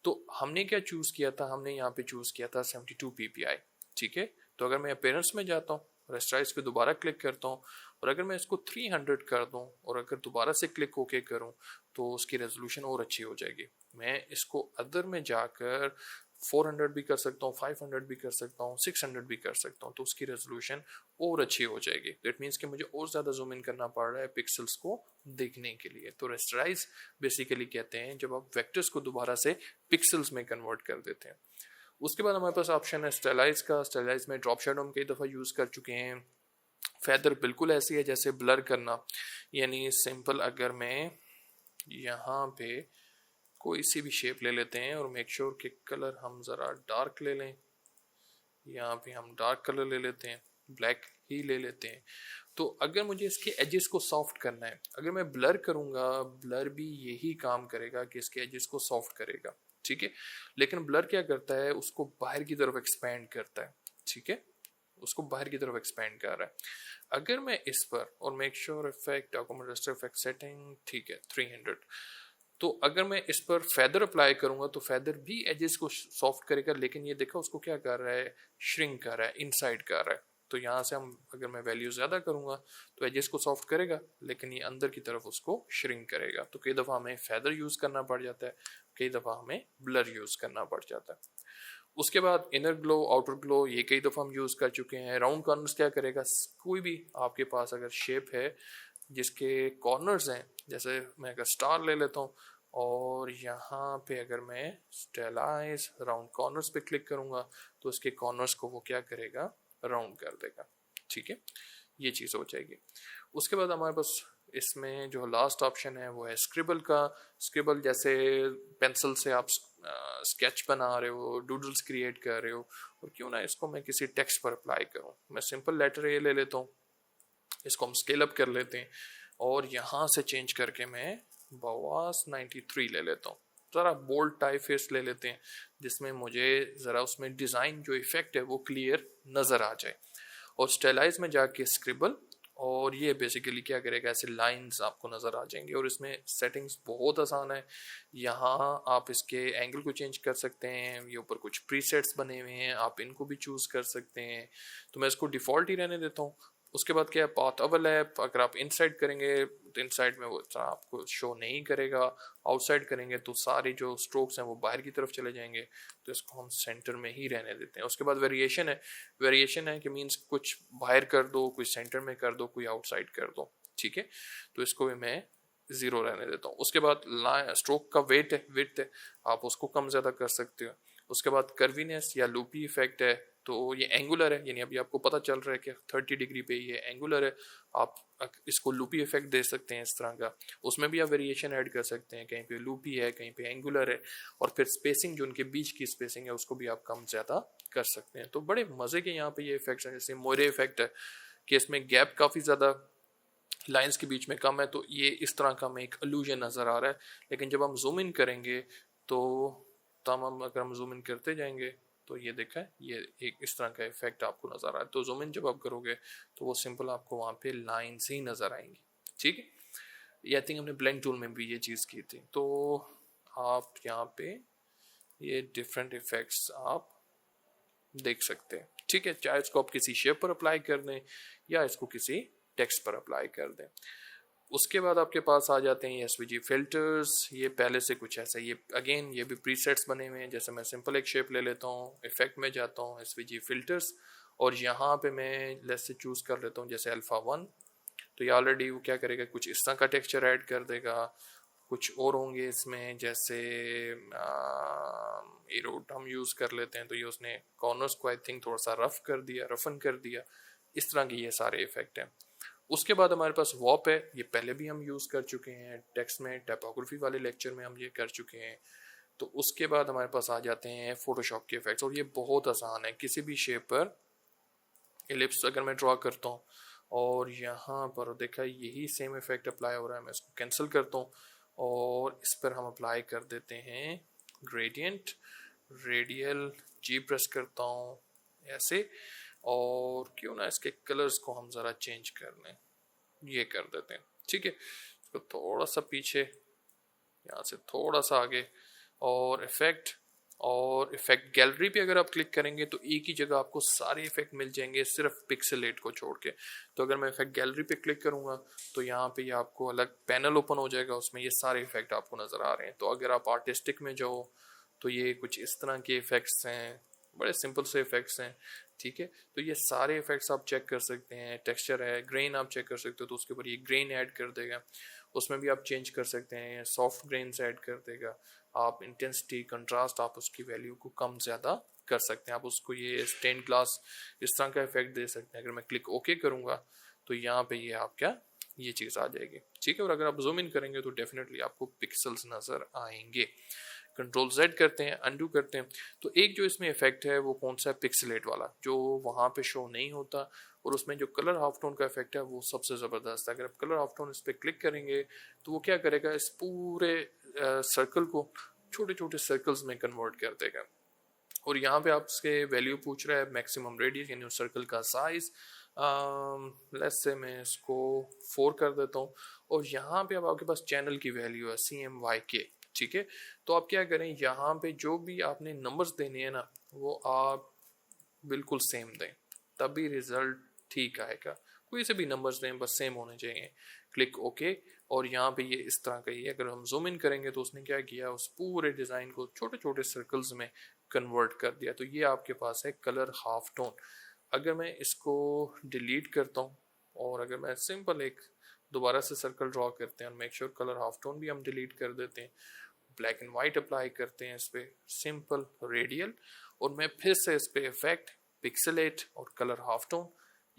तो हमने क्या चूज किया था, हमने यहाँ पे चूज किया था 72 ppi, ठीक है। तो अगर मैं अपेयरेंस में जाता हूँ, रेस्टराइज पे दोबारा क्लिक करता हूँ, और अगर मैं इसको 300 कर दूं और अगर दोबारा से क्लिक ओके करूं, तो उसकी रेजोल्यूशन और अच्छी हो जाएगी। मैं इसको अदर में जाकर 400 भी कर सकता हूँ, 500 भी कर सकता हूँ, 600 भी कर सकता हूँ, तो उसकी रेजोल्यूशन और अच्छी हो जाएगी। दैट मीन्स कि मुझे और ज़्यादा जूम इन करना पड़ रहा है पिक्सल्स को देखने के लिए। तो रेस्टराइज बेसिकली कहते हैं जब आप वेक्टर्स को दोबारा से पिक्सल्स में कन्वर्ट कर देते हैं। उसके बाद हमारे पास ऑप्शन है स्टाइलाइज का। स्टाइलाइज में ड्रॉप शेडो हम कई दफ़ा यूज़ कर चुके हैं। फेदर बिल्कुल ऐसी है जैसे ब्लर करना, यानी सिंपल अगर मैं यहाँ पे कोई सी भी शेप ले लेते हैं और मेक श्योर कि कलर हम ज़रा डार्क ले लें, यहाँ पे हम डार्क कलर ले लेते हैं, ब्लैक ही ले लेते हैं। तो अगर मुझे इसके एजेस को सॉफ्ट करना है, अगर मैं ब्लर करूँगा, ब्लर भी यही काम करेगा कि इसके एजेस को सॉफ्ट करेगा, ठीक है। लेकिन ब्लर क्या करता है, उसको बाहर की तरफ एक्सपैंड करता है, ठीक है, उसको बाहर की तरफ एक्सपैंड कर रहा है। अगर मैं इस पर और make sure effect, document register effect setting, ठीक है 300, तो अगर मैं इस पर फेदर अप्लाई करूंगा तो फेदर भी एजेस को सॉफ्ट करेगा, लेकिन ये देखो उसको क्या कर रहा है, श्रिंक कर रहा है, इनसाइड कर रहा है। तो यहाँ से हम अगर मैं वैल्यू ज़्यादा करूंगा तो एजेस को सॉफ्ट करेगा, लेकिन ये अंदर की तरफ उसको श्रिंक करेगा। तो कई दफ़ा हमें फेदर यूज़ करना पड़ जाता है, कई दफ़ा हमें ब्लर यूज़ करना पड़ जाता है। उसके बाद इनर ग्लो, आउटर ग्लो, ये कई दफ़ा हम यूज़ कर चुके हैं। राउंड कॉर्नर्स क्या करेगा, कोई भी आपके पास अगर शेप है जिसके कॉर्नर्स हैं, जैसे मैं अगर स्टार ले लेता हूँ और यहाँ पे अगर मैं स्टाइलाइज राउंड कॉर्नर्स पे क्लिक करूँगा तो उसके कॉर्नर्स को वो क्या करेगा, राउंड कर देगा, ठीक है। ये चीज़ हो जाएगी। उसके बाद हमारे पास इसमें जो लास्ट ऑप्शन है वो है स्क्रिबल का। स्क्रिबल जैसे पेंसिल से आप स्केच बना रहे हो, डूडल्स क्रिएट कर रहे हो, और क्यों ना इसको मैं किसी टेक्स्ट पर अप्लाई करूँ। मैं सिंपल लेटर ए ले लेता हूँ, इसको हम स्केल अप कर लेते हैं और यहाँ से चेंज करके मैं बवास 93 ले लेता हूँ। ज़रा बोल्ड टाइपफेस ले लेते हैं जिसमें मुझे ज़रा उसमें डिज़ाइन जो इफेक्ट है वो क्लियर नज़र आ जाए। और स्टाइलाइज में जाके स्क्रिबल, और ये बेसिकली क्या करेगा, ऐसे लाइंस आपको नज़र आ जाएंगे। और इसमें सेटिंग्स बहुत आसान है, यहाँ आप इसके एंगल को चेंज कर सकते हैं, ये ऊपर कुछ प्रीसेट्स बने हुए हैं, आप इनको भी चूज़ कर सकते हैं। तो मैं इसको डिफ़ॉल्ट ही रहने देता हूँ। उसके बाद क्या है, पाथ ओवरलैप, अगर आप इनसाइड करेंगे तो इनसाइड में वो आपको शो नहीं करेगा, आउटसाइड करेंगे तो सारे जो स्ट्रोक्स हैं वो बाहर की तरफ चले जाएंगे। तो इसको हम सेंटर में ही रहने देते हैं। उसके बाद वेरिएशन है, वेरिएशन है कि मीन्स कुछ बाहर कर दो, कुछ सेंटर में कर दो, कोई आउटसाइड कर दो, ठीक है। तो इसको भी मैं 0 रहने देता हूँ। उसके बाद स्ट्रोक का वेट है, विड्थ है, आप उसको कम ज़्यादा कर सकते हो। उसके बाद कर्वीनेस या लूपी इफेक्ट है, तो ये एंगुलर है, यानी अभी आपको पता चल रहा है कि 30 डिग्री पे ये एंगुलर है, आप इसको लूपी इफेक्ट दे सकते हैं इस तरह का। उसमें भी आप वेरिएशन ऐड कर सकते हैं, कहीं पे लूपी है, कहीं पे एंगुलर है। और फिर स्पेसिंग, जो उनके बीच की स्पेसिंग है, उसको भी आप कम ज़्यादा कर सकते हैं। तो बड़े मज़े के यहाँ पे ये इफेक्ट्स हैं। जैसे मोरे इफेक्ट है कि इसमें गैप काफ़ी ज़्यादा लाइंस के बीच में कम है, तो ये इस तरह का हमें एक अल्यूजन नज़र आ रहा है। लेकिन जब हम जूम इन करेंगे तो तमाम, अगर हम जूम इन करते जाएंगे तो ये देखा है, ये एक इस तरह का इफेक्ट आपको नज़र आ रहा है। तो जूम इन जब आप करोगे तो वो सिंपल आपको वहाँ पे लाइंस ही नज़र आएंगी, ठीक है। ये आई थिंक हमने ब्लेंड टूल में भी ये चीज़ की थी। तो आप यहाँ पे ये डिफरेंट इफेक्ट्स आप देख सकते हैं, ठीक है। चाहे इसको आप किसी शेप पर अप्लाई कर दें या इसको किसी टेक्स्ट पर अप्लाई कर दें। उसके बाद आपके पास आ जाते हैं एसवीजी फिल्टर्स। ये पहले से कुछ ऐसा, ये अगेन ये भी प्रीसेट्स बने हुए हैं। जैसे मैं सिंपल एक शेप ले लेता हूँ, इफेक्ट में जाता हूँ, एसवीजी फिल्टर्स, और यहाँ पे मैं लेस से चूज़ कर लेता हूँ जैसे अल्फा 1। तो ये ऑलरेडी वो क्या करेगा, कुछ इस तरह का टेक्सचर ऐड कर देगा। कुछ और होंगे इसमें, जैसे एरोड हम यूज़ कर लेते हैं, तो ये उसने कॉर्नर्स को आई थिंक थोड़ा सा रफ कर दिया, रफन कर दिया। इस तरह के ये सारे इफेक्ट हैं। उसके बाद हमारे पास वॉप है, ये पहले भी हम यूज़ कर चुके हैं टेक्स्ट में, टाइपोग्राफी वाले लेक्चर में हम ये कर चुके हैं। तो उसके बाद हमारे पास आ जाते हैं फोटोशॉप के इफेक्ट्स, और ये बहुत आसान है। किसी भी शेप पर एलिप्स अगर मैं ड्रॉ करता हूँ और यहाँ पर देखा यही सेम इफेक्ट अप्लाई हो रहा है, मैं इसको कैंसिल करता हूँ और इस पर हम अप्लाई कर देते हैं ग्रेडियंट, रेडियल, जी प्रेस करता हूँ ऐसे, और क्यों ना इसके कलर्स को हम ज़रा चेंज कर लें, ये कर देते हैं। ठीक है, इसको थोड़ा सा पीछे, यहाँ से थोड़ा सा आगे, और इफेक्ट गैलरी पे अगर आप क्लिक करेंगे तो एक ही जगह आपको सारे इफेक्ट मिल जाएंगे सिर्फ पिक्सेलेट को छोड़ के। तो अगर मैं इफेक्ट गैलरी पे क्लिक करूंगा तो यहाँ पे ये आपको अलग पैनल ओपन हो जाएगा, उसमें ये सारे इफेक्ट आपको नजर आ रहे हैं। तो अगर आप आर्टिस्टिक में जाओ तो ये कुछ इस तरह के इफेक्ट्स हैं, बड़े सिंपल से इफेक्ट्स हैं। ठीक है, तो ये सारे इफेक्ट्स आप चेक कर सकते हैं। टेक्सचर है, ग्रेन आप चेक कर सकते हो, तो उसके ऊपर ये ग्रेन ऐड कर देगा, उसमें भी आप चेंज कर सकते हैं, सॉफ्ट ग्रेन्स ऐड कर देगा। आप इंटेंसिटी, कंट्रास्ट, आप उसकी वैल्यू को कम ज़्यादा कर सकते हैं। आप उसको ये स्टेन ग्लास इस तरह का इफेक्ट दे सकते हैं। अगर मैं क्लिक ओके करूँगा तो यहाँ पे ये आप क्या, ये चीज़ आ जाएगी। ठीक है, और अगर आप जूम इन करेंगे तो डेफिनेटली आपको पिक्सल्स नज़र आएंगे। कंट्रोल जेड करते हैं, अनडू करते हैं, तो एक जो इसमें इफेक्ट है वो कौन सा है, पिक्सलेट वाला, जो वहाँ पे शो नहीं होता, और उसमें जो कलर हाफ टोन का इफेक्ट है वो सबसे ज़बरदस्त है। अगर आप कलर हाफ टोन इस पर क्लिक करेंगे तो वो क्या करेगा, इस पूरे सर्कल को छोटे छोटे सर्कल्स में कन्वर्ट कर देगा। और यहाँ पे आपसे वैल्यू पूछ रहा है मैक्सिमम रेडियस, यानी उस सर्कल का साइज, लेट्स से मैं इसको 4 कर देता हूँ। और यहाँ पे अब आपके पास चैनल की वैल्यू है CMYK। ठीक है, तो आप क्या करें, यहाँ पे जो भी आपने नंबर्स देने हैं ना वो आप बिल्कुल सेम दें, तभी रिजल्ट ठीक आएगा। कोई से भी नंबर्स दें, बस सेम होने चाहिए। क्लिक ओके, और यहाँ पे ये इस तरह का ही है। अगर हम जूम इन करेंगे तो उसने क्या किया, उस पूरे डिज़ाइन को छोटे छोटे सर्कल्स में कन्वर्ट कर दिया। तो ये आपके पास है कलर हाफ टोन। अगर मैं इसको डिलीट करता हूँ और अगर मैं सिंपल एक दोबारा से सर्कल ड्रॉ करते हैं, make sure colour half tone भी हम डिलीट कर देते हैं, ब्लैक एंड वाइट अप्लाई करते हैं इस पर, सिंपल रेडियल, और मैं फिर से इस पर इफेक्ट, पिक्सेलेट और कलर हाफ टोन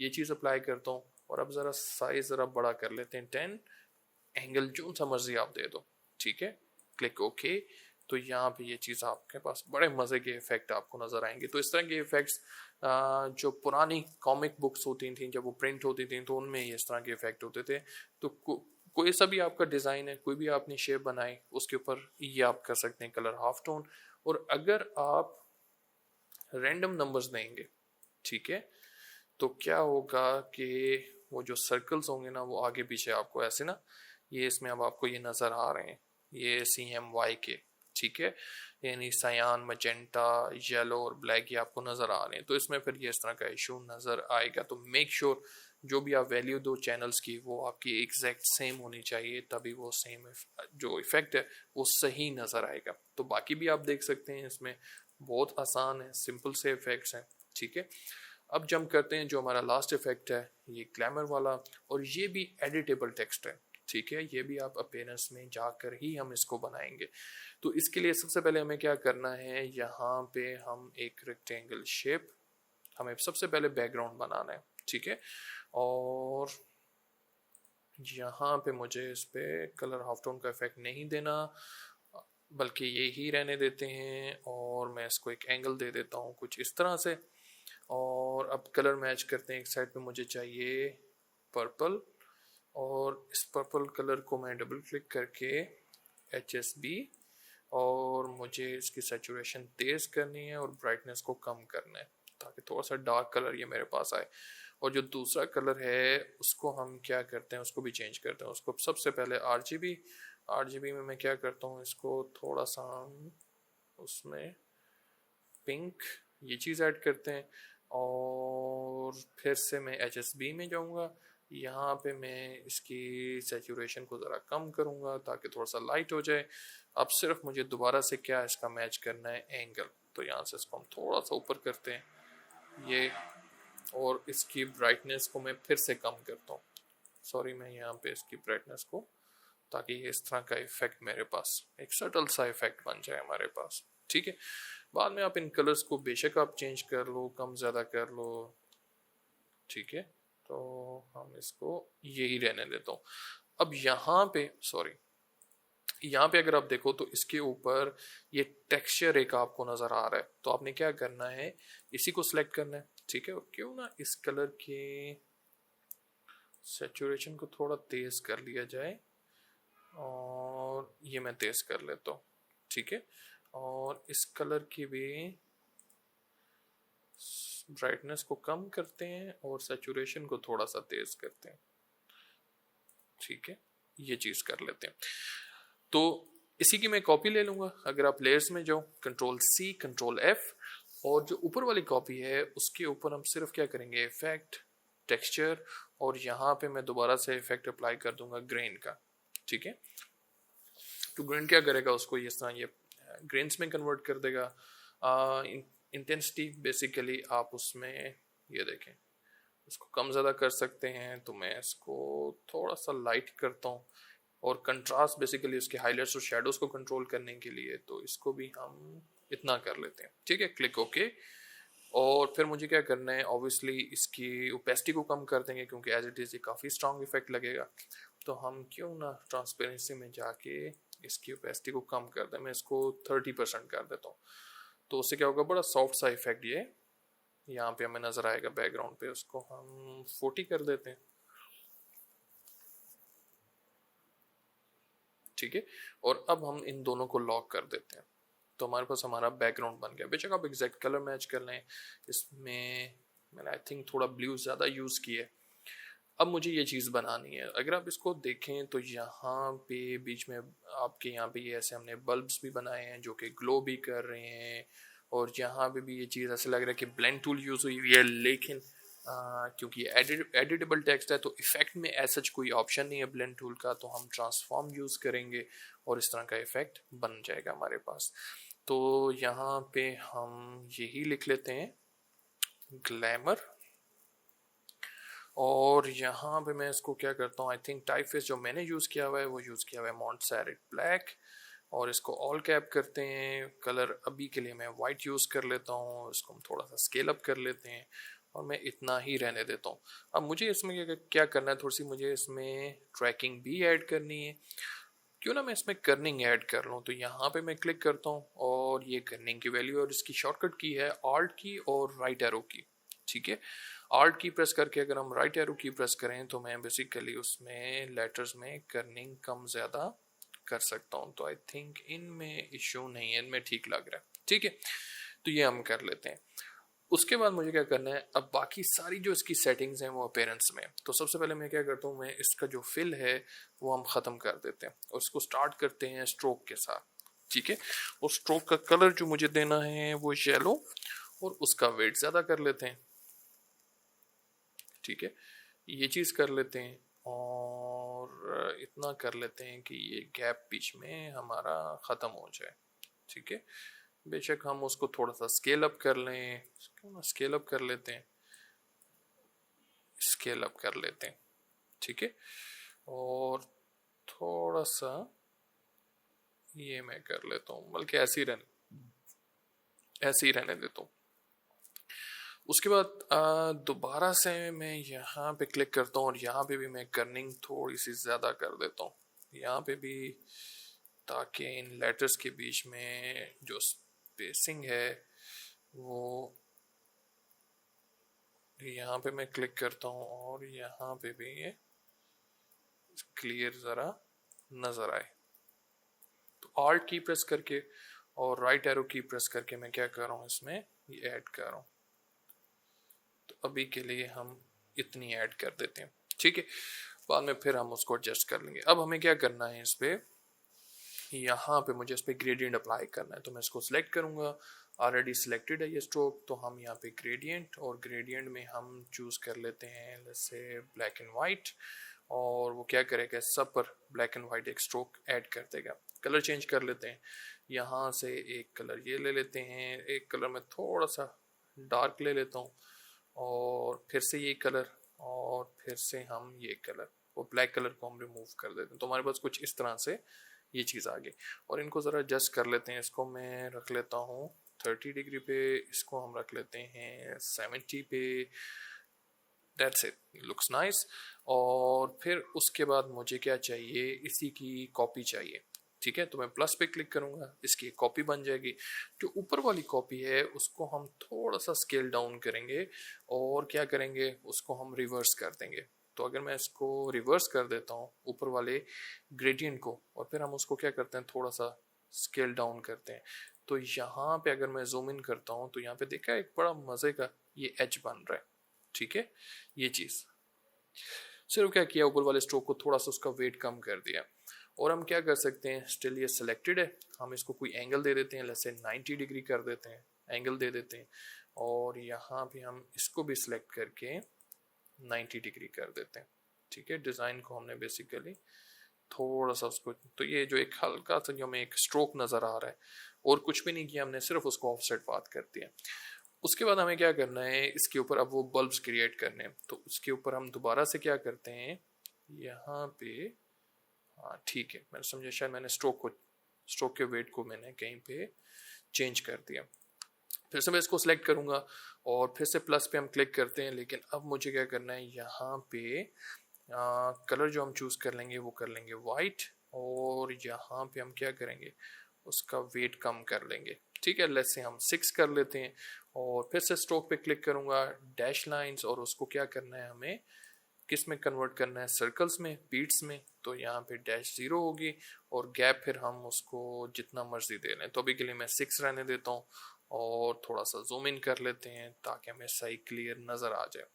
ये चीज़ अप्लाई करता हूँ। और अब ज़रा साइज ज़रा बड़ा कर लेते हैं 10, एंगल जो सा मर्जी आप दे दो। ठीक है, क्लिक ओके, तो यहाँ पे ये चीज़ आपके पास बड़े मज़े के इफेक्ट आपको नज़र आएंगे। तो इस तरह के इफेक्ट्स जो पुरानी कॉमिक बुक्स होती थी जब वो प्रिंट होती थी तो उनमें इस तरह के इफेक्ट होते थे। तो कोई सा भी आपका डिज़ाइन है, कोई भी आपने शेप बनाई, उसके ऊपर ये आप कर सकते हैं कलर हाफ टोन। और अगर आप रैंडम नंबर्स देंगे, ठीक है, तो क्या होगा कि वो जो सर्कल्स होंगे ना वो आगे पीछे आपको ऐसे ना, ये इसमें अब आपको ये नज़र आ रहे हैं, ये CMYK। ठीक है, यानी सयान, मजेंटा, येलो और ब्लैक ये आपको नज़र आ रहे हैं। तो इसमें फिर ये इस तरह का इशू नज़र आएगा। तो मेक श्योर जो भी आप वैल्यू दो चैनल्स की वो आपकी एग्जैक्ट सेम होनी चाहिए, तभी वो सेम जो इफेक्ट है वो सही नज़र आएगा। तो बाकी भी आप देख सकते हैं, इसमें बहुत आसान है, सिंपल से इफेक्ट्स हैं। ठीक है, अब जंप करते हैं जो हमारा लास्ट इफेक्ट है, ये ग्लैमर वाला, और ये भी एडिटेबल टेक्स्ट है। ठीक है, ये भी आप अपीयरेंस में जाकर ही हम इसको बनाएंगे। तो इसके लिए सबसे पहले हमें क्या करना है, यहाँ पे हम एक रेक्टेंगल शेप, हमें सबसे पहले बैकग्राउंड बनाना है। ठीक है, और यहाँ पे मुझे इस पे कलर हाफ टोन का इफेक्ट नहीं देना, बल्कि ये ही रहने देते हैं, और मैं इसको एक एंगल दे देता हूँ कुछ इस तरह से। और अब कलर मैच करते हैं, एक साइड पे मुझे चाहिए पर्पल, और इस पर्पल कलर को मैं डबल क्लिक करके HSB, और मुझे इसकी सैचुरेशन तेज़ करनी है और ब्राइटनेस को कम करना है ताकि थोड़ा सा डार्क कलर ये मेरे पास आए। और जो दूसरा कलर है उसको हम क्या करते हैं, उसको भी चेंज करते हैं। उसको सबसे पहले RGB में मैं क्या करता हूँ, इसको थोड़ा सा हम उसमें पिंक ये चीज़ ऐड करते हैं। और फिर से मैं HSB में जाऊँगा, यहाँ पे मैं इसकी सैचुरेशन को ज़रा कम करूँगा ताकि थोड़ा सा लाइट हो जाए। अब सिर्फ मुझे दोबारा से क्या इसका मैच करना है, एंगल। तो यहाँ से इसको हम थोड़ा सा ऊपर करते हैं ये, और इसकी ब्राइटनेस को मैं फिर से कम करता हूँ। सॉरी, मैं यहाँ पे इसकी ब्राइटनेस को, ताकि इस तरह का इफेक्ट मेरे पास एक सटल सा इफेक्ट बन जाए हमारे पास। ठीक है, बाद में आप इन कलर्स को बेशक आप चेंज कर लो, कम ज़्यादा कर लो। ठीक है, तो हम इसको यही रहने देता हूँ। अब यहाँ पे सॉरी, यहाँ पे अगर आप देखो तो इसके ऊपर ये टेक्सचर एक आपको नजर आ रहा है, तो आपने क्या करना है, इसी को सिलेक्ट करना है, ठीक है। और क्यों ना इस कलर के सैचुरेशन को थोड़ा तेज कर लिया जाए, और ये मैं तेज कर लेता हूँ, ठीक है। और इस कलर की भी ब्राइटनेस को कम करते हैं और सैचुरेशन को थोड़ा सा तेज करते हैं, ठीक है। ये चीज कर लेते हैं। तो इसी की मैं कॉपी ले लूंगा। अगर आप लेयर्स में जाओ, कंट्रोल सी कंट्रोल एफ, और जो ऊपर वाली कॉपी है उसके ऊपर हम सिर्फ क्या करेंगे, इफेक्ट, टेक्सचर, और यहाँ पे मैं दोबारा से इफेक्ट अप्लाई कर दूंगा ग्रेन का, ठीक है। तो ग्रेन क्या करेगा, उसको इस तरह ये ग्रेन्स में कन्वर्ट कर देगा। इंटेंसिटी बेसिकली आप उसमें ये देखें, इसको कम ज़्यादा कर सकते हैं, तो मैं इसको थोड़ा सा लाइट करता हूँ। और कंट्रास्ट बेसिकली उसके हाइलाइट्स और शेडोज को कंट्रोल करने के लिए, तो इसको भी हम इतना कर लेते हैं, ठीक है। Click okay. और फिर मुझे क्या करना है, ऑब्वियसली इसकी ओपेसिटी को कम कर देंगे क्योंकि एज इट इज़ ये काफ़ी स्ट्रॉन्ग इफेक्ट लगेगा। तो हम क्यों ना ट्रांसपेरेंसी में जाके इसकी ओपेसिटी को कम कर दें। मैं इसको 30% कर देता हूँ, तो उससे क्या होगा, बड़ा सॉफ्ट सा इफेक्ट ये यहाँ पे हमें नजर आएगा बैकग्राउंड पे। उसको हम 40 कर देते हैं, ठीक है। और अब हम इन दोनों को लॉक कर देते हैं, तो हमारे पास हमारा बैकग्राउंड बन गया। बेशक आप एग्जैक्ट कलर मैच कर लें, इसमें मैंने आई थिंक थोड़ा ब्लू ज़्यादा यूज़ किया है। अब मुझे ये चीज़ बनानी है। अगर आप इसको देखें तो यहाँ पे बीच में आपके यहाँ पे ये ऐसे हमने बल्ब्स भी बनाए हैं जो कि ग्लो भी कर रहे हैं, और यहाँ पे भी ये चीज़ ऐसे लग रहा है कि ब्लेंड टूल यूज़ हुई है, लेकिन क्योंकि एडिटेबल टेक्स्ट है तो इफेक्ट में ऐसा कोई ऑप्शन नहीं है ब्लेंड टूल का, तो हम ट्रांसफॉर्म यूज़ करेंगे और इस तरह का इफेक्ट बन जाएगा हमारे पास। तो यहाँ पे हम यही लिख लेते हैं, ग्लैमर। और यहाँ पे मैं इसको क्या करता हूँ, आई थिंक टाइपफेस जो मैंने यूज़ किया हुआ है वो यूज़ किया हुआ है मॉन्टसेरेट ब्लैक, और इसको ऑल कैप करते हैं। कलर अभी के लिए मैं वाइट यूज़ कर लेता हूँ, इसको हम थोड़ा सा स्केल अप कर लेते हैं, और मैं इतना ही रहने देता हूँ। अब मुझे इसमें क्या करना है, थोड़ी सी मुझे इसमें ट्रैकिंग भी ऐड करनी है। क्यों ना मैं इसमें कर्निंग ऐड कर लूँ, तो यहाँ पे मैं क्लिक करता हूँ, और ये कर्निंग की वैल्यू और इसकी शॉर्टकट की है ऑल्ट की और राइट एरो की, ठीक है। ऑल्ट की प्रेस करके अगर हम राइट एरो की प्रेस करें तो मैं बेसिकली उसमें लेटर्स में कर्निंग कम ज़्यादा कर सकता हूँ। तो आई थिंक इनमें इश्यू नहीं है, इनमें ठीक लग रहा है, ठीक है। तो ये हम कर लेते हैं। उसके बाद मुझे क्या करना है, अब बाकी सारी जो इसकी सेटिंग्स हैं वो अपेरेंस में। तो सबसे पहले मैं क्या करता हूँ, मैं इसका जो फिल है वो हम ख़त्म कर देते हैं और इसको स्टार्ट करते हैं स्ट्रोक के साथ, ठीक है। और स्ट्रोक का कलर जो मुझे देना है वो येलो, और उसका वेट ज़्यादा कर लेते हैं, ठीक है। ये चीज़ कर लेते हैं, और इतना कर लेते हैं कि ये गैप बीच में हमारा ख़त्म हो जाए, ठीक है। बेशक हम उसको थोड़ा सा स्केल अप कर लें, स्केल अप कर लेते हैं, स्केल अप कर लेते हैं, ठीक है। और थोड़ा सा ये मैं कर लेता हूँ, बल्कि ऐसे ही रहने देता हूँ। उसके बाद दोबारा से मैं यहाँ पे क्लिक करता हूँ, और यहाँ पे भी मैं कर्निंग थोड़ी सी ज़्यादा कर देता हूँ यहाँ पे भी, ताकि इन लेटर्स के बीच में जो स्पेसिंग है वो, यहाँ पे मैं क्लिक करता हूँ और यहाँ पे भी ये क्लियर ज़रा नज़र आए। तो ऑल्ट की प्रेस करके और राइट एरो की प्रेस करके मैं क्या कर रहा हूँ, इसमें ये ऐड कर रहा हूँ। तो अभी के लिए हम इतनी ऐड कर देते हैं, ठीक है। बाद में फिर हम उसको एडजस्ट कर लेंगे। अब हमें क्या करना है, इस पे यहाँ पे मुझे इस पे ग्रेडियंट अप्लाई करना है, तो मैं इसको सिलेक्ट करूँगा। ऑलरेडी सिलेक्टेड है ये स्ट्रोक, तो हम यहाँ पे ग्रेडियंट, और ग्रेडियंट में हम चूज़ कर लेते हैं जैसे ब्लैक एंड वाइट, और वो क्या करेगा, सब पर ब्लैक एंड वाइट एक स्ट्रोक ऐड कर देगा। कलर चेंज कर लेते हैं, यहाँ से एक कलर ये ले लेते हैं, एक कलर में थोड़ा सा डार्क ले लेता हूँ, और फिर से ये कलर, और फिर से हम ये कलर, वो ब्लैक कलर को हम रिमूव कर देते हैं। तो हमारे पास कुछ इस तरह से ये चीज़ आ गई। और इनको ज़रा एडजस्ट कर लेते हैं, इसको मैं रख लेता हूँ 30 डिग्री पे, इसको हम रख लेते हैं 70 पे। That's it, looks nice. और फिर उसके बाद मुझे क्या चाहिए, इसी की कॉपी चाहिए, ठीक है, तो मैं प्लस पे क्लिक करूंगा, इसकी एक कॉपी बन जाएगी। जो ऊपर वाली कॉपी है उसको हम थोड़ा सा स्केल डाउन करेंगे और क्या करेंगे, उसको हम रिवर्स कर देंगे। तो अगर मैं इसको रिवर्स कर देता हूँ ऊपर वाले ग्रेडियंट को, और फिर हम उसको क्या करते हैं, थोड़ा सा स्केल डाउन करते हैं, तो यहाँ पे अगर मैं जूम इन करता हूँ तो यहाँ पे देखा एक बड़ा मजे का ये एच बन रहा है। ठीक है, ये चीज सिर्फ क्या किया, ऊपर वाले स्ट्रोक को थोड़ा सा उसका वेट कम कर दिया। और हम क्या कर सकते हैं, स्टिल ये सिलेक्टेड है, हम इसको कोई एंगल दे देते हैं, जैसे 90 डिग्री कर देते हैं, एंगल दे देते हैं। और यहाँ पे हम इसको भी सिलेक्ट करके 90 डिग्री कर देते हैं। ठीक है, डिज़ाइन को हमने बेसिकली थोड़ा सा उसको, तो ये जो एक हल्का सा जो हमें एक स्ट्रोक नज़र आ रहा है, और कुछ भी नहीं किया हमने, सिर्फ उसको ऑफसेट बात कर दिया। उसके बाद हमें क्या करना है, इसके ऊपर अब वो बल्ब्स क्रिएट करने हैं, तो उसके ऊपर हम दोबारा से क्या करते हैं, यहाँ पे, हाँ ठीक है, मैंने समझा, शायद मैंने स्ट्रोक के वेट को मैंने कहीं पे चेंज कर दिया। फिर से मैं इसको सिलेक्ट करूँगा और फिर से प्लस पे हम क्लिक करते हैं, लेकिन अब मुझे क्या करना है, यहाँ पे कलर जो हम चूज़ कर लेंगे वो कर लेंगे वाइट, और यहाँ पे हम क्या करेंगे, उसका वेट कम कर लेंगे। ठीक है, लेट्स से हम 6 कर लेते हैं, और फिर से स्ट्रोक पे क्लिक करूँगा, डैश लाइंस, और उसको क्या करना है, हमें किस में कन्वर्ट करना है, सर्कल्स में, बीट्स में। तो यहाँ पे डैश 0 होगी, और गैप फिर हम उसको जितना मर्जी दे लें। तो अभी के लिए मैं 6 रहने देता हूँ, और थोड़ा सा जूम इन कर लेते हैं ताकि हमें सही क्लियर नज़र आ जाए।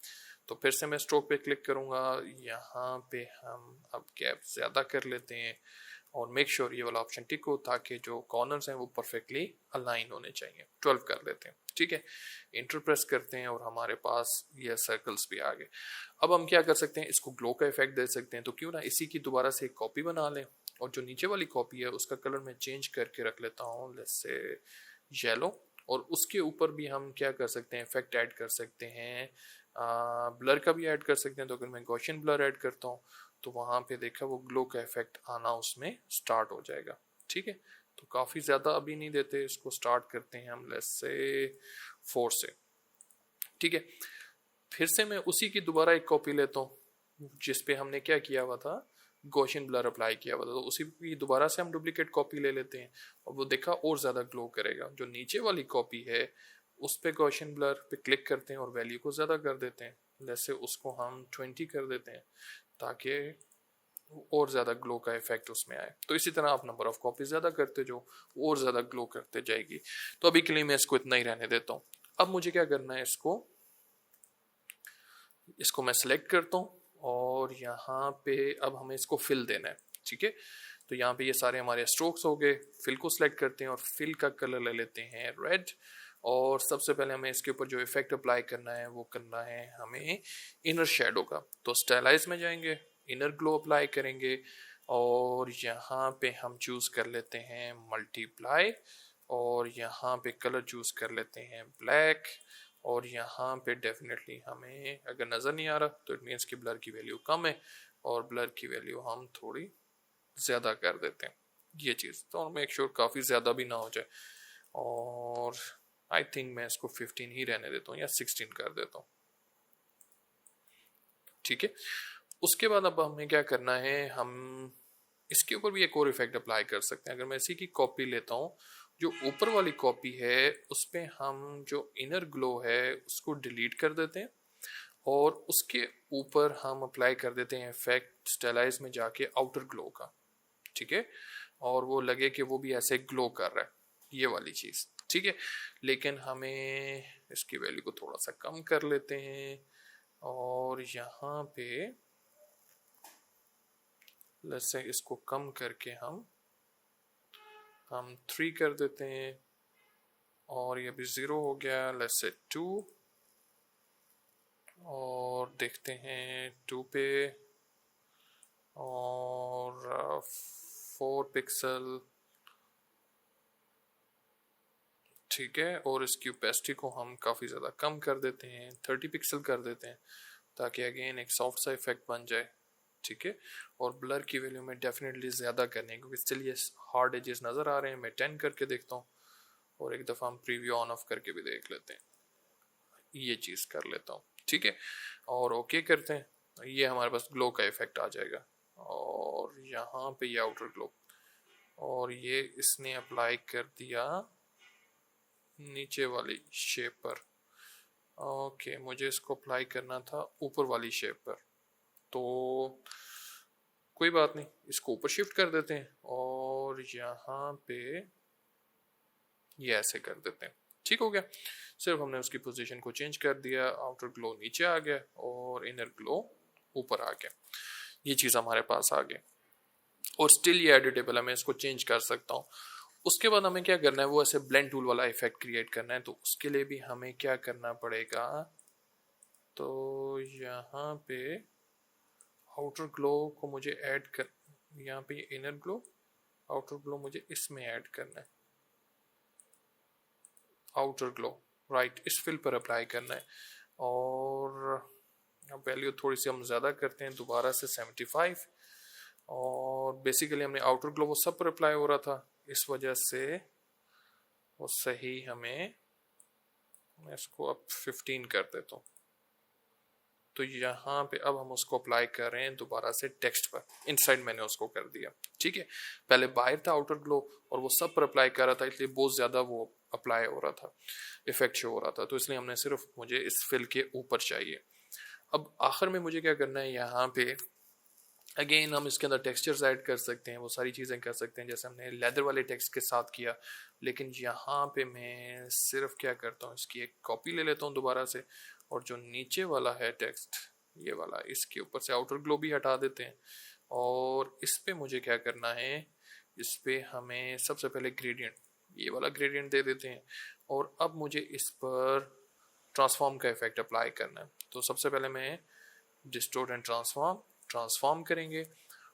तो फिर से मैं स्ट्रोक पे क्लिक करूँगा, यहाँ पे हम अब गैप ज़्यादा कर लेते हैं, और मेक श्योर ये वाला ऑप्शन टिक हो ताकि जो कॉर्नर्स हैं वो परफेक्टली अलाइन होने चाहिए। 12 कर लेते हैं। ठीक है, इंटर प्रेस करते हैं और हमारे पास ये सर्कल्स भी आ गए। अब हम क्या कर सकते हैं, इसको ग्लो का इफेक्ट दे सकते हैं, तो क्यों ना इसी की दोबारा से एक कॉपी बना लें, और जो नीचे वाली कॉपी है उसका कलर मैं चेंज करके रख लेता हूँ, लेट्स से येलो। और उसके ऊपर भी हम क्या कर सकते हैं, इफेक्ट ऐड कर सकते हैं, ब्लर का भी ऐड कर सकते हैं। तो अगर मैं गॉसियन ब्लर ऐड करता हूँ तो वहाँ पे देखा वो ग्लो का इफेक्ट आना उसमें स्टार्ट हो जाएगा। ठीक है, तो काफ़ी ज़्यादा अभी नहीं देते, इसको स्टार्ट करते हैं हम लेट्स से 4 से। ठीक है, फिर से मैं उसी की दोबारा एक कॉपी लेता हूँ जिस पे हमने क्या किया हुआ था, गॉसियन ब्लर अप्लाई किया हुआ था, तो उसी की दोबारा से हम डुप्लीकेट कॉपी ले लेते हैं, और वो देखा और ज़्यादा ग्लो करेगा। जो नीचे वाली कॉपी है उस पे गॉसियन ब्लर पे क्लिक करते हैं और वैल्यू को ज़्यादा कर देते हैं, जैसे उसको हम 20 कर देते हैं ताकि और ज़्यादा ग्लो का इफेक्ट उसमें आए। तो इसी तरह आप नंबर ऑफ कॉपी ज़्यादा करते जो और ज़्यादा ग्लो करते जाएगी। तो अभी के लिए मैं इसको इतना ही रहने देता हूँ। अब मुझे क्या करना है, इसको मैं सिलेक्ट करता हूँ, और यहाँ पे अब हमें इसको फिल देना है। ठीक है, तो यहाँ पे ये सारे हमारे स्ट्रोक्स हो गए। फिल को सिलेक्ट करते हैं और फिल का कलर ले लेते हैं रेड, और सबसे पहले हमें इसके ऊपर जो इफेक्ट अप्लाई करना है वो करना है हमें इनर शेडो का। तो स्टाइलाइज में जाएंगे, इनर ग्लो अप्लाई करेंगे, और यहाँ पे हम चूज कर लेते हैं मल्टीप्लाई, और यहाँ पे कलर चूज कर लेते हैं ब्लैक, और यहाँ पे डेफिनेटली हमें अगर नज़र नहीं आ रहा तो इट मीन्स कि ब्लर की वैल्यू कम है, और ब्लर की वैल्यू हम थोड़ी ज़्यादा कर देते हैं, ये चीज़। तो मेक श्योर काफ़ी ज़्यादा भी ना हो जाए, और आई थिंक मैं इसको 15 ही रहने देता हूँ या 16 कर देता हूँ। ठीक है, उसके बाद अब हमें क्या करना है, हम इसके ऊपर भी एक और इफेक्ट अप्लाई कर सकते हैं। अगर मैं इसी की कॉपी लेता हूँ, जो ऊपर वाली कॉपी है उस पर हम जो इनर ग्लो है उसको डिलीट कर देते हैं, और उसके ऊपर हम अप्लाई कर देते हैं इफेक्ट स्टाइलाइज में जाके आउटर ग्लो का। ठीक है, और वो लगे कि वो भी ऐसे ग्लो कर रहा है, ये वाली चीज़। ठीक है, लेकिन हमें इसकी वैल्यू को थोड़ा सा कम कर लेते हैं, और यहाँ पे लेट्स से इसको कम करके हम 3 कर देते हैं, और ये भी 0 हो गया, लेट्स से 2, और देखते हैं 2 पे, और 4 पिक्सल। ठीक है, और इसकी ओपेसिटी को हम काफ़ी ज़्यादा कम कर देते हैं, 30 पिक्सल कर देते हैं, ताकि अगेन एक सॉफ्ट सा इफेक्ट बन जाए। ठीक है, और ब्लर की वैल्यू में डेफिनेटली ज़्यादा करनी है क्योंकि स्टिल ये हार्ड एजेस नज़र आ रहे हैं। मैं 10 करके देखता हूँ, और एक दफ़ा हम प्रीव्यू ऑन ऑफ करके भी देख लेते हैं, ये चीज़ कर लेता हूँ। ठीक है, और ओके करते हैं, ये हमारे पास ग्लो का इफेक्ट आ जाएगा, और यहाँ पे ये आउटर ग्लो, और ये इसने अप्लाई कर दिया नीचे वाली शेप पर। ओके, मुझे इसको अप्लाई करना था ऊपर वाली शेप पर, तो कोई बात नहीं, इसको ऊपर शिफ्ट कर देते हैं और यहाँ पे ये ऐसे कर देते हैं। ठीक हो गया, सिर्फ हमने उसकी पोजीशन को चेंज कर दिया, आउटर ग्लो नीचे आ गया और इनर ग्लो ऊपर आ गया। ये चीज़ हमारे पास आ गई और स्टिल ये एडिटेबल है, मैं इसको चेंज कर सकता हूँ। उसके बाद हमें क्या करना है, वो ऐसे ब्लेंड टूल वाला इफेक्ट क्रिएट करना है, तो उसके लिए भी हमें क्या करना पड़ेगा, तो यहाँ पे आउटर ग्लो को मुझे ऐड कर, यहाँ पे इनर ग्लो, आउटर ग्लो मुझे इसमें ऐड करना है, आउटर ग्लो राइट, इस फिल पर अप्लाई करना है। और अब वैल्यू थोड़ी सी हम ज़्यादा करते हैं दोबारा से 75, और बेसिकली हमने आउटर ग्लो वो सब पर अप्लाई हो रहा था, इस वजह से वो सही हमें, मैं इसको अब 15 कर देता हूँ। तो यहाँ पे अब हम उसको अप्लाई कर रहे हैं दोबारा से टेक्स्ट पर, इनसाइड मैंने उसको कर दिया। ठीक है, पहले बाहर था आउटर ग्लो और वो सब पर अप्लाई कर रहा था, इसलिए बहुत ज़्यादा वो अप्लाई हो रहा था, इफेक्ट शो हो रहा था, तो इसलिए हमने सिर्फ मुझे इस फिल के ऊपर चाहिए। अब आखिर में मुझे क्या करना है, यहाँ पे अगेन हम इसके अंदर टेक्सचर्स ऐड कर सकते हैं, वो सारी चीज़ें कर सकते हैं जैसे हमने लेदर वाले टेक्स्ट के साथ किया, लेकिन यहाँ पे मैं सिर्फ क्या करता हूँ, इसकी एक कॉपी ले लेता हूँ दोबारा से, और जो नीचे वाला है टेक्स्ट ये वाला, इसके ऊपर से आउटर ग्लो भी हटा देते हैं। और इस पे मुझे क्या करना है, इस पे हमें सबसे पहले ग्रेडियंट, ये वाला ग्रेडियंट दे देते हैं, और अब मुझे इस पर ट्रांसफॉर्म का इफेक्ट अप्लाई करना है। तो सबसे पहले मैं डिस्टोर्ट एंड ट्रांसफॉर्म करेंगे,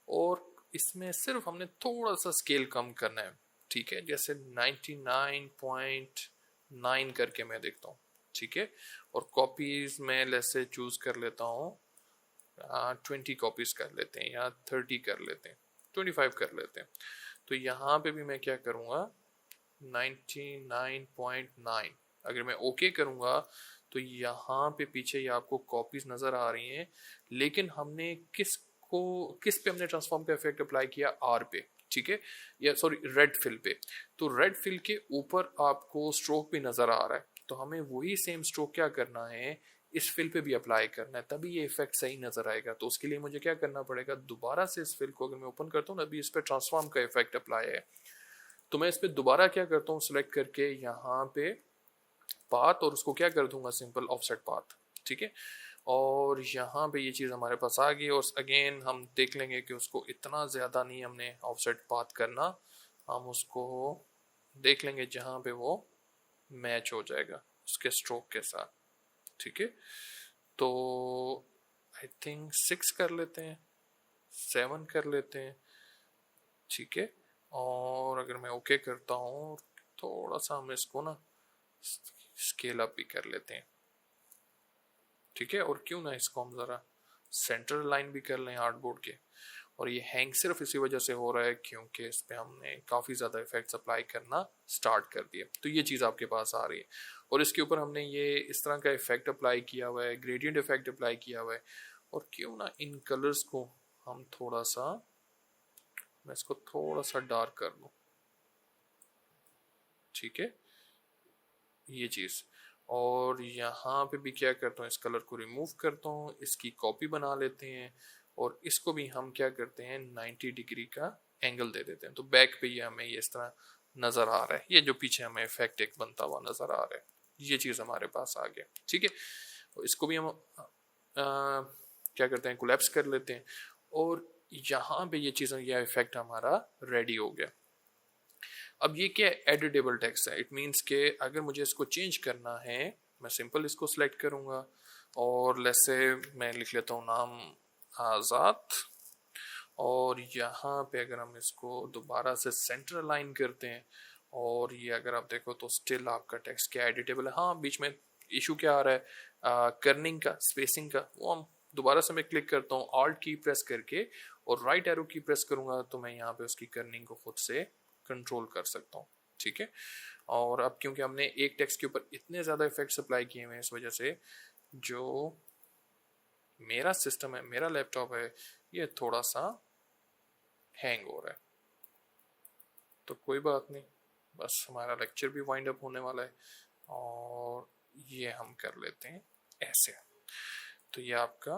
और इसमें सिर्फ हमने थोड़ा सा स्केल कम करना है। ठीक है, जैसे 99.9 करके मैं देखता हूँ। ठीक है, और कॉपीज में जैसे चूज कर लेता हूँ 20 कॉपीज कर लेते हैं, या 30 कर लेते हैं, 25 कर लेते हैं। तो यहाँ पे भी मैं क्या करूँगा, 99.9 अगर मैं ओके करूँगा तो यहाँ पे पीछे ये आपको कॉपीज नज़र आ रही हैं, लेकिन हमने किस पे हमने ट्रांसफॉर्म का इफेक्ट अप्लाई किया, आर पे। ठीक है, या सॉरी रेड फिल पे, तो रेड फिल के ऊपर आपको स्ट्रोक भी नज़र आ रहा है, तो हमें वही सेम स्ट्रोक क्या करना है, इस फिल पे भी अप्लाई करना है, तभी ये इफेक्ट सही नजर आएगा। तो उसके लिए मुझे क्या करना पड़ेगा, दोबारा से इस फिल को अगर मैं ओपन करता हूँ ना, अभी इस पे ट्रांसफॉर्म का इफेक्ट अप्लाई है, तो मैं इस पे दोबारा क्या करता हूँ, सिलेक्ट करके यहाँ पे पाथ, और उसको क्या कर दूंगा, सिंपल ऑफसेट पाथ। ठीक है, और यहाँ पे ये चीज़ हमारे पास आ गई, और अगेन हम देख लेंगे कि उसको इतना ज़्यादा नहीं हमने ऑफसेट पाथ करना, हम उसको देख लेंगे जहाँ पे वो मैच हो जाएगा उसके स्ट्रोक के साथ। ठीक है, तो आई थिंक 6 कर लेते हैं, 7 कर लेते हैं। ठीक है, और अगर मैं ओके करता हूँ, थोड़ा सा हम इसको ना स्केल अप भी कर लेते हैं। ठीक है, और क्यों ना इसको हम ज़रा सेंटर लाइन भी कर लें आर्टबोर्ड के। और ये हैंग सिर्फ इसी वजह से हो रहा है क्योंकि इस पे हमने काफ़ी ज़्यादा इफेक्ट्स अप्लाई करना स्टार्ट कर दिए, तो ये चीज़ आपके पास आ रही है। और इसके ऊपर हमने ये इस तरह का इफेक्ट अप्लाई किया हुआ है, ग्रेडियंट इफेक्ट अप्लाई किया हुआ है। और क्यों ना इन कलर्स को हम थोड़ा सा, मैं इसको थोड़ा सा डार्क कर दूँ। ठीक है, ये चीज़, और यहाँ पे भी क्या करता हूँ, इस कलर को रिमूव करता हूँ, इसकी कॉपी बना लेते हैं, और इसको भी हम क्या करते हैं 90 डिग्री का एंगल दे देते हैं। तो बैक पे ये हमें ये इस तरह नज़र आ रहा है, ये जो पीछे हमें इफेक्ट एक बनता हुआ नज़र आ रहा है, ये चीज़ हमारे पास आ गया। ठीक है, इसको भी हम क्या करते हैं, कोलैप्स कर लेते हैं, और यहाँ पे ये चीज़, यह इफेक्ट हमारा रेडी हो गया। अब ये क्या एडिटेबल टेक्स्ट है, इट मीन्स के अगर मुझे इसको चेंज करना है, मैं सिंपल इसको सिलेक्ट करूँगा, और जैसे मैं लिख लेता हूँ नाम आज़ाद, और यहाँ पे अगर हम इसको दोबारा से सेंटर अलाइन करते हैं, और ये अगर आप देखो तो स्टिल आपका टेक्स्ट क्या एडिटेबल है। हाँ, बीच में इशू क्या आ रहा है, कर्निंग का, स्पेसिंग का, वो हम दोबारा से मैं क्लिक करता हूँ ऑल्ट की प्रेस करके, और राइट एरो की प्रेस करूँगा तो मैं यहाँ पे उसकी कर्निंग को खुद से कंट्रोल कर सकता हूँ। ठीक है, और अब क्योंकि हमने एक टेक्स्ट के ऊपर इतने ज़्यादा इफेक्ट्स अप्लाई किए हुए हैं, इस वजह से जो मेरा सिस्टम है, मेरा लैपटॉप है, ये थोड़ा सा हैंग हो रहा है। तो कोई बात नहीं, बस हमारा लेक्चर भी वाइंड अप होने वाला है और ये हम कर लेते हैं ऐसे। तो ये आपका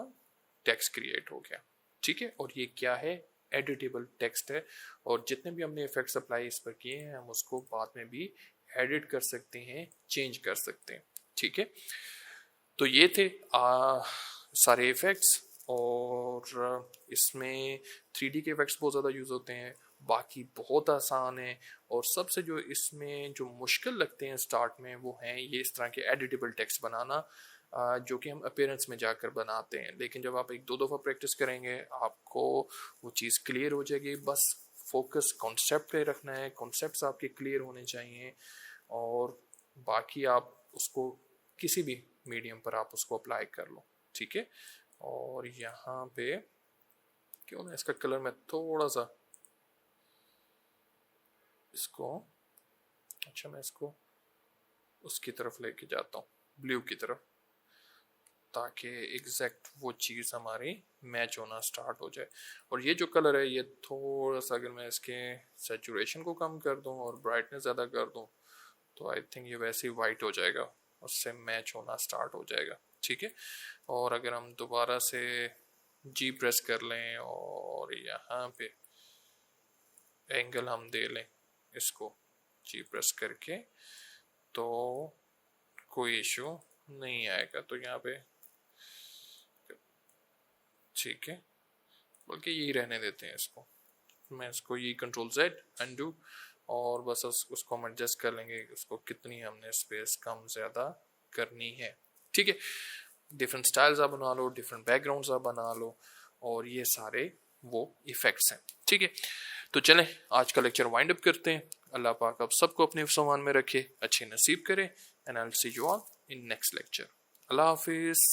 टेक्स्ट क्रिएट हो गया, ठीक है। और ये क्या है, एडिटेबल टेक्स्ट है और जितने भी हमने इफेक्ट्स अप्लाई इस पर किए हैं हम उसको बाद में भी एडिट कर सकते हैं, चेंज कर सकते हैं, ठीक है। तो ये थे सारे इफेक्ट्स और इसमें 3D के इफेक्ट्स बहुत ज़्यादा यूज़ होते हैं, बाकी बहुत आसान है। और सबसे जो इसमें जो मुश्किल लगते हैं स्टार्ट में वो हैं ये इस तरह के एडिटेबल टेक्स्ट बनाना, जो कि हम अपीयरेंस में जाकर बनाते हैं। लेकिन जब आप एक दो दफ़ा प्रैक्टिस करेंगे आपको वो चीज़ क्लियर हो जाएगी। बस फोकस कॉन्सेप्ट पे रखना है, कॉन्सेप्ट्स आपके क्लियर होने चाहिए और बाकी आप उसको किसी भी मीडियम पर आप उसको अप्लाई कर लो, ठीक है। और यहाँ पे क्यों ना इसका कलर मैं थोड़ा सा इसको, अच्छा मैं इसको उसकी तरफ लेके जाता हूँ, ब्लू की तरफ, ताकि एग्जैक्ट वो चीज़ हमारी मैच होना स्टार्ट हो जाए। और ये जो कलर है ये थोड़ा सा अगर मैं इसके सैचुरेशन को कम कर दूँ और ब्राइटनेस ज़्यादा कर दूँ तो आई थिंक ये वैसे ही वाइट हो जाएगा, उससे मैच होना स्टार्ट हो जाएगा, ठीक है। और अगर हम दोबारा से जी प्रेस कर लें और यहाँ पे एंगल हम दे लें इसको जी प्रेस करके तो कोई इशू नहीं आएगा। तो यहाँ पे ठीक है, बल्कि यही रहने देते हैं इसको, मैं इसको ये कंट्रोल Z अनडू और बस उसको हम एडजस्ट कर लेंगे उसको कितनी हमने स्पेस कम ज़्यादा करनी है, ठीक है। डिफरेंट स्टाइल्स आप बना लो, डिफरेंट बैकग्राउंड्स आप बना लो और ये सारे वो इफेक्ट्स हैं, ठीक है। तो चलें आज का लेक्चर वाइंड अप करते हैं। अल्लाह पाक आप सबको अपने सामान में रखे, अच्छे नसीब करे and I will see you all in next lecture. अल्लाह हाफिज़।